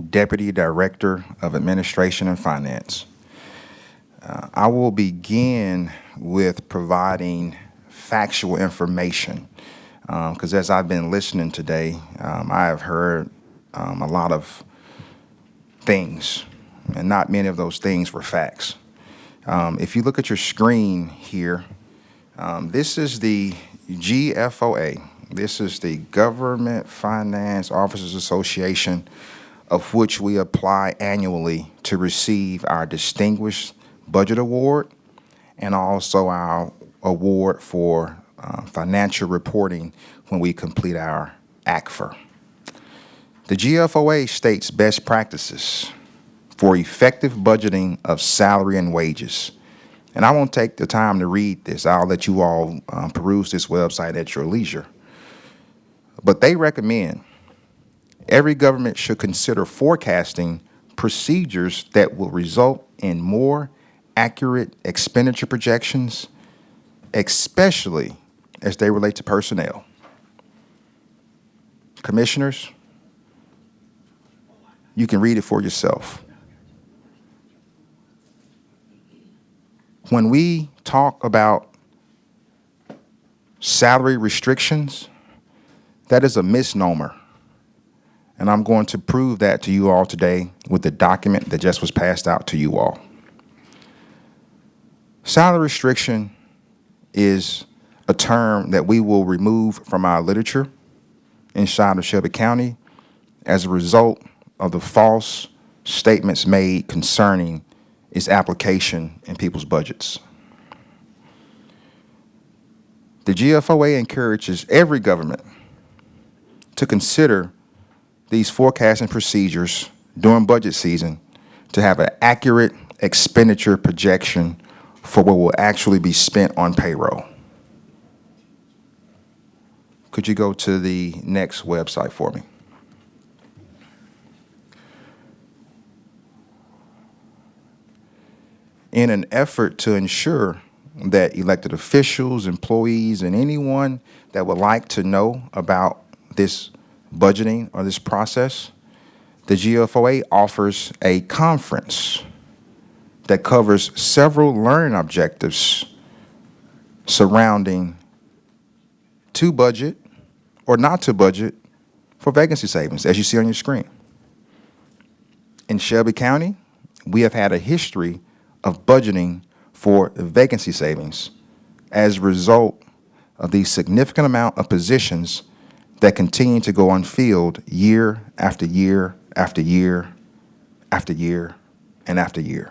Deputy Director of Administration and Finance. I will begin with providing factual information because as I've been listening today, I have heard a lot of things, and not many of those things were facts. If you look at your screen here, this is the GFOA. This is the Government Finance Officers Association, of which we apply annually to receive our Distinguished Budget Award and also our award for financial reporting when we complete our ACFR. The GFOA states best practices for effective budgeting of salary and wages. And I won't take the time to read this. I'll let you all peruse this website at your leisure. But they recommend every government should consider forecasting procedures that will result in more accurate expenditure projections, especially as they relate to personnel. Commissioners, you can read it for yourself. When we talk about salary restrictions, that is a misnomer. And I'm going to prove that to you all today with the document that just was passed out to you all. Salary restriction is a term that we will remove from our literature inside of Shelby County as a result of the false statements made concerning its application in people's budgets. The GFOA encourages every government to consider these forecasting procedures during budget season to have an accurate expenditure projection for what will actually be spent on payroll. Could you go to the next website for me? In an effort to ensure that elected officials, employees, and anyone that would like to know about this budgeting or this process, the GFOA offers a conference that covers several learning objectives surrounding to budget or not to budget for vacancy savings, as you see on your screen. In Shelby County, we have had a history of budgeting for vacancy savings as a result of the significant amount of positions that continue to go unfilled year after year after year after year and after year.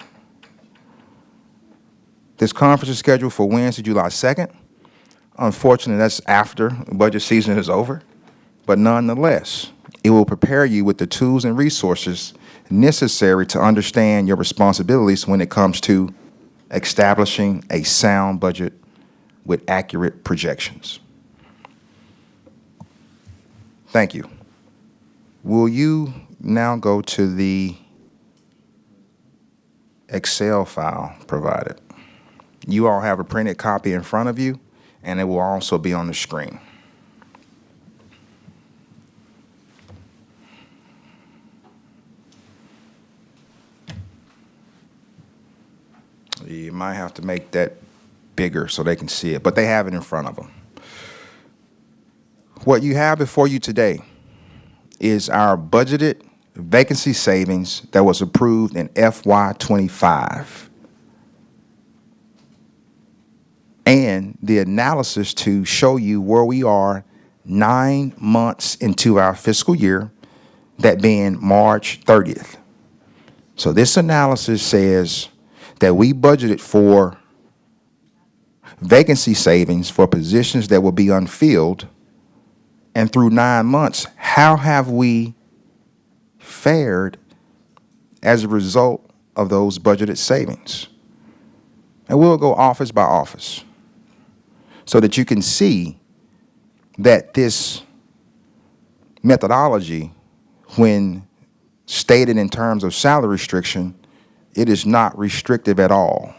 This conference is scheduled for Wednesday, July 2nd. Unfortunately, that's after budget season is over, but nonetheless, it will prepare you with the tools and resources necessary to understand your responsibilities when it comes to establishing a sound budget with accurate projections. Thank you. Will you now go to the Excel file provided? You all have a printed copy in front of you, and it will also be on the screen. You might have to make that bigger so they can see it, but they have it in front of them. What you have before you today is our budgeted vacancy savings that was approved in FY25 and the analysis to show you where we are 9 months into our fiscal year, that being March 30th. So this analysis says that we budgeted for vacancy savings for positions that will be unfilled, and through 9 months, how have we fared as a result of those budgeted savings? And we'll go office by office so that you can see that this methodology, when stated in terms of salary restriction, it is not restrictive at all.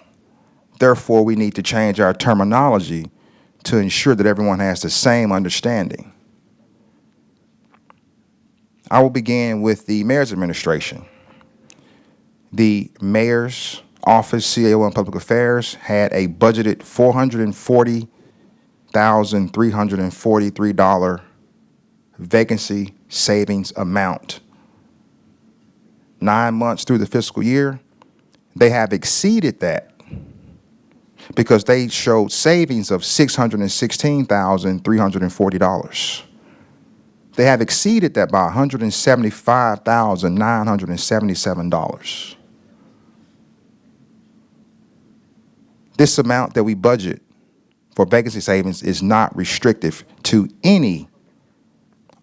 Therefore, we need to change our terminology to ensure that everyone has the same understanding. I will begin with the mayor's administration. The mayor's office, CAO and Public Affairs, had a budgeted $440,343 vacancy savings amount. 9 months through the fiscal year, they have exceeded that because they showed savings of $616,340. They have exceeded that by $175,977. This amount that we budget for vacancy savings is not restrictive to any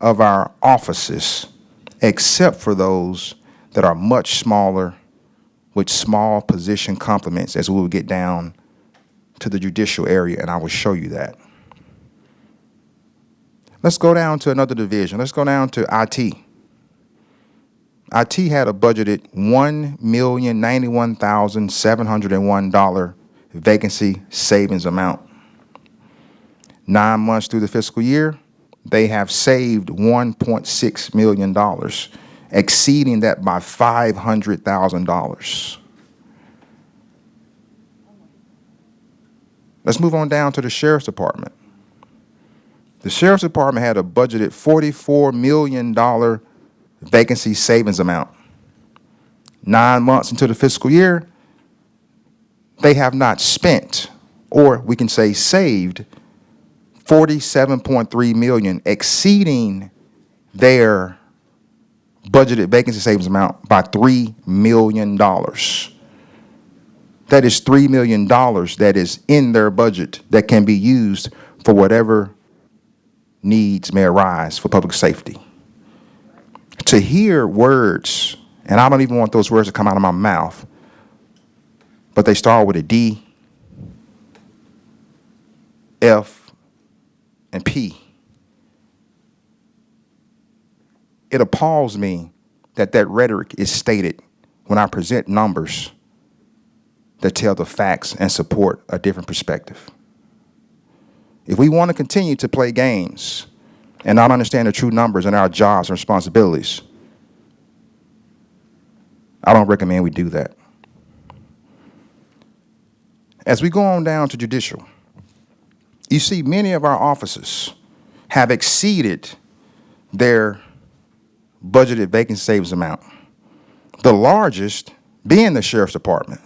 of our offices except for those that are much smaller with small position complements as we will get down to the judicial area, and I will show you that. Let's go down to another division. Let's go down to IT. IT had a budgeted $1,091,701 vacancy savings amount. 9 months through the fiscal year, they have saved $1.6 million, exceeding that by $500,000. Let's move on down to the Sheriff's Department. The Sheriff's Department had a budgeted $44 million vacancy savings amount. 9 months into the fiscal year, they have not spent, or we can say saved, $47.3 million, exceeding their budgeted vacancy savings amount by $3 million. That is $3 million that is in their budget that can be used for whatever needs may arise for public safety. To hear words, and I don't even want those words to come out of my mouth, but they start with a D, F, and P. It appalls me that that rhetoric is stated when I present numbers that tell the facts and support a different perspective. If we want to continue to play games and not understand the true numbers and our jobs and responsibilities, I don't recommend we do that. As we go on down to judicial, you see many of our offices have exceeded their budgeted vacancy savings amount. The largest being the Sheriff's Department.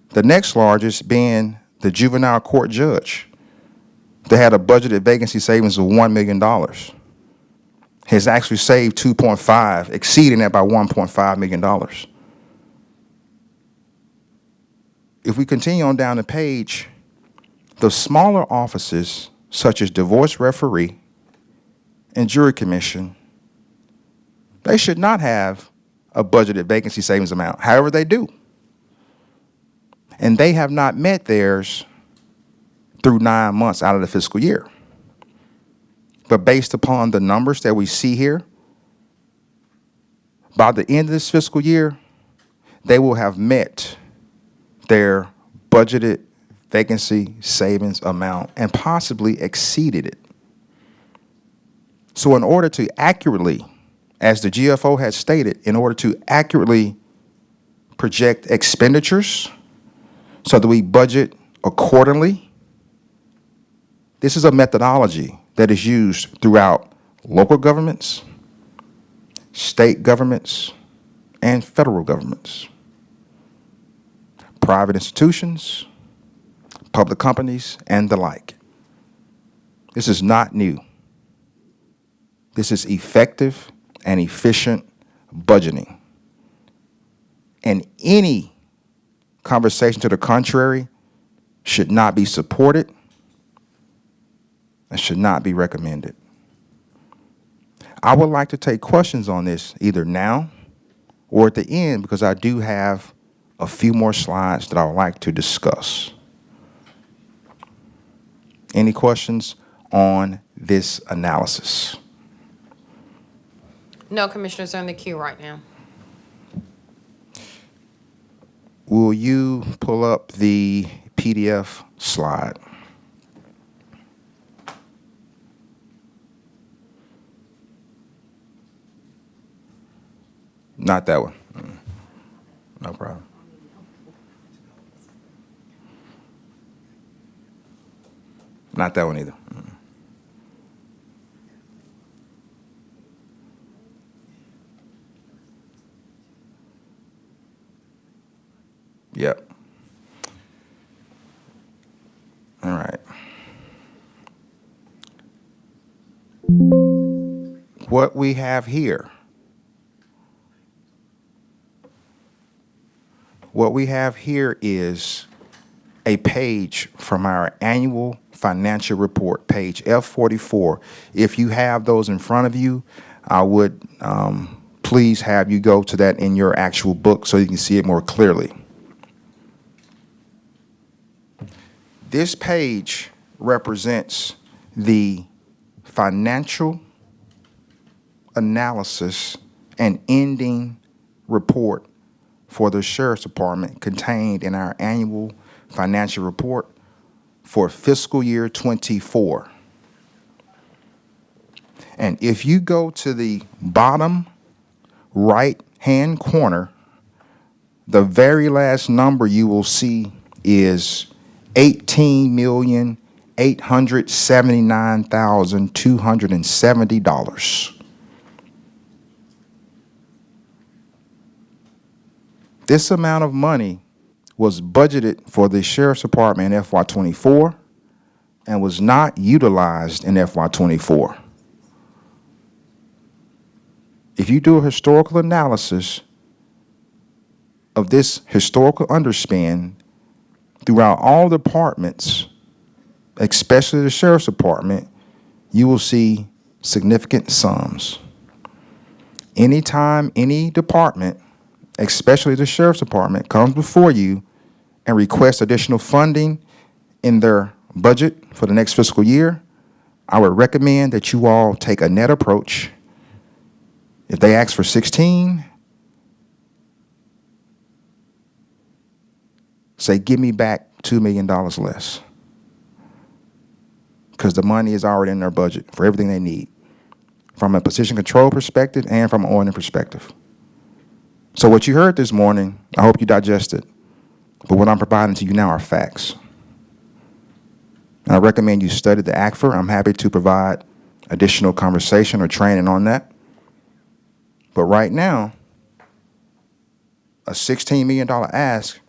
The next largest being the juvenile court judge. They had a budgeted vacancy savings of $1 million. Has actually saved 2.5, exceeding that by $1.5 million. If we continue on down the page, the smaller offices, such as divorce referee and jury commission, they should not have a budgeted vacancy savings amount. However, they do. And they have not met theirs through 9 months out of the fiscal year. But based upon the numbers that we see here, by the end of this fiscal year, they will have met their budgeted vacancy savings amount and possibly exceeded it. So in order to accurately, as the GFO has stated, in order to accurately project expenditures so that we budget accordingly, this is a methodology that is used throughout local governments, state governments, and federal governments, private institutions, public companies, and the like. This is not new. This is effective and efficient budgeting. And any conversation to the contrary should not be supported and should not be recommended. I would like to take questions on this either now or at the end because I do have a few more slides that I would like to discuss. Any questions on this analysis? No commissioners are in the queue right now. Will you pull up the PDF slide? Not that one. No problem. Not that one either. Yep. All right. What we have here, is a page from our annual financial report, page F44. If you have those in front of you, I would please have you go to that in your actual book so you can see it more clearly. This page represents the financial analysis and ending report for the Sheriff's Department contained in our annual financial report for fiscal year 24. And if you go to the bottom right-hand corner, the very last number you will see is $18,879,270. This amount of money was budgeted for the Sheriff's Department in FY24 and was not utilized in FY24. If you do a historical analysis of this historical underspend throughout all departments, especially the Sheriff's Department, you will see significant sums. Anytime any department, especially the Sheriff's Department, comes before you and requests additional funding in their budget for the next fiscal year, I would recommend that you all take a net approach. If they ask for 16, say, give me back $2 million less. Because the money is already in their budget for everything they need, from a position control perspective and from an ordering perspective. So what you heard this morning, I hope you digested. But what I'm providing to you now are facts. And I recommend you study the ACFR. I'm happy to provide additional conversation or training on that. But right now, a $16 million ask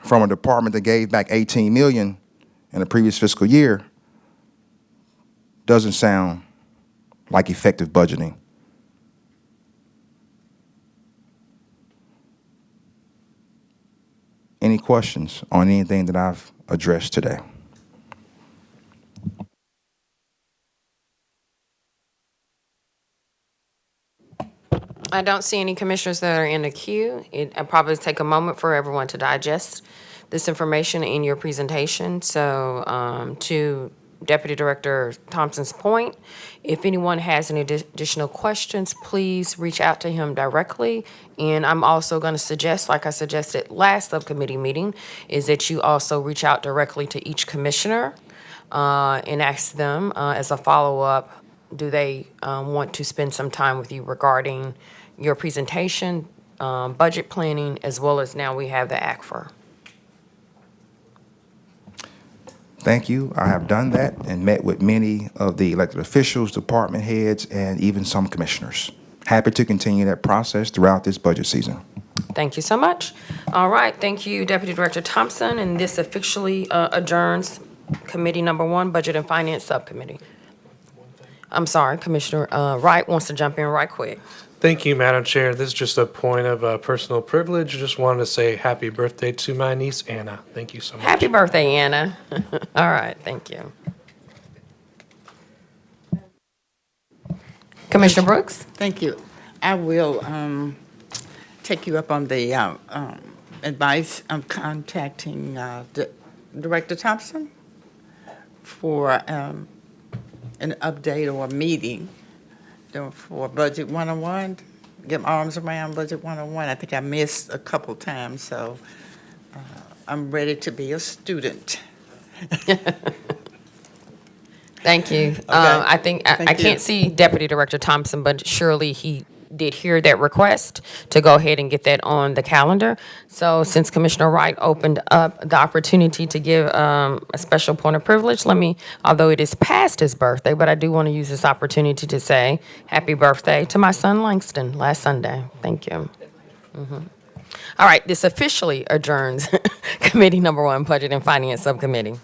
from a department that gave back $18 million in the previous fiscal year doesn't sound like effective budgeting. Any questions on anything that I've addressed today? I don't see any commissioners that are in the queue. It'll probably take a moment for everyone to digest this information in your presentation. So to Deputy Director Thompson's point, if anyone has any additional questions, please reach out to him directly. And I'm also going to suggest, like I suggested last subcommittee meeting, is that you also reach out directly to each commissioner and ask them as a follow-up, do they want to spend some time with you regarding your presentation, budget planning, as well as now we have the ACFR. Thank you. I have done that and met with many of the elected officials, department heads, and even some commissioners. Happy to continue that process throughout this budget season. Thank you so much. All right, thank you, Deputy Director Thompson, and this officially adjourns Committee Number 1, Budget and Finance Subcommittee. I'm sorry, Commissioner Wright wants to jump in right quick. Thank you, Madam Chair. This is just a point of personal privilege. Just wanted to say happy birthday to my niece, Anna. Thank you so much. Happy birthday, Anna. All right, thank you. Commissioner Brooks? Thank you. I will take you up on the advice of contacting Director Thompson for an update or a meeting For Budget 101, get my arms around Budget 101. I think I missed a couple times, so I'm ready to be a student. Thank you. I think, I Thank you. can't see Deputy Director Thompson, but surely he did hear that request to go ahead and get that on the calendar. So since Commissioner Wright opened up the opportunity to give a special point of privilege, although it is past his birthday, but I do want to use this opportunity to say happy birthday to my son Langston last Sunday. Thank you. All right, this officially adjourns Committee Number 1, Budget and Finance Subcommittee.